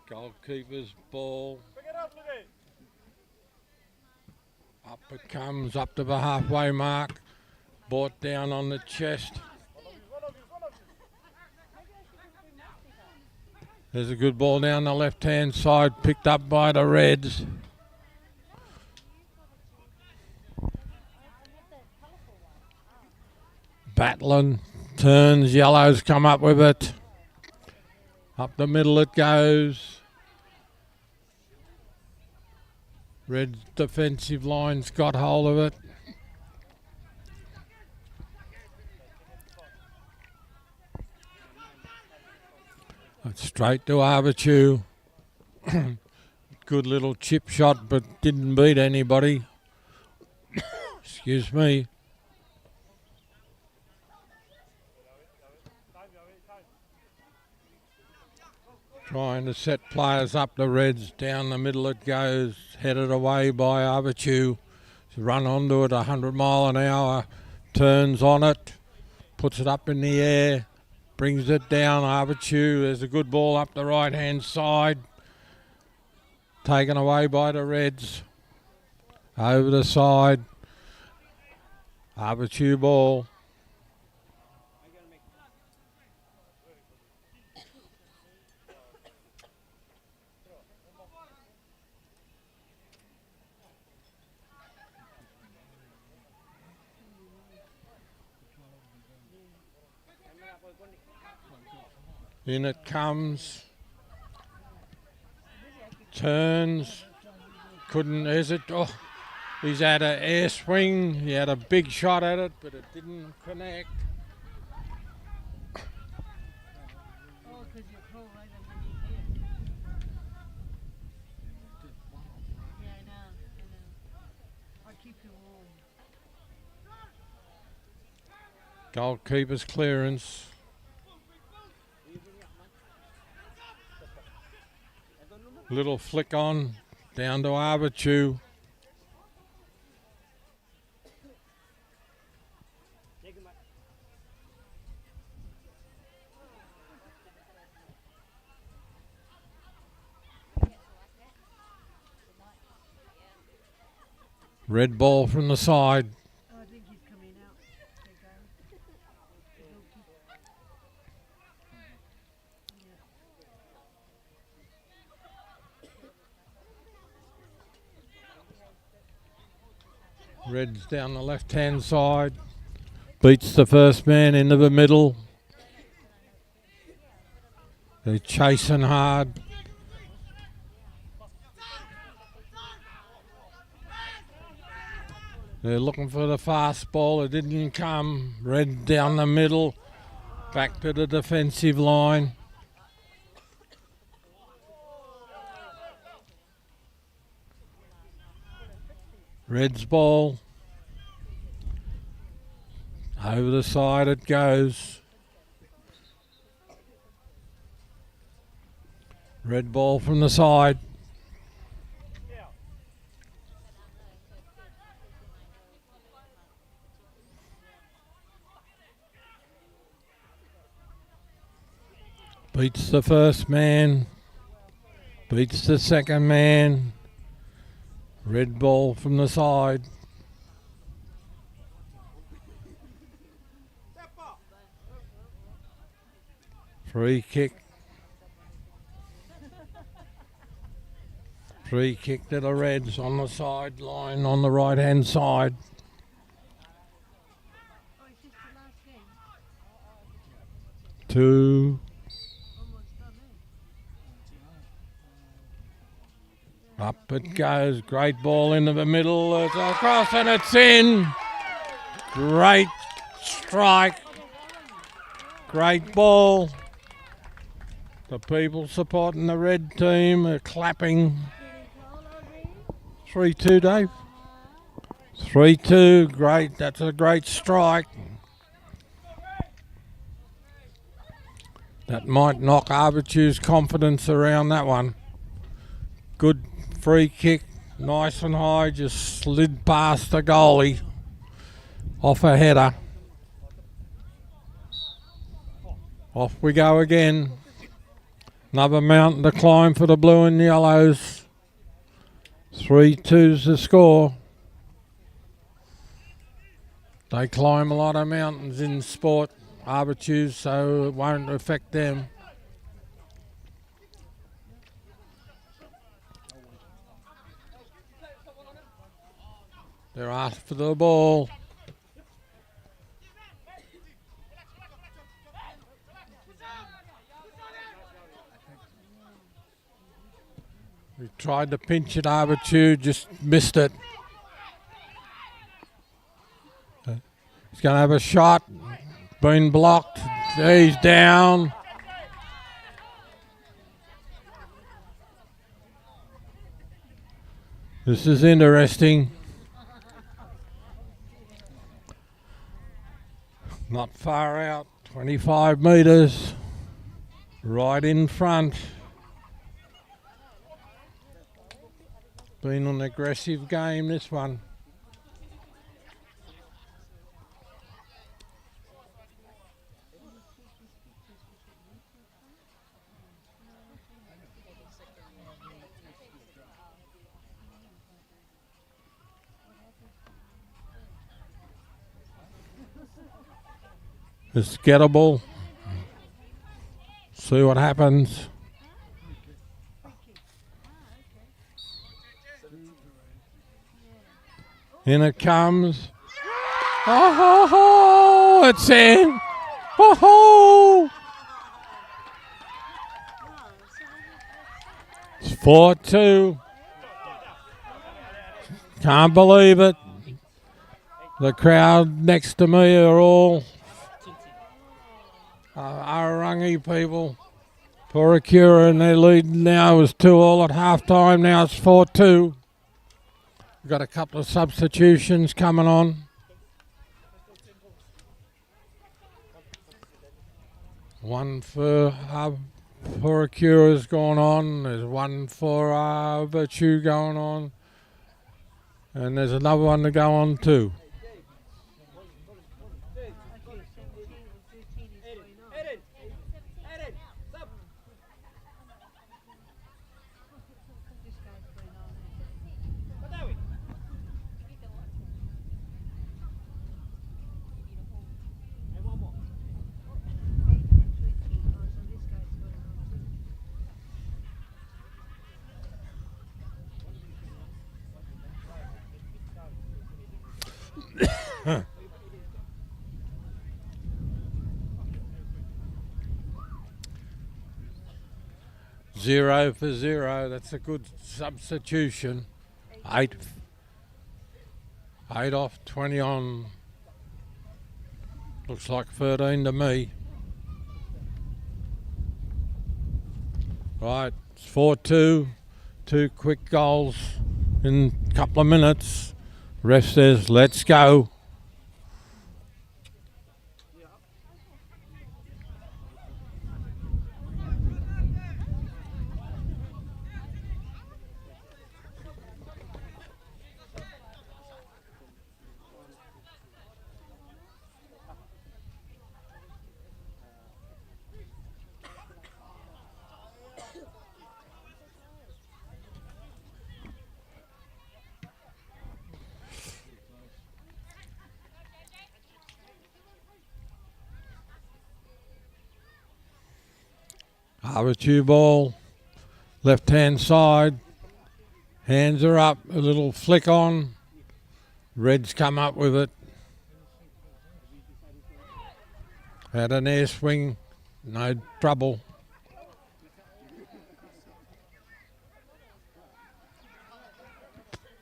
Goalkeeper's ball. Up it comes, up to the halfway mark. Brought down on the chest. There's a good ball down the left-hand side, picked up by the Reds. Battling, turns, yellows come up with it. Up the middle it goes. Red defensive line's got hold of it. Straight to Avatiu. Good little chip shot, but didn't beat anybody. Excuse me. Trying to set players up the Reds. Down the middle it goes. Headed away by Avatiu. Run onto it 100 mile an hour. Turns on it. Puts it up in the air. Brings it down. Avatiu. There's a good ball up the right hand side. Taken away by the Reds. Over the side. Avatiu ball. In it comes. Turns. Couldn't hesitate. Oh, he's had an air swing. He had a big shot at it, but it didn't connect. Oh, because you're cold right underneath here. Yeah, I know. I'll keep you warm. Goalkeeper's clearance. Little flick on, down to Avatiu. Red ball from the side. Oh, I think he's coming out. Okay, guys. Red's down the left-hand side. Beats the first man into the middle. They're chasing hard. They're looking for the fast ball. It didn't come. Red down the middle. Back to the defensive line. Red's ball. Over the side it goes. Red ball from the side. Beats the first man. Beats the second man. Red ball from the side. Free kick. Free kick to the Reds on the sideline on the right hand side. Oh, it's just the last game. 2. Almost done, Up it goes. Great ball into the middle. It's across and it's in. Great strike. Great ball. The people supporting the red team are clapping. 3-2, Dave. 3-2. Great. That's a great strike. That might knock Avatiu's confidence around that one. Good free kick. Nice and high. Just slid past the goalie. Off a header. Off we go again. Another mountain to climb for the blue and yellows. 3-2's the score. They climb a lot of mountains in sport, Avatiu, so it won't affect them. They're after the ball. We tried to pinch it, Avatiu, just missed it. He's going to have a shot. Been blocked. He's down. This is interesting. Not far out, 25 metres, right in front. Been an aggressive game, this one. It's gettable. See what happens. In it comes. Oh, ho, ho, it's in. Oh, ho. It's 4-2. Can't believe it. The crowd next to me are all Arangi people. Puaikura, and their lead now is 2-2 at half time. Now it's 4-2. We've got a couple of substitutions coming on. One for Puaikura's gone on. There's one for Avatiu going on. And there's another one to go on too. Zero for zero. That's a good substitution. 8 off, 20 on. Looks like 13 to me. Right, it's 4-2. 2 quick goals in a couple of minutes. Ref says, let's go. Avatiu ball, left hand side, hands are up, a little flick on, Reds come up with it, had an air swing, no trouble.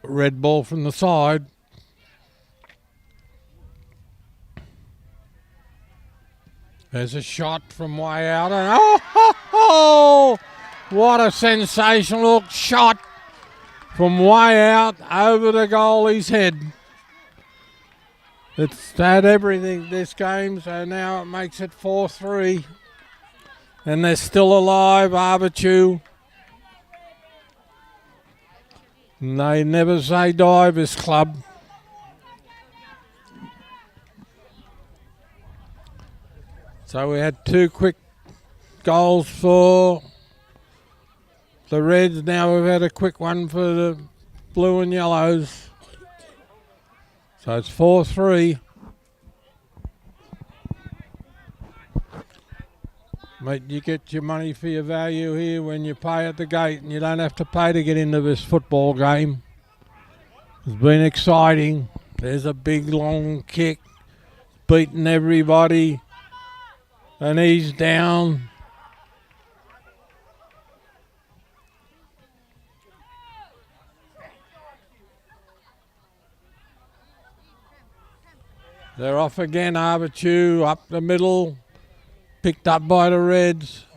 Red ball from the side. There's a shot from way out, and oh, what a sensational shot from way out over the goalie's head. It's had everything this game, so now it makes it 4-3. And they're still alive, Avatiu. And they never say die, this club. So we had 2 quick goals for the Reds. Now we've had a quick one for the Blue and Yellows. So it's 4-3. Mate, you get your money for your value here when you pay at the gate, and you don't have to pay to get into this football game. It's been exciting. There's a big long kick, beating everybody. And he's down. They're off again, Avatiu, up the middle, picked up by the Reds.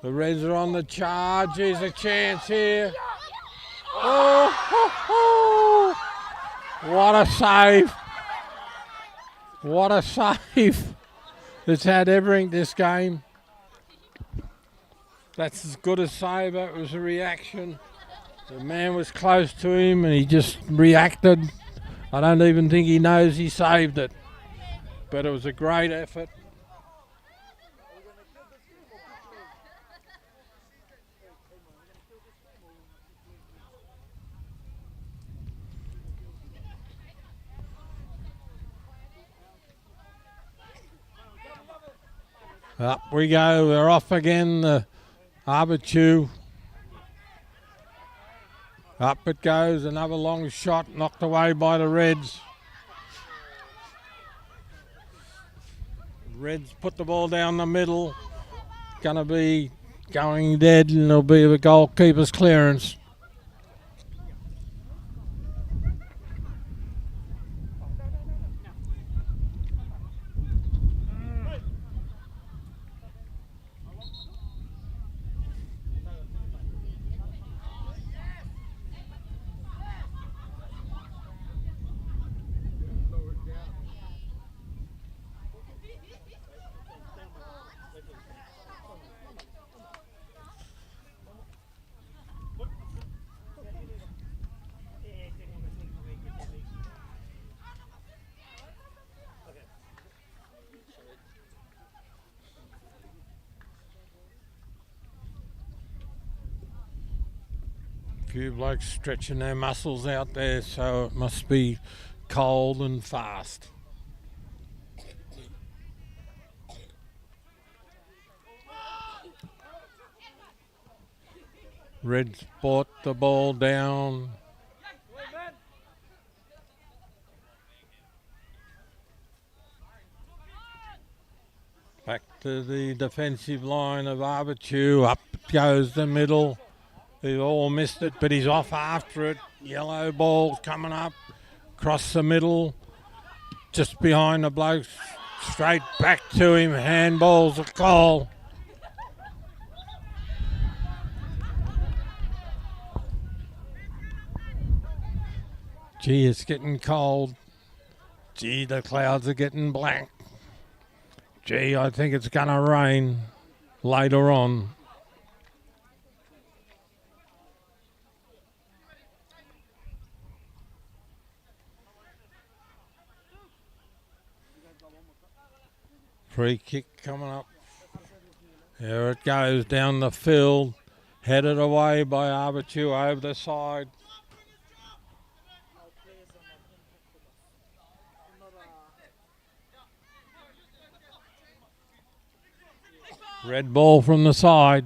The Reds are on the charge. Here's a chance here. Oh, ho, ho. What a save. What a save. It's had everything this game. That's as good a save. It was a reaction. The man was close to him and he just reacted. I don't even think he knows he saved it. But it was a great effort. Up we go. We're off again. The Avatiu. Up it goes. Another long shot knocked away by the Reds. Reds put the ball down the middle. Gonna be going dead and it'll be the goalkeeper's clearance. Few blokes stretching their muscles out there, so it must be cold and fast. Reds brought the ball down. Back to the defensive line of Avatiu. Up goes the middle. They all missed it, but he's off after it. Yellow ball coming up across the middle, just behind the blokes. Straight back to him. Handball's a goal. Gee, it's getting cold. Gee, the clouds are getting black. Gee, I think it's going to rain later on. Free kick coming up. There it goes down the field. Headed away by Avatiu over the side. Red ball from the side.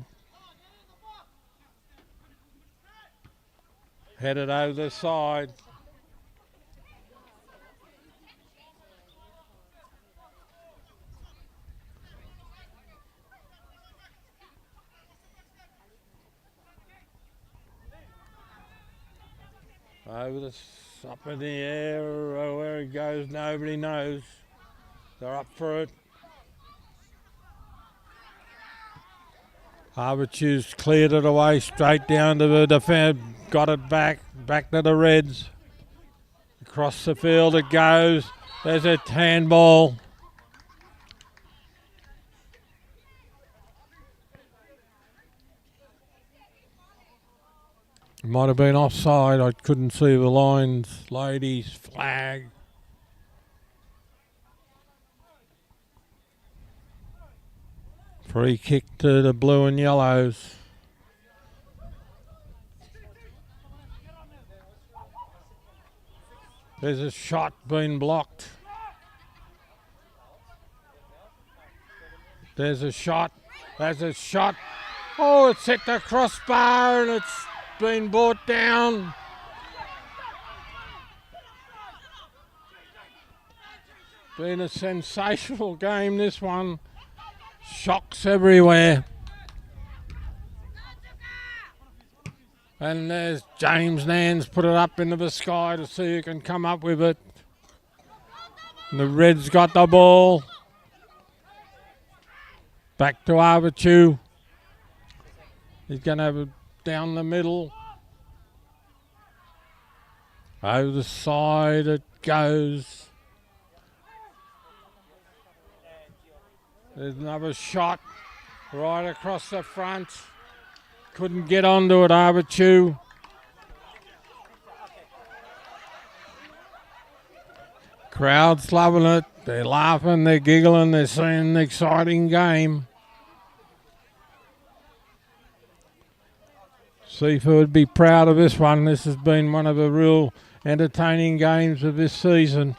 Headed over the side. Over the up in the air, where it goes, nobody knows. They're up for it. Avatiu's cleared it away, straight down to the defence. Got it back to the Reds. Across the field it goes. There's a handball. It might have been offside. I couldn't see the lines. Ladies, flag. Free kick to the blue and yellows. There's a shot being blocked. There's a shot. There's a shot. Oh, it's hit the crossbar and it's been brought down. Been a sensational game, this one. Shocks everywhere. And there's James Nance put it up into the sky to see who can come up with it. And the Reds got the ball. Back to Avatiu. He's going to have it down the middle. Over the side it goes. There's another shot right across the front. Couldn't get onto it, Avatiu. Crowd's loving it. They're laughing, they're giggling, they're seeing an exciting game. CIFA would be proud of this one. This has been one of the real entertaining games of this season.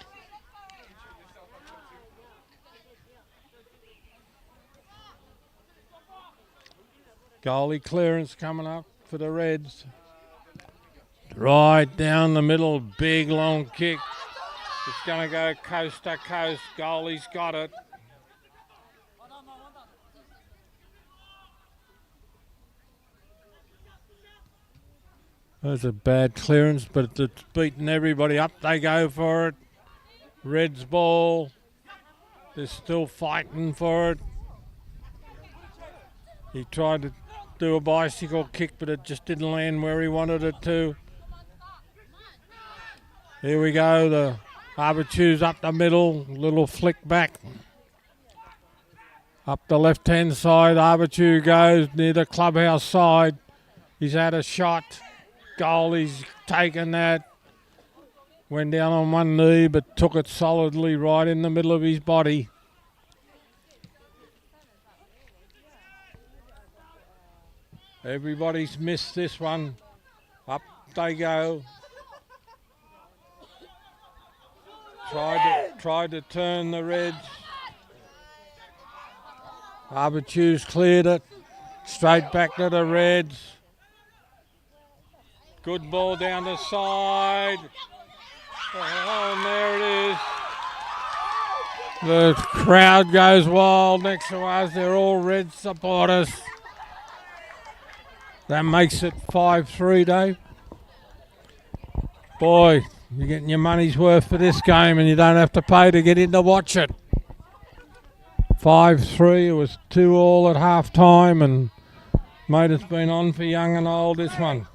Goalie clearance coming up for the Reds. Right down the middle, big long kick. It's going to go coast to coast. Goalie's got it. There's a bad clearance, but it's beaten everybody up. They go for it. Reds ball. They're still fighting for it. He tried to do a bicycle kick, but it just didn't land where he wanted it to. Here we go. The Avatiu's up the middle. Little flick back. Up the left-hand side, Avatiu goes near the clubhouse side. He's had a shot. Goalie's taken that. Went down on one knee, but took it solidly right in the middle of his body. Everybody's missed this one. Up they go. Tried to turn the Reds. Avatiu's cleared it. Straight back to the Reds. Good ball down the side. Oh, and there it is. The crowd goes wild next to us. They're all Red supporters. That makes it 5-3, Dave. Boy, you're getting your money's worth for this game and you don't have to pay to get in to watch it. 5-3, it was 2-2 at half time, and mate, it's been on for young and old, this one.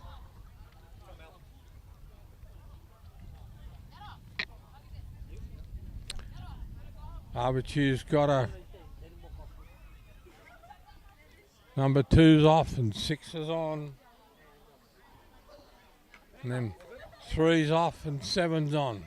Avatiu's got a number 2's off and 6 is on. And then 3's off and 7's on.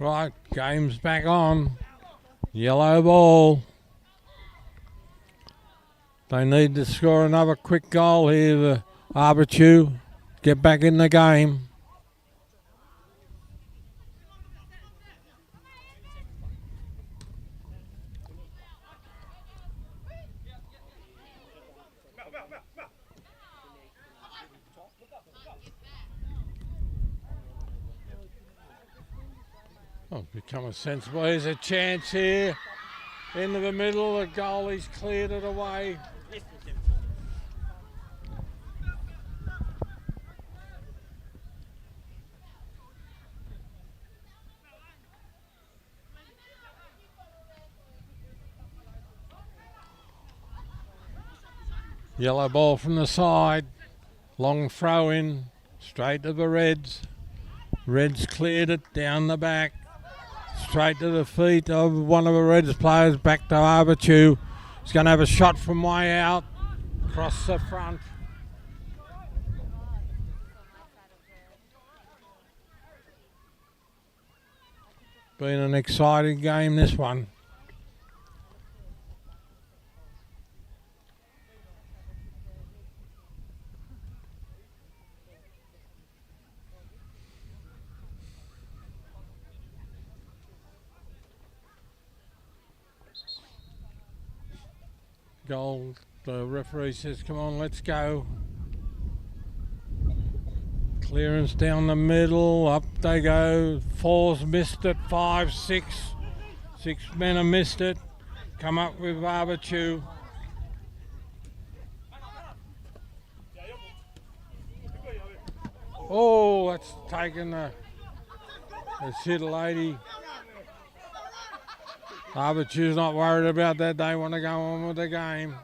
Right, game's back on. Yellow ball. They need to score another quick goal here, the Avatiu. Get back in the game. Oh, become a sensible. There's a chance here. Into the middle, the goalie's cleared it away. Yellow ball from the side. Long throw in. Straight to the Reds. Reds cleared it down the back. Straight to the feet of one of the Reds players, back to Avatiu. He's going to have a shot from way out, across the front. Been an exciting game, this one. Goal. The referee says, come on, let's go. Clearance down the middle, up they go. Four's missed it, 5, 6. 6 men have missed it. Come up with Avatiu. Oh, that's taken that's hit a lady. Avatiu's not worried about that. They want to go on with the game.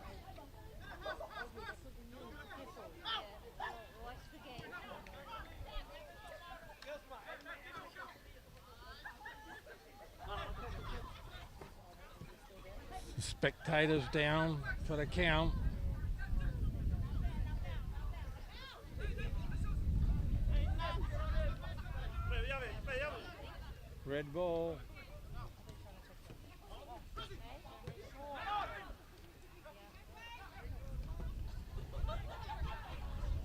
The spectators down for the count. Red ball.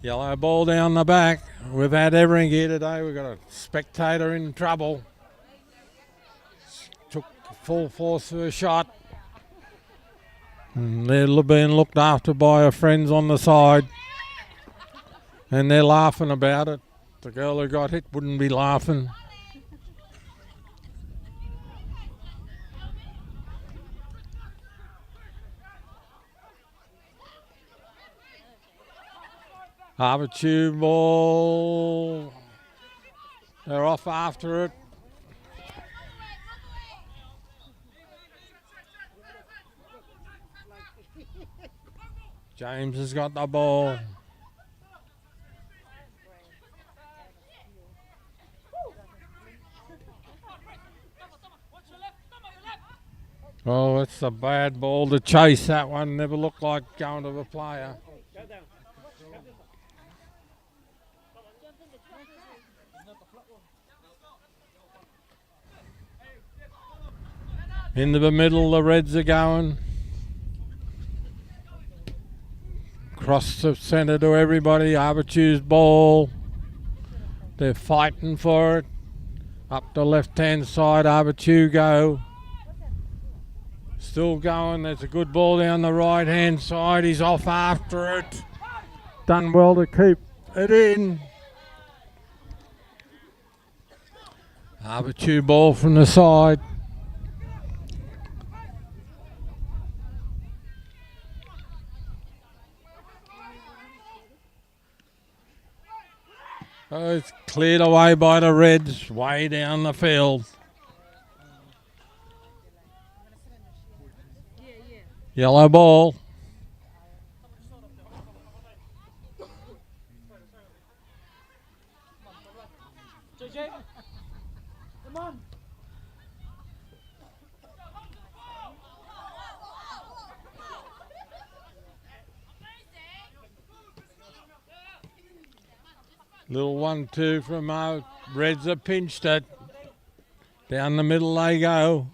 Yellow ball down the back. We've had everything here today. We've got a spectator in trouble. Took full force of a shot. And they're being looked after by her friends on the side. And they're laughing about it. The girl who got hit wouldn't be laughing. Avatiu ball. They're off after it. James has got the ball. Oh, it's a bad ball to chase. That one never looked like going to the player. Into the middle, the Reds are going. Cross the centre to everybody. Avatiu's ball. They're fighting for it. Up the left-hand side, Avatiu go. Still going. There's a good ball down the right-hand side. He's off after it. Done well to keep it in. Avatiu ball from the side. Oh, it's cleared away by the Reds, way down the field. Yellow ball. Come on. Little 1-2 from Reds have pinched it. Down the middle they go.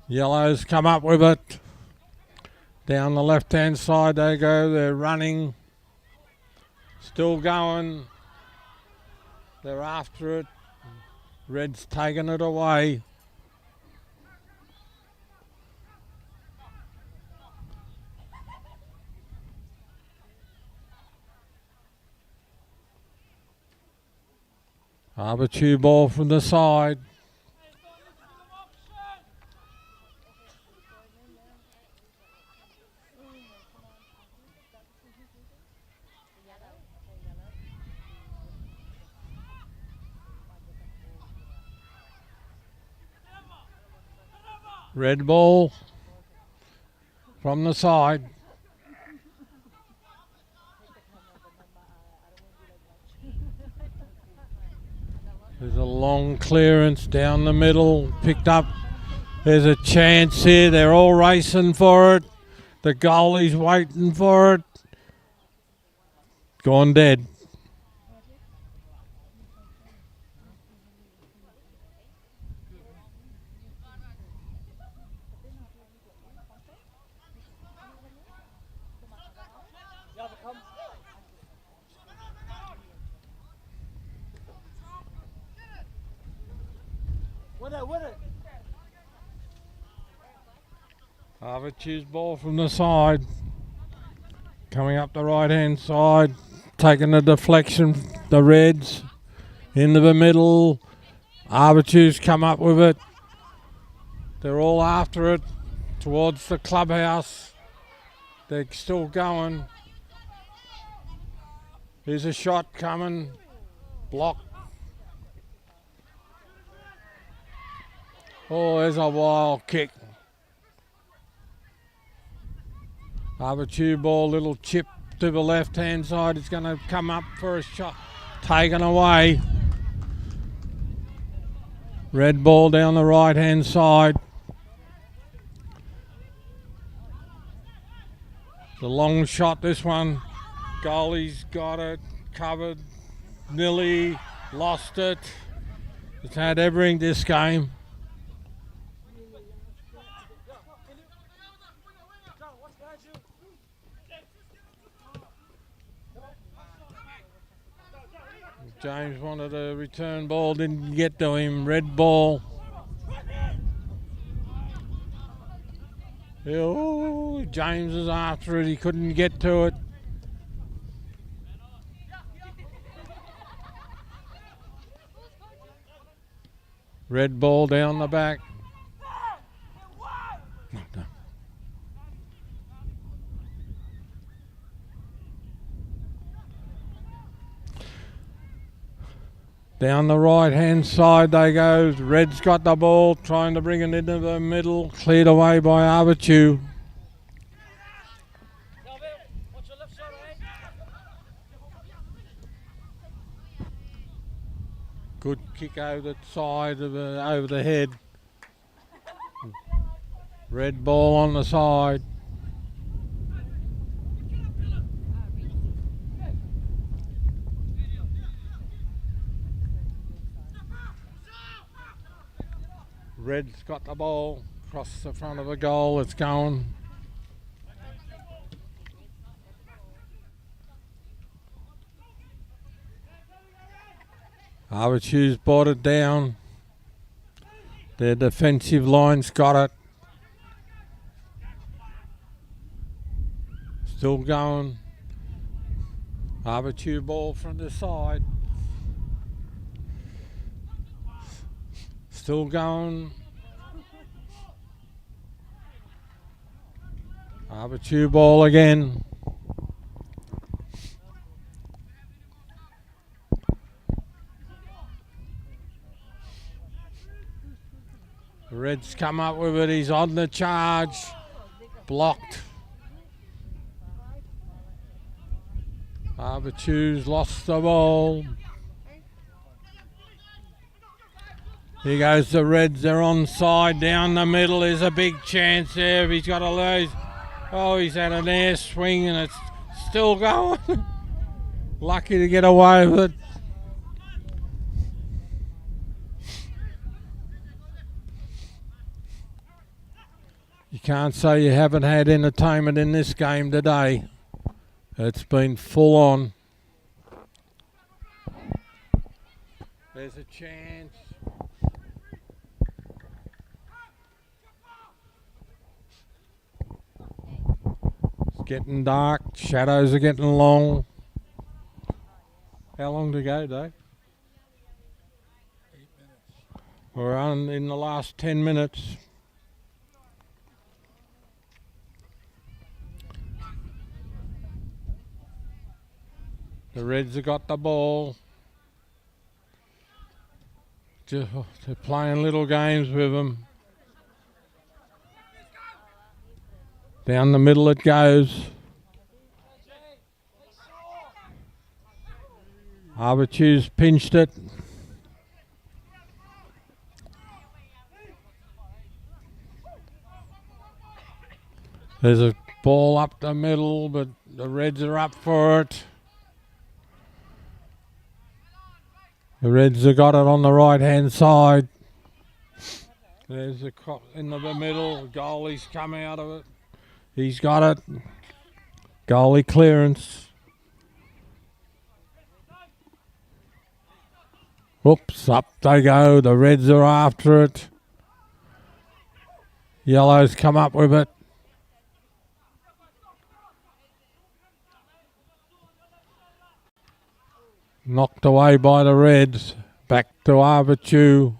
Yellows come up with it. Down the left-hand side they go. They're running. Still going. They're after it. Reds taking it away. Avatiu ball from the side. Red ball from the side. There's a long clearance down the middle, picked up. There's a chance here. They're all racing for it. The goalie's waiting for it. Gone dead. With it. Avatiu's ball from the side. Coming up the right hand side. Taking the deflection. The Reds into the middle. Avatiu's come up with it. They're all after it towards the clubhouse. They're still going. Here's a shot coming. Blocked. Oh, there's a wild kick. Avatiu ball, little chip to the left hand side. It's going to come up for a shot. Taken away. Red ball down the right hand side. The long shot, this one. Goalie's got it, covered. Nearly lost it. It's had everything this game. James wanted a return ball, didn't get to him. Red ball. Oh, James is after it, he couldn't get to it. Red ball down the back. No. Down the right hand side they go. Red's got the ball, trying to bring it into the middle. Cleared away by Avatiu. Good kick over the side of over the head. Red ball on the side. Red's got the ball across the front of the goal. It's going. Avatiu's brought it down. Their defensive line's got it. Still going. Avatiu ball from the side. Still going. Avatiu ball again. The Reds come up with it. He's on the charge. Blocked. Avatiu's lost the ball. Here goes the Reds. They're onside down the middle. There's a big chance there. He's got a lose. Oh, he's had an air swing and it's still going. Lucky to get away with it. You can't say you haven't had entertainment in this game today. It's been full on. There's a chance. It's getting dark. Shadows are getting long. How long to go, Dave? 8 minutes. We're on in the last 10 minutes. The Reds have got the ball. They're playing little games with them. Down the middle it goes. Avatiu's pinched it. There's a ball up the middle, but the Reds are up for it. The Reds have got it on the right-hand side. There's a crop in the middle. Goalie's come out of it. He's got it. Goalie clearance. Whoops, up they go. The Reds are after it. Yellow's come up with it. Knocked away by the Reds. Back to Avatiu.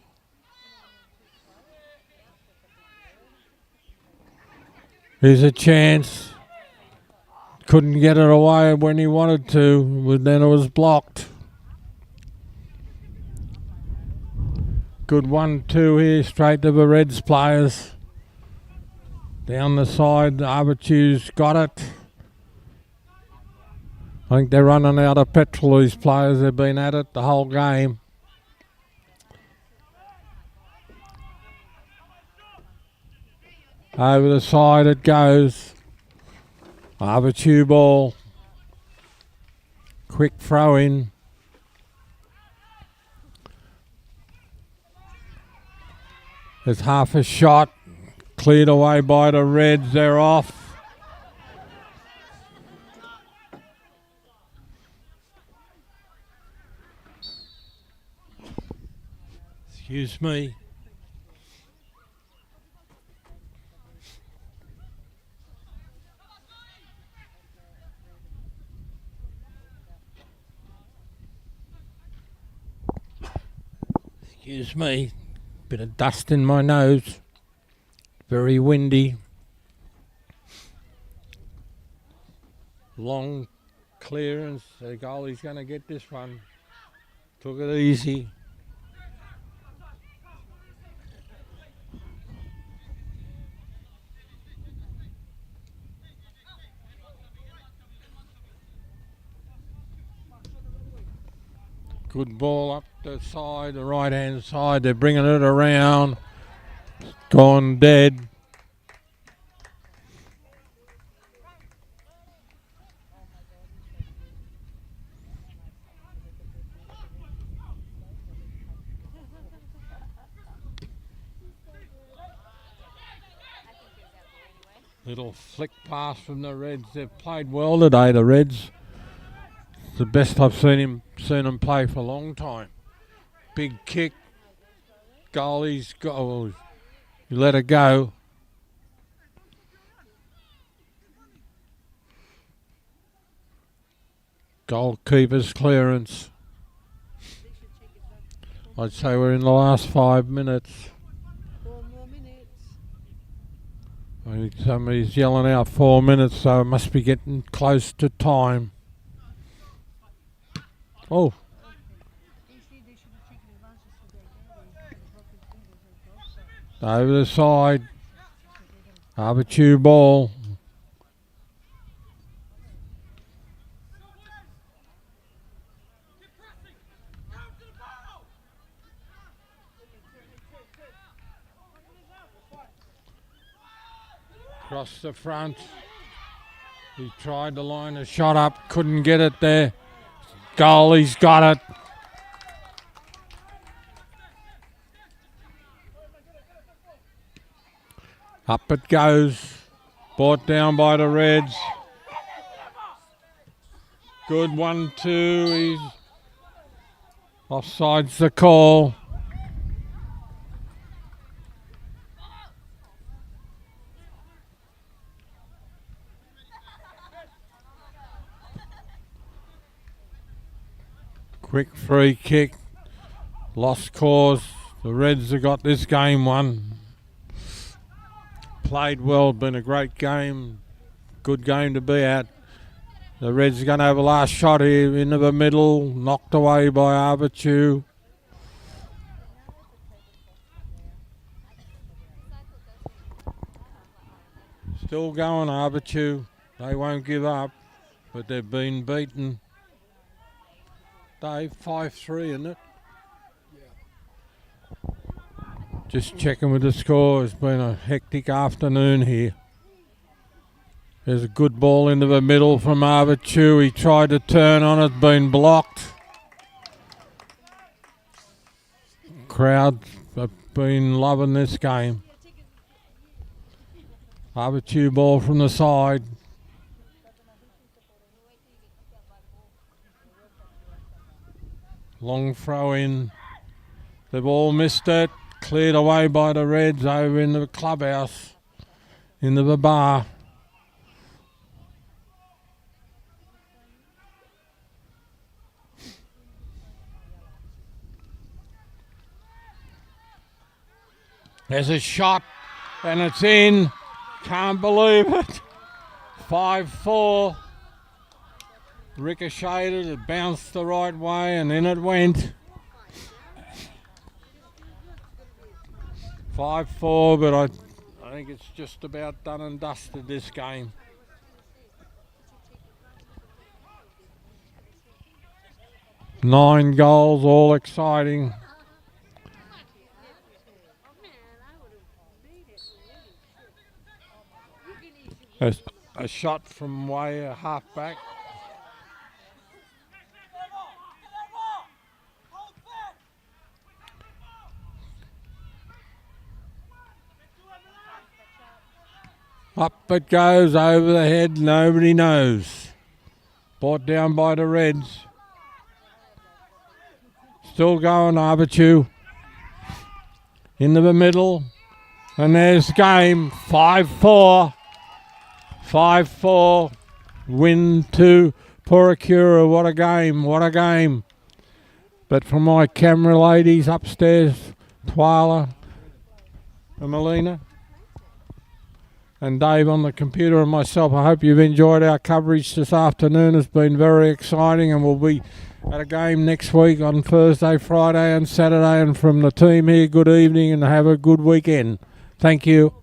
Here's a chance. Couldn't get it away when he wanted to, but then it was blocked. Good 1-2 here, straight to the Reds players. Down the side, Avatiu's got it. I think they're running out of petrol, these players. They've been at it the whole game. Over the side it goes. Avatiu ball. Quick throw in. There's half a shot. Cleared away by the Reds. They're off. Excuse me. Excuse me. Bit of dust in my nose. Very windy. Long clearance. The goalie's going to get this one. Took it easy. Good ball up the side, the right hand side. They're bringing it around. Gone dead. Little flick pass from the Reds. They've played well today, the Reds. It's the best I've seen them play for a long time. Big kick. Goalie's goal. You let it go. Goalkeeper's clearance. I'd say we're in the last 5 minutes. 4 more minutes. I think somebody's yelling out 4 minutes, so it must be getting close to time. Oh. Over the side. Avatiu ball. Across the front. He tried to line a shot up, couldn't get it there. Goalie's got it. Up it goes. Brought down by the Reds. Good 1-2. He's offside's the call. Quick free kick. Lost cause. The Reds have got this game won. Played well, been a great game. Good game to be at. The Reds are going to have a last shot here into the middle. Knocked away by Avatiu. Still going, Avatiu. They won't give up, but they've been beaten. Dave, 5-3, isn't it? Yeah. Just checking with the score. It's been a hectic afternoon here. There's a good ball into the middle from Avatiu. He tried to turn on it, been blocked. Crowd have been loving this game. Avatiu ball from the side. Long throw in. They've all missed it. Cleared away by the Reds over into the clubhouse. Into the bar. There's a shot, and it's in. Can't believe it. 5-4. Ricocheted, it bounced the right way, and in it went. 5-4, but I think it's just about done and dusted, this game. Nine goals, all exciting. A shot from way a half back. Up it goes, over the head, nobody knows. Brought down by the Reds. Still going, Avatiu. Into the middle. And there's game. 5-4. 5-4. Win to Puaikura. What a game, what a game. But for my camera ladies upstairs, Twyla and Melina, and Dave on the computer and myself, I hope you've enjoyed our coverage this afternoon. It's been very exciting, and we'll be at a game next week on Thursday, Friday and Saturday. And from the team here, good evening and have a good weekend. Thank you.